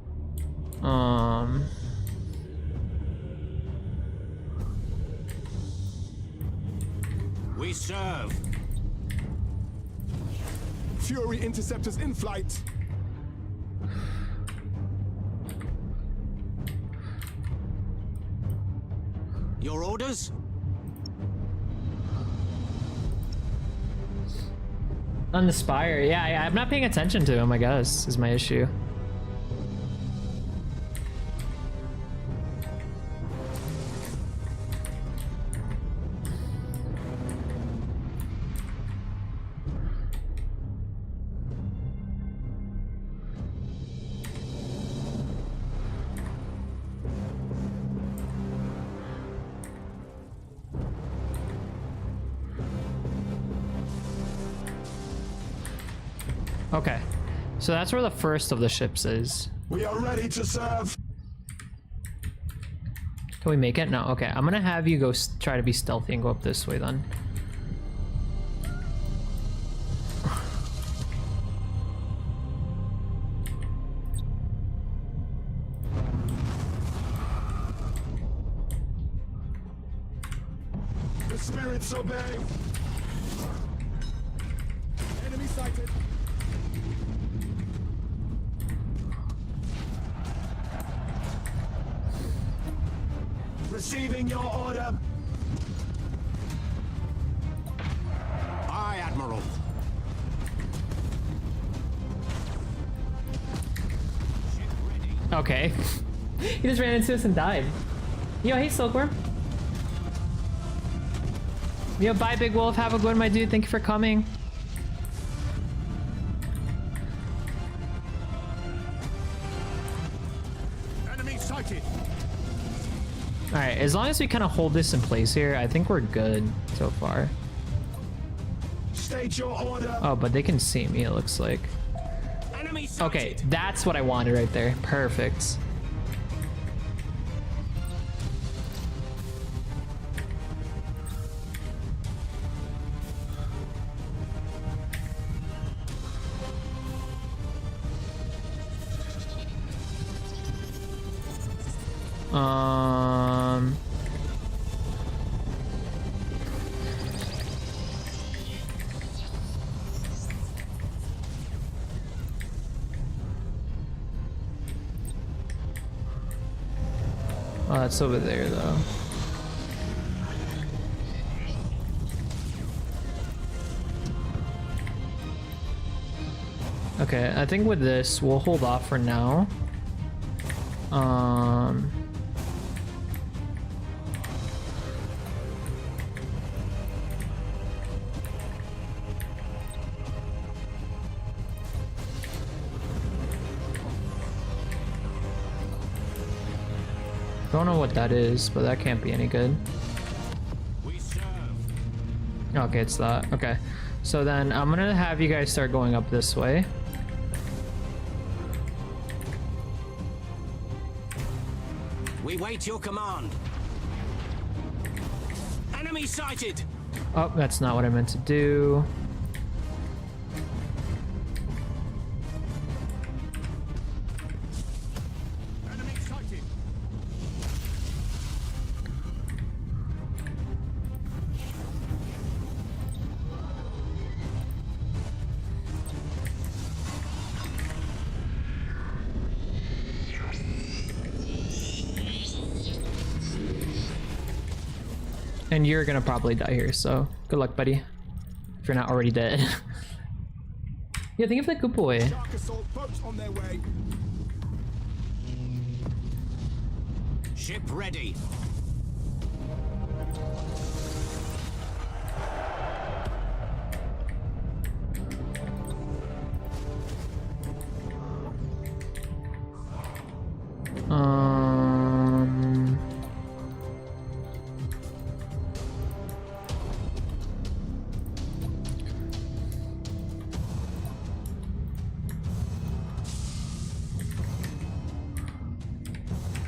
We serve. Fury interceptors in flight. Your orders? On the Spire, yeah, I'm not paying attention to him, I guess, is my issue. Okay, so that's where the first of the ships is. We are ready to serve. Can we make it? No, okay. I'm gonna have you go try to be stealthy and go up this way then. The spirits obey. Enemy sighted. Receiving your order. Aye, Admiral. Okay. He just ran into us and died. Yo, hey Silkworm. Yo, bye Big Wolf. Have a good one, my dude. Thank you for coming. Enemy sighted. Alright, as long as we kind of hold this in place here, I think we're good so far. State your order. Oh, but they can see me, it looks like. Enemy sighted. Okay, that's what I wanted right there. Perfect. Oh, that's over there though. Okay, I think with this, we'll hold off for now. Don't know what that is, but that can't be any good. We serve. Okay, it's that. Okay. So then I'm gonna have you guys start going up this way. We wait your command. Enemy sighted. Oh, that's not what I meant to do. Enemy sighted. And you're gonna probably die here, so good luck, buddy. If you're not already dead. Yeah, think of that good boy. Shark assault boats on their way. Ship ready. Um.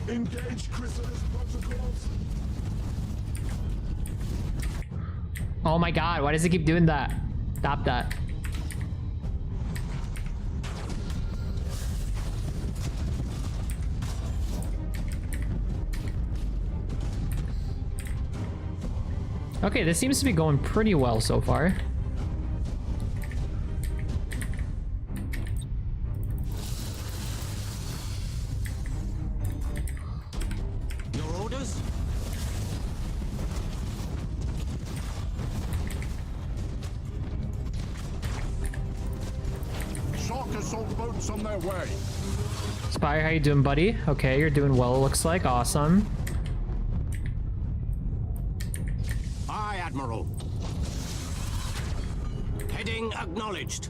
Engage Chrysalis protocols. Oh my god, why does it keep doing that? Stop that. Okay, this seems to be going pretty well so far. Your orders? Shark assault boats on their way. Spire, how you doing, buddy? Okay, you're doing well, it looks like. Awesome. Aye, Admiral. Heading acknowledged.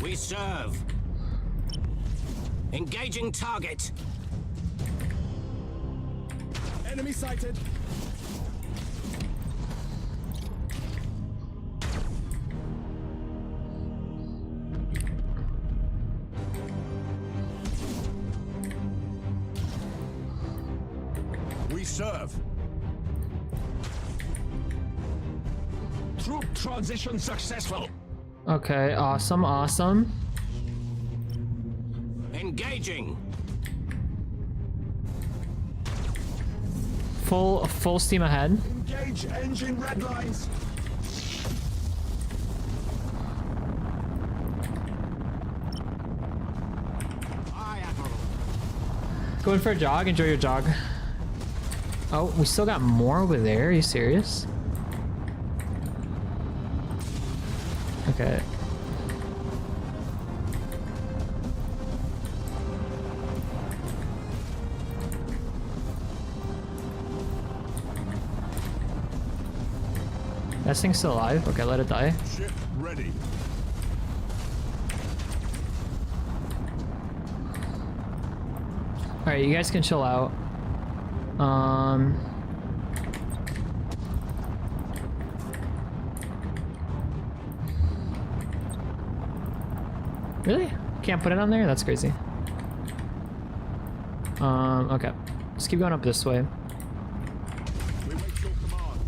We serve. Engaging target. Enemy sighted. We serve. Troop transition successful. Okay, awesome, awesome. Engaging. Full steam ahead. Engage engine red lines. Aye, Admiral. Going for a jog, enjoy your jog. Oh, we still got more over there, are you serious? Okay. That thing's still alive? Okay, let it die. Ship ready. Alright, you guys can chill out. Really? Can't put it on there? That's crazy. Okay. Just keep going up this way. We wait your command.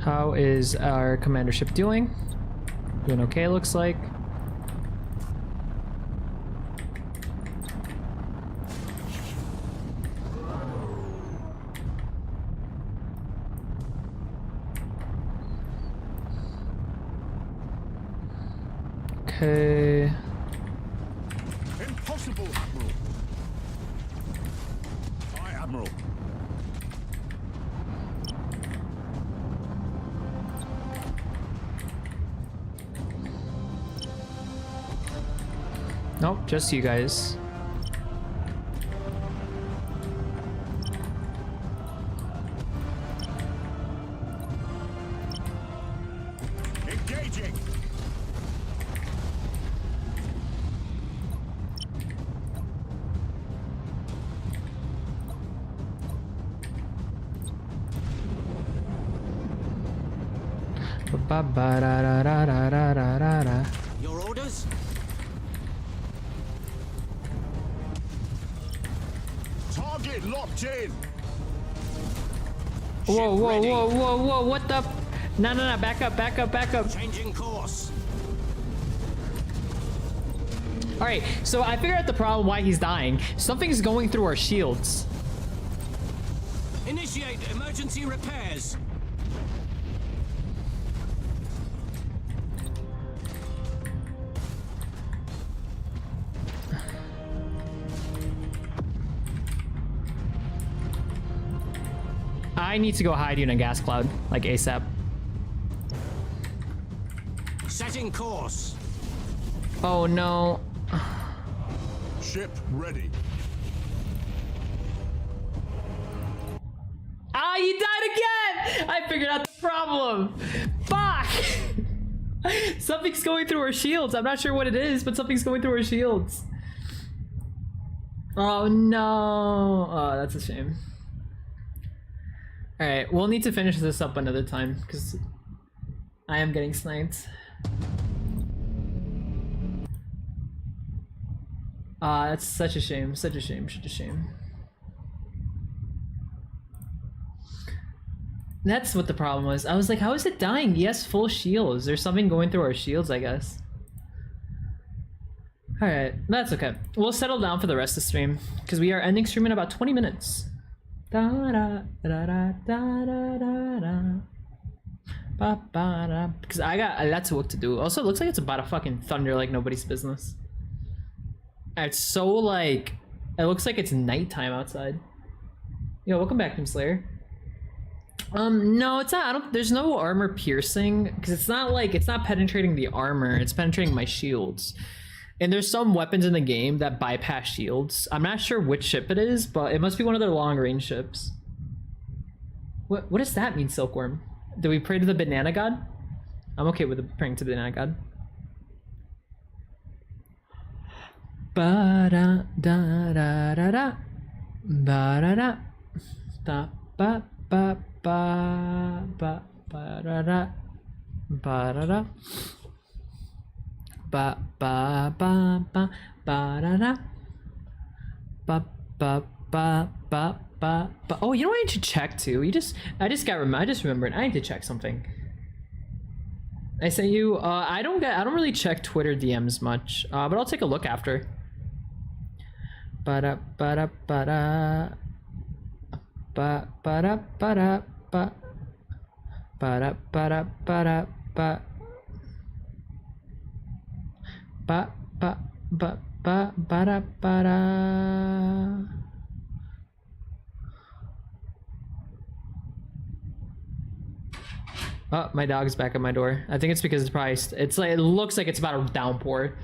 How is our commander ship doing? Doing okay, looks like. Okay. Impossible, Admiral. Aye, Admiral. Nope, just you guys. Engaging. Ba-ba-da-da-da-da-da-da-da. Your orders? Target locked in. Whoa, Ship whoa, ready. whoa, whoa, whoa, what the? No, no, no, back up, back up, back up. Changing course. Alright, so I figured out the problem why he's dying. Something's going through our shields. Initiate emergency repairs. I need to go hide you in a gas cloud, like ASAP. Setting course. Oh no. Ship ready. Ah, you died again! I figured out the problem. Fuck! Something's going through our shields. I'm not sure what it is, but something's going through our shields. Oh no. Oh, that's a shame. Alright, we'll need to finish this up another time, because I am getting sniped. Ah, that's such a shame, such a shame, such a shame. That's what the problem was. I was like, how is it dying? Yes, full shields. There's something going through our shields, I guess. Alright, that's okay. We'll settle down for the rest of the stream, because we are ending stream in about 20 minutes. Because I got lots of work to do. Also, it looks like it's about to fucking thunder like nobody's business. It's so like, it looks like it's nighttime outside. Yo, welcome back, Doomslayer. No, it's not. I don't. There's no armor piercing because it's not like it's not penetrating the armor. It's penetrating my shields. And there's some weapons in the game that bypass shields. I'm not sure which ship it is, but it must be one of their long range ships. What does that mean, Silkworm? Do we pray to the banana god? I'm okay with praying to the banana god. Ba da da da da da ba da da da ba ba ba ba ba da da ba da da ba ba ba ba ba da da ba ba ba ba ba. Oh, you know what I need to check too? I just remembered. I need to check something. I sent you. I don't really check Twitter DMs much, but I'll take a look after. Ba-da ba-da ba-da ba ba-da ba-da ba ba-da ba-da ba-da ba ba ba ba ba ba-da ba-da. Oh, my dog's back at my door. I think it's because it's probably it's like it looks like it's about to downpour.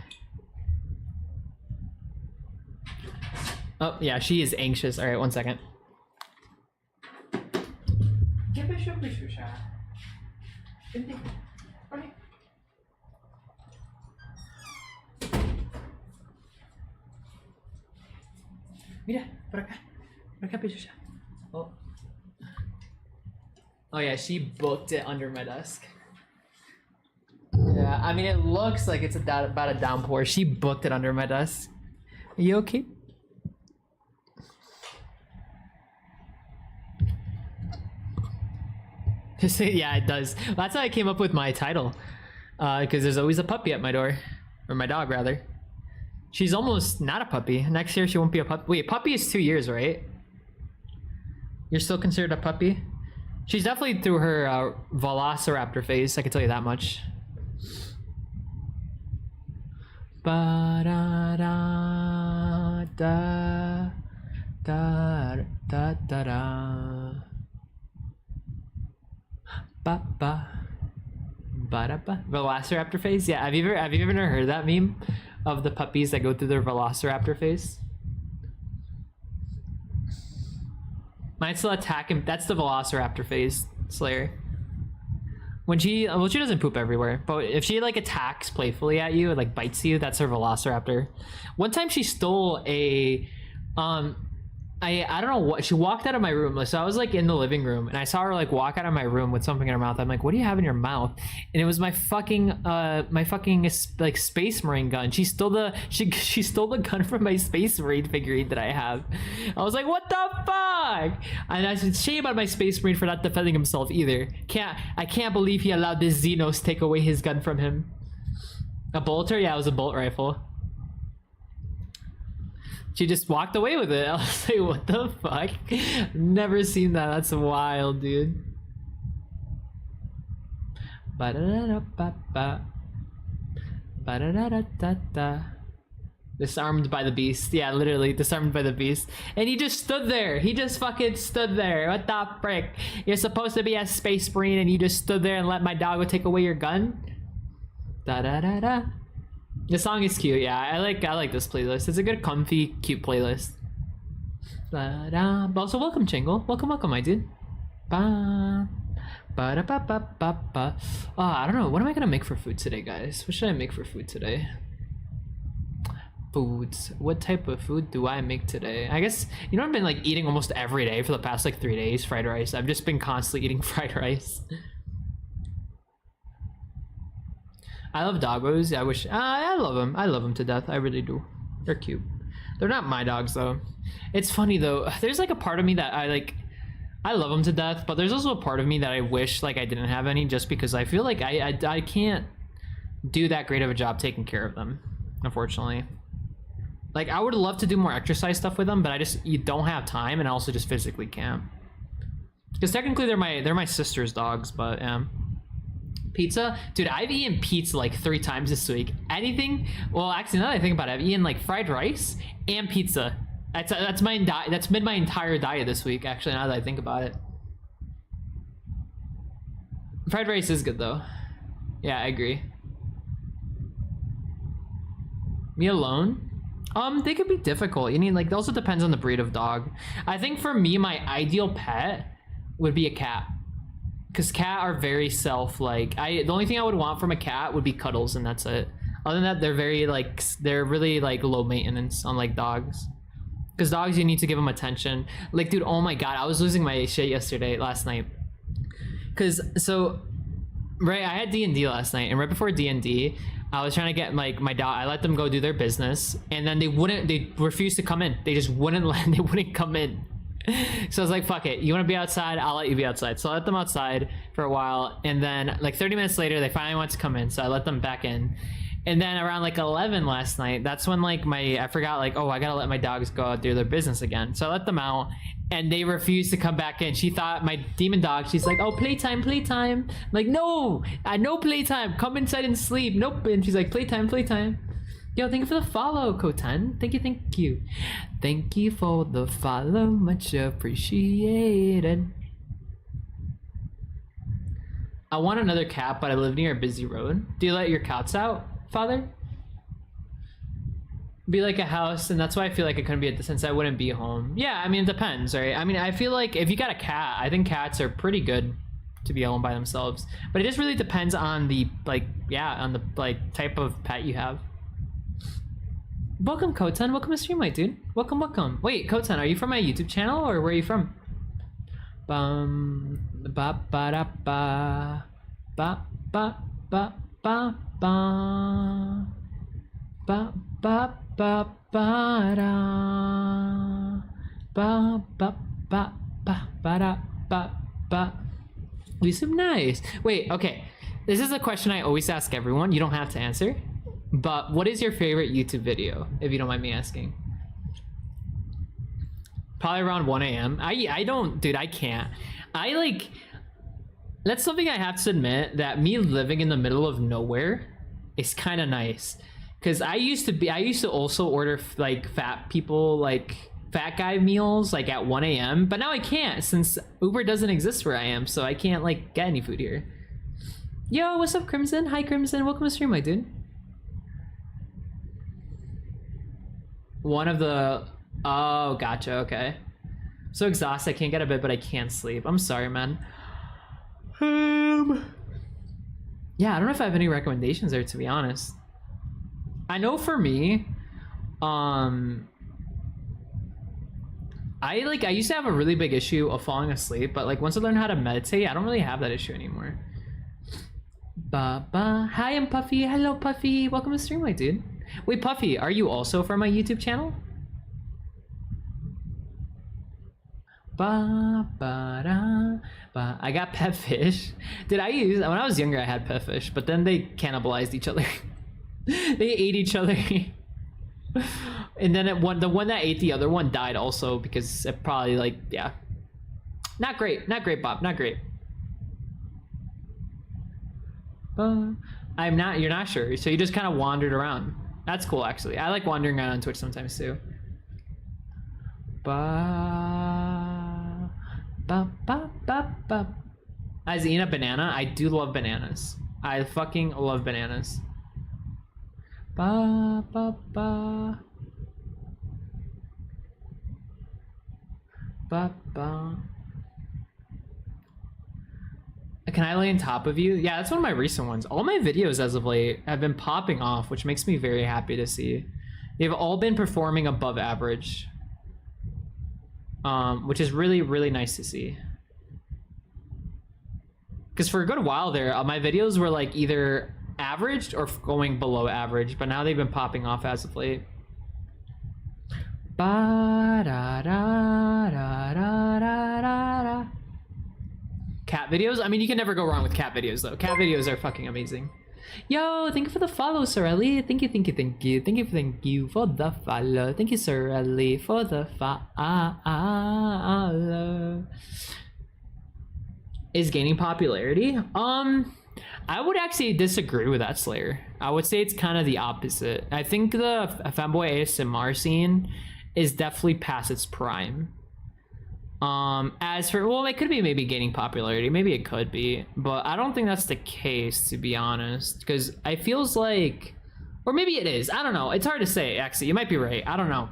Oh, yeah, she is anxious. All right, 1 second. Mira, por acá, Patricia. Oh. Oh yeah, she booked it under my desk. Yeah, I mean, it looks like it's about a downpour. She booked it under my desk. Are you okay? Yeah, it does. That's how I came up with my title. Because there's always a puppy at my door. Or my dog, rather. She's almost not a puppy. Next year, she won't be a puppy. Wait, puppy is 2 years, right? You're still considered a puppy? She's definitely through her Velociraptor phase, I can tell you that much. Ba-da-da-da, da-da-da-da. Ba-ba. Ba-da-ba. Velociraptor phase? Yeah, have you ever heard that meme of the puppies that go through their Velociraptor phase? Might still attack him. That's the Velociraptor phase, Slayer. When she doesn't poop everywhere, but if she like attacks playfully at you, like bites you, that's her Velociraptor. One time she stole a, I don't know what, she walked out of my room. So I was like in the living room and I saw her like walk out of my room with something in her mouth. I'm like, what do you have in your mouth? And it was my fucking like Space Marine gun. She stole the gun from my Space Marine figurine that I have. I was like, what the fuck? And I said, shame on my Space Marine for not defending himself either. I can't believe he allowed this Xenos take away his gun from him. A bolter? Yeah, it was a bolt rifle. She just walked away with it. I was like, what the fuck? Never seen that. That's wild, dude. Ba-da-da-da-ba-ba. Ba-da-da-da-da-da. Disarmed by the beast. Yeah, literally disarmed by the beast. And he just stood there. He just fucking stood there. What the frick? You're supposed to be a space marine and you just stood there and let my dog take away your gun? Da da da da. The song is cute. Yeah, I like this playlist. It's a good, comfy, cute playlist. Da da. But also, welcome, Chingle. Welcome, my dude. Ba. Ba da ba ba ba ba. Oh, I don't know. What am I gonna make for food today, guys? What should I make for food today? Foods. What type of food do I make today? I guess, you know, I've been like eating almost every day for the past like 3 days fried rice. I've just been constantly eating fried rice. I love doggos. I wish I love them. I love them to death. I really do. They're cute. They're not my dogs though. It's funny though. There's like a part of me that I love them to death, but there's also a part of me that I wish like I didn't have any, just because I feel like I can't do that great of a job taking care of them, unfortunately. Like, I would love to do more exercise stuff with them, but you don't have time, and I also just physically can't. Because technically they're my sister's dogs, but pizza, dude, I've eaten pizza like 3 times this week. Anything, well, actually, now that I think about it, I've eaten like fried rice and pizza. That's been my entire diet this week, actually, now that I think about it. Fried rice is good though. Yeah, I agree. Me alone? They could be difficult. You need, like, it also depends on the breed of dog. I think for me, my ideal pet would be a cat, because cat are very the only thing I would want from a cat would be cuddles, and that's it. Other than that, they're really like low maintenance, unlike dogs. Because dogs, you need to give them attention. Like, dude, oh my god, I was losing my shit last night. Right, I had D&D last night, and right before D&D, I was trying to get like my dog. I let them go do their business, and then they refused to come in. They just wouldn't come in. So I was like, fuck it, you want to be outside, I'll let you be outside. So I let them outside for a while, and then like 30 minutes later, they finally want to come in, so I let them back in. And then around like 11 last night, that's when like I forgot, like, oh, I gotta let my dogs go out do their business again. So I let them out, and they refused to come back in. She thought, my demon dog, she's like, oh, playtime. I'm like, no, no playtime. Come inside and sleep. Nope. And she's like, playtime. Yo, thank you for the follow, Kotan. Thank you. Thank you for the follow. Much appreciated. I want another cat, but I live near a busy road. Do you let your cats out, Father? Be like a house, and that's why I feel like it couldn't be since I wouldn't be home. Yeah, I mean, it depends, right? I mean, I feel like if you got a cat, I think cats are pretty good to be home by themselves, but it just really depends on the type of pet you have. Welcome, Kotan. Welcome to stream, my dude. Welcome. Wait, Kotan, are you from my YouTube channel, or where are you from? Bum ba ba da ba ba ba ba ba ba ba ba ba ba da ba ba ba ba ba da ba ba. We seem nice. Wait, okay. This is a question I always ask everyone. You don't have to answer, but what is your favorite YouTube video, if you don't mind me asking? Probably around 1 a.m. I don't, dude, I can't. That's something I have to admit, that me living in the middle of nowhere is kind of nice. Because I used to also order like fat guy meals like at 1 a.m. But now I can't, since Uber doesn't exist where I am, so I can't like get any food here. Yo, what's up, Crimson? Hi, Crimson. Welcome to stream, my dude. Oh, gotcha. Okay. So exhausted, I can't get a bed, but I can't sleep. I'm sorry, man. Yeah, I don't know if I have any recommendations there, to be honest. I know for me, I used to have a really big issue of falling asleep, but like once I learned how to meditate, I don't really have that issue anymore. Hi, I'm Puffy. Hello, Puffy. Welcome to stream, my dude. Wait, Puffy, are you also from my YouTube channel? I got pet fish. When I was younger, I had pet fish, but then they cannibalized each other. They ate each other. And then the one that ate the other one died also, because it probably yeah. Not great, Bob, not great. You're not sure, so you just kind of wandered around. That's cool, actually. I like wandering around on Twitch sometimes too. Ba ba ba ba ba. As eating a banana, I do love bananas. I fucking love bananas. Ba ba ba. Ba ba. Can I lay on top of you? Yeah, that's one of my recent ones. All my videos as of late have been popping off, which makes me very happy to see. They've all been performing above average, which is really, really nice to see. Because for a good while there, my videos were like either averaged or going below average, but now they've been popping off as of late. Ba da da da da da da. Cat videos? I mean, you can never go wrong with cat videos, though. Cat videos are fucking amazing. Yo, thank you for the follow, Sir Ellie. Thank you, thank you, thank you. Thank you for the follow. Thank you, Sir Ellie, for the follow. Is gaining popularity? I would actually disagree with that, Slayer. I would say it's kind of the opposite. I think the Femboy ASMR scene is definitely past its prime. As for, well, it could be maybe gaining popularity, maybe it could be, but I don't think that's the case, to be honest, because I feels like, or maybe it is, I don't know, it's hard to say. Actually, you might be right, I don't know.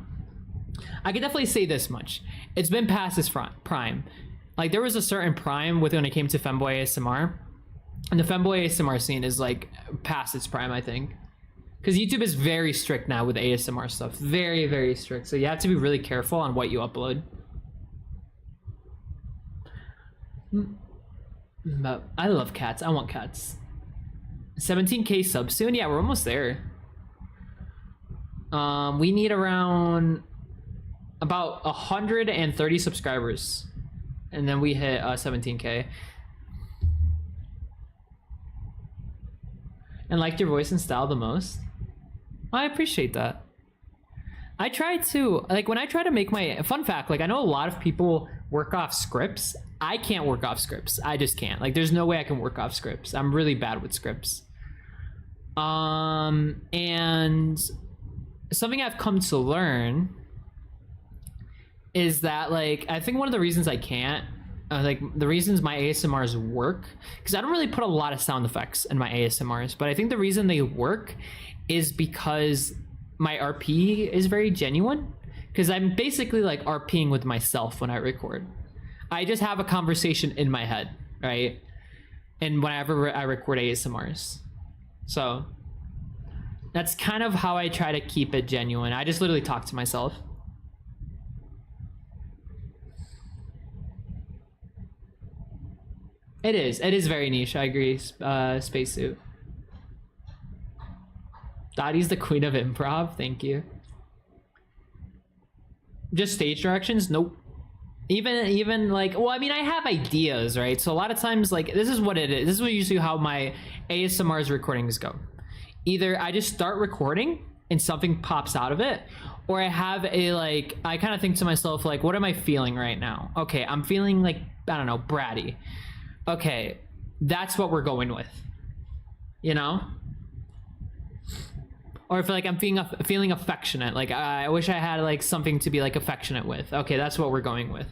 I can definitely say this much: it's been past its prime. Like, there was a certain prime when it came to Femboy ASMR, and the Femboy ASMR scene is like past its prime, I think, because YouTube is very strict now with ASMR stuff, very, very strict, so you have to be really careful on what you upload. But I love cats. I want cats. 17k subs soon. Yeah, we're almost there. We need around about 130 subscribers, and then we hit 17k. And liked your voice and style the most. I appreciate that. I try to, like, when I try to make my, fun fact, like, I know a lot of people work off scripts. I can't work off scripts. I just can't. Like, there's no way I can work off scripts. I'm really bad with scripts. And something I've come to learn is that, like, I think one of the reasons I can't, like, the reasons my ASMRs work, because I don't really put a lot of sound effects in my ASMRs, but I think the reason they work is because my RP is very genuine, because I'm basically like RPing with myself when I record. I just have a conversation in my head, right? And whenever I record ASMRs. So that's kind of how I try to keep it genuine. I just literally talk to myself. It is very niche, I agree. Spacesuit. Dottie's the queen of improv, thank you. Just stage directions? Nope. Even like, well, I mean, I have ideas, right? So a lot of times, like, this is what it is. This is usually how my ASMR's recordings go. Either I just start recording and something pops out of it, or I have a, like, I kind of think to myself, like, what am I feeling right now? Okay, I'm feeling like, I don't know, bratty. Okay, that's what we're going with, you know? Or if, like, I'm feeling affectionate, like, I wish I had, like, something to be, like, affectionate with. Okay, that's what we're going with.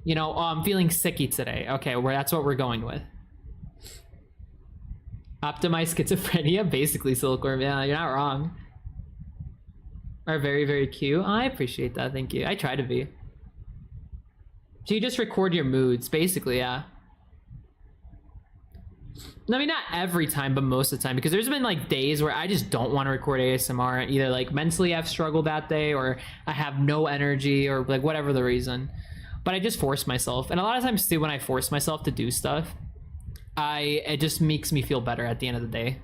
You know, oh, I'm feeling sicky today. Okay, that's what we're going with. Optimize schizophrenia, basically, Silkworm. Yeah, you're not wrong. Are very, very cute. Oh, I appreciate that, thank you. I try to be. So you just record your moods, basically, yeah. I mean, not every time, but most of the time, because there's been like days where I just don't want to record ASMR. Either like mentally I've struggled that day, or I have no energy, or like whatever the reason. But I just force myself. And a lot of times too, when I force myself to do stuff, it just makes me feel better at the end of the day.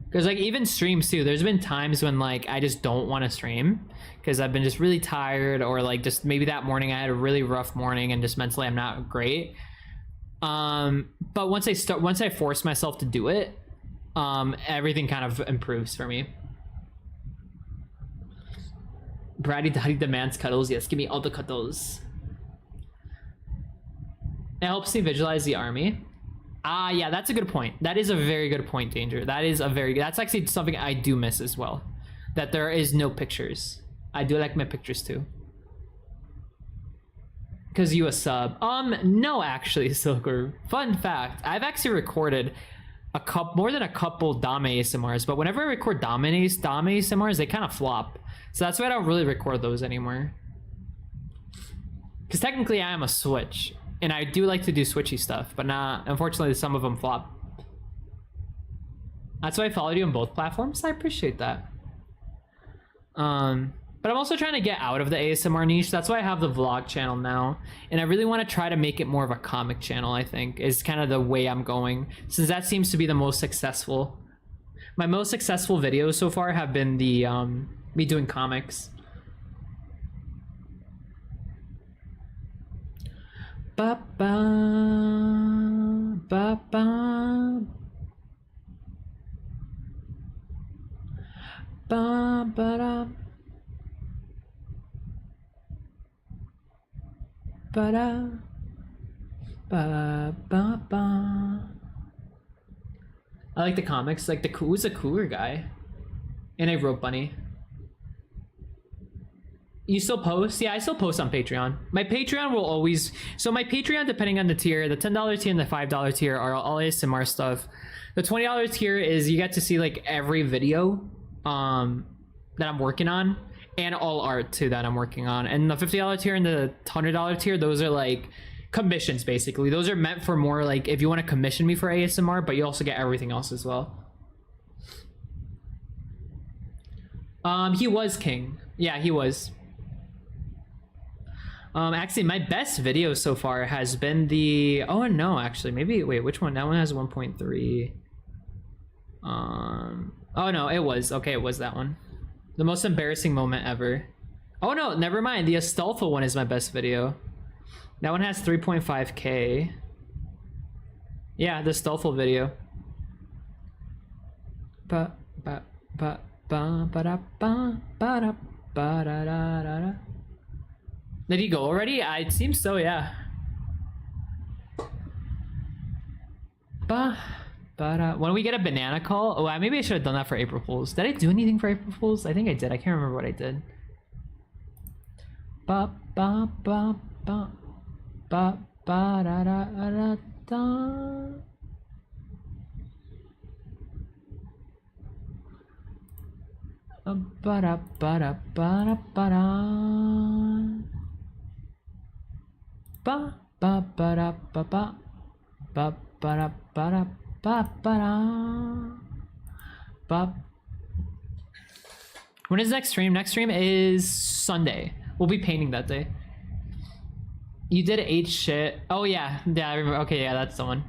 Because like even streams too, there's been times when like I just don't want to stream because I've been just really tired, or like just maybe that morning I had a really rough morning and just mentally I'm not great. But once I force myself to do it, everything kind of improves for me. Bratty Dotty demands cuddles. Yes, give me all the cuddles. It helps me visualize the army. Ah, yeah, that's a good point. That is a very good point, Danger. That's actually something I do miss as well. that there is no pictures. I do like my pictures too. Cause you a sub. No, actually, Silker. Fun fact: I've actually recorded more than a couple Dame ASMRs, but whenever I record Dame ASMRs, they kind of flop. So that's why I don't really record those anymore. Because technically, I am a Switch, and I do like to do Switchy stuff, but unfortunately, some of them flop. That's why I followed you on both platforms. I appreciate that. But I'm also trying to get out of the ASMR niche. That's why I have the vlog channel now. And I really want to try to make it more of a comic channel, I think, is kind of the way I'm going. Since that seems to be the most successful. My most successful videos so far have been the, me doing comics. Ba ba ba ba ba ba da. Ba-da, ba, ba, ba. I like the comics, like who's a cooler guy? And I wrote Bunny. You still post? Yeah, I still post on Patreon. My Patreon will always... So my Patreon, depending on the tier, the $10 tier and the $5 tier are all ASMR stuff. The $20 tier is you get to see like every video that I'm working on. And all art too that I'm working on. And the $50 tier and the $100 tier, those are like commissions basically. Those are meant for more like if you want to commission me for ASMR, but you also get everything else as well. He was king. Yeah, he was. Actually, my best video so far has been the... Oh no, actually, maybe... Wait, which one? That one has 1.3. Oh no, it was. Okay, it was that one. The most embarrassing moment ever. Oh no, never mind. The Astolfo one is my best video. That one has 3.5k. Yeah, the Astolfo video. Ba ba ba ba ba da ba ba da ba da da da da. Did he go already? It seems so, yeah. Ba. But when we get a banana call, oh, maybe I should have done that for April Fools. Did I do anything for April Fools? I think I did. I can't remember what I did. Ba ba ba ba ba ba da da da da. Ba da ba da ba da ba da. Ba ba ba da ba ba ba ba da ba da. Ba-ba-da. Ba. When is next stream? Next stream is Sunday. We'll be painting that day. You did H shit. Oh yeah, yeah. I remember. Okay, yeah, that's the one.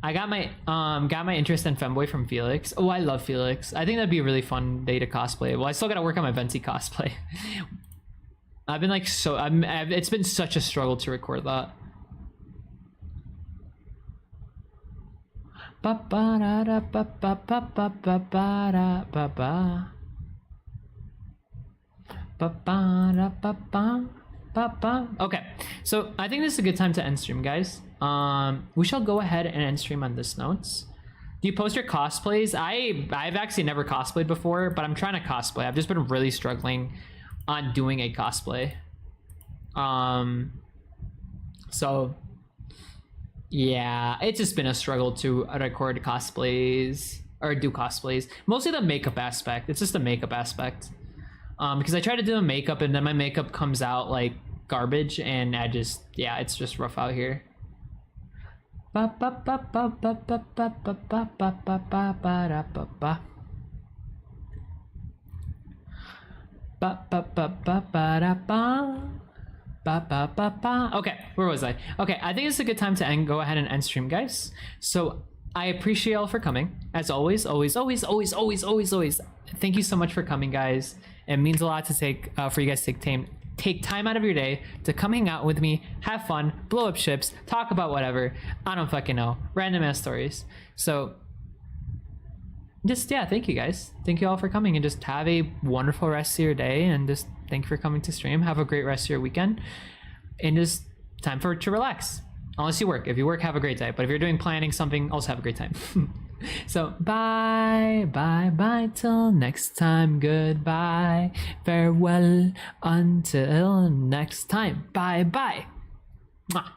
I got my interest in Femboy from Felix. Oh, I love Felix. I think that'd be a really fun day to cosplay. Well, I still gotta work on my Venti cosplay. I've been like it's been such a struggle to record that. Ba ba da da ba ba ba ba ba ba da ba ba. Ba ba da ba ba ba ba. Okay, so I think this is a good time to end stream, guys. We shall go ahead and end stream on this notes. Do you post your cosplays? I've actually never cosplayed before, but I'm trying to cosplay. I've just been really struggling on doing a cosplay. So yeah, it's just been a struggle to record cosplays or do cosplays. Mostly the makeup aspect. It's just the makeup aspect. Because I try to do the makeup and then my makeup comes out like garbage, and yeah, it's just rough out here. Ba ba ba ba ba ba ba ba ba ba ba ba ba da ba ba. Ba ba ba ba ba da ba. Ba, ba, ba, ba. Okay, where was I? Okay, I think it's a good time to go ahead and end stream, guys. So I appreciate y'all for coming. As always, always. Thank you so much for coming, guys. It means a lot to for you guys to take time out of your day to come hang out with me, have fun, blow up ships, talk about whatever. I don't fucking know. Random ass stories. So just, yeah, thank you guys. Thank you all for coming, and just have a wonderful rest of your day, and just thank you for coming to stream. Have a great rest of your weekend, and just time to relax. Unless you work. If you work, have a great day. But if you're doing planning something, also have a great time. So bye till next time. Goodbye, farewell until next time. Bye. Mwah.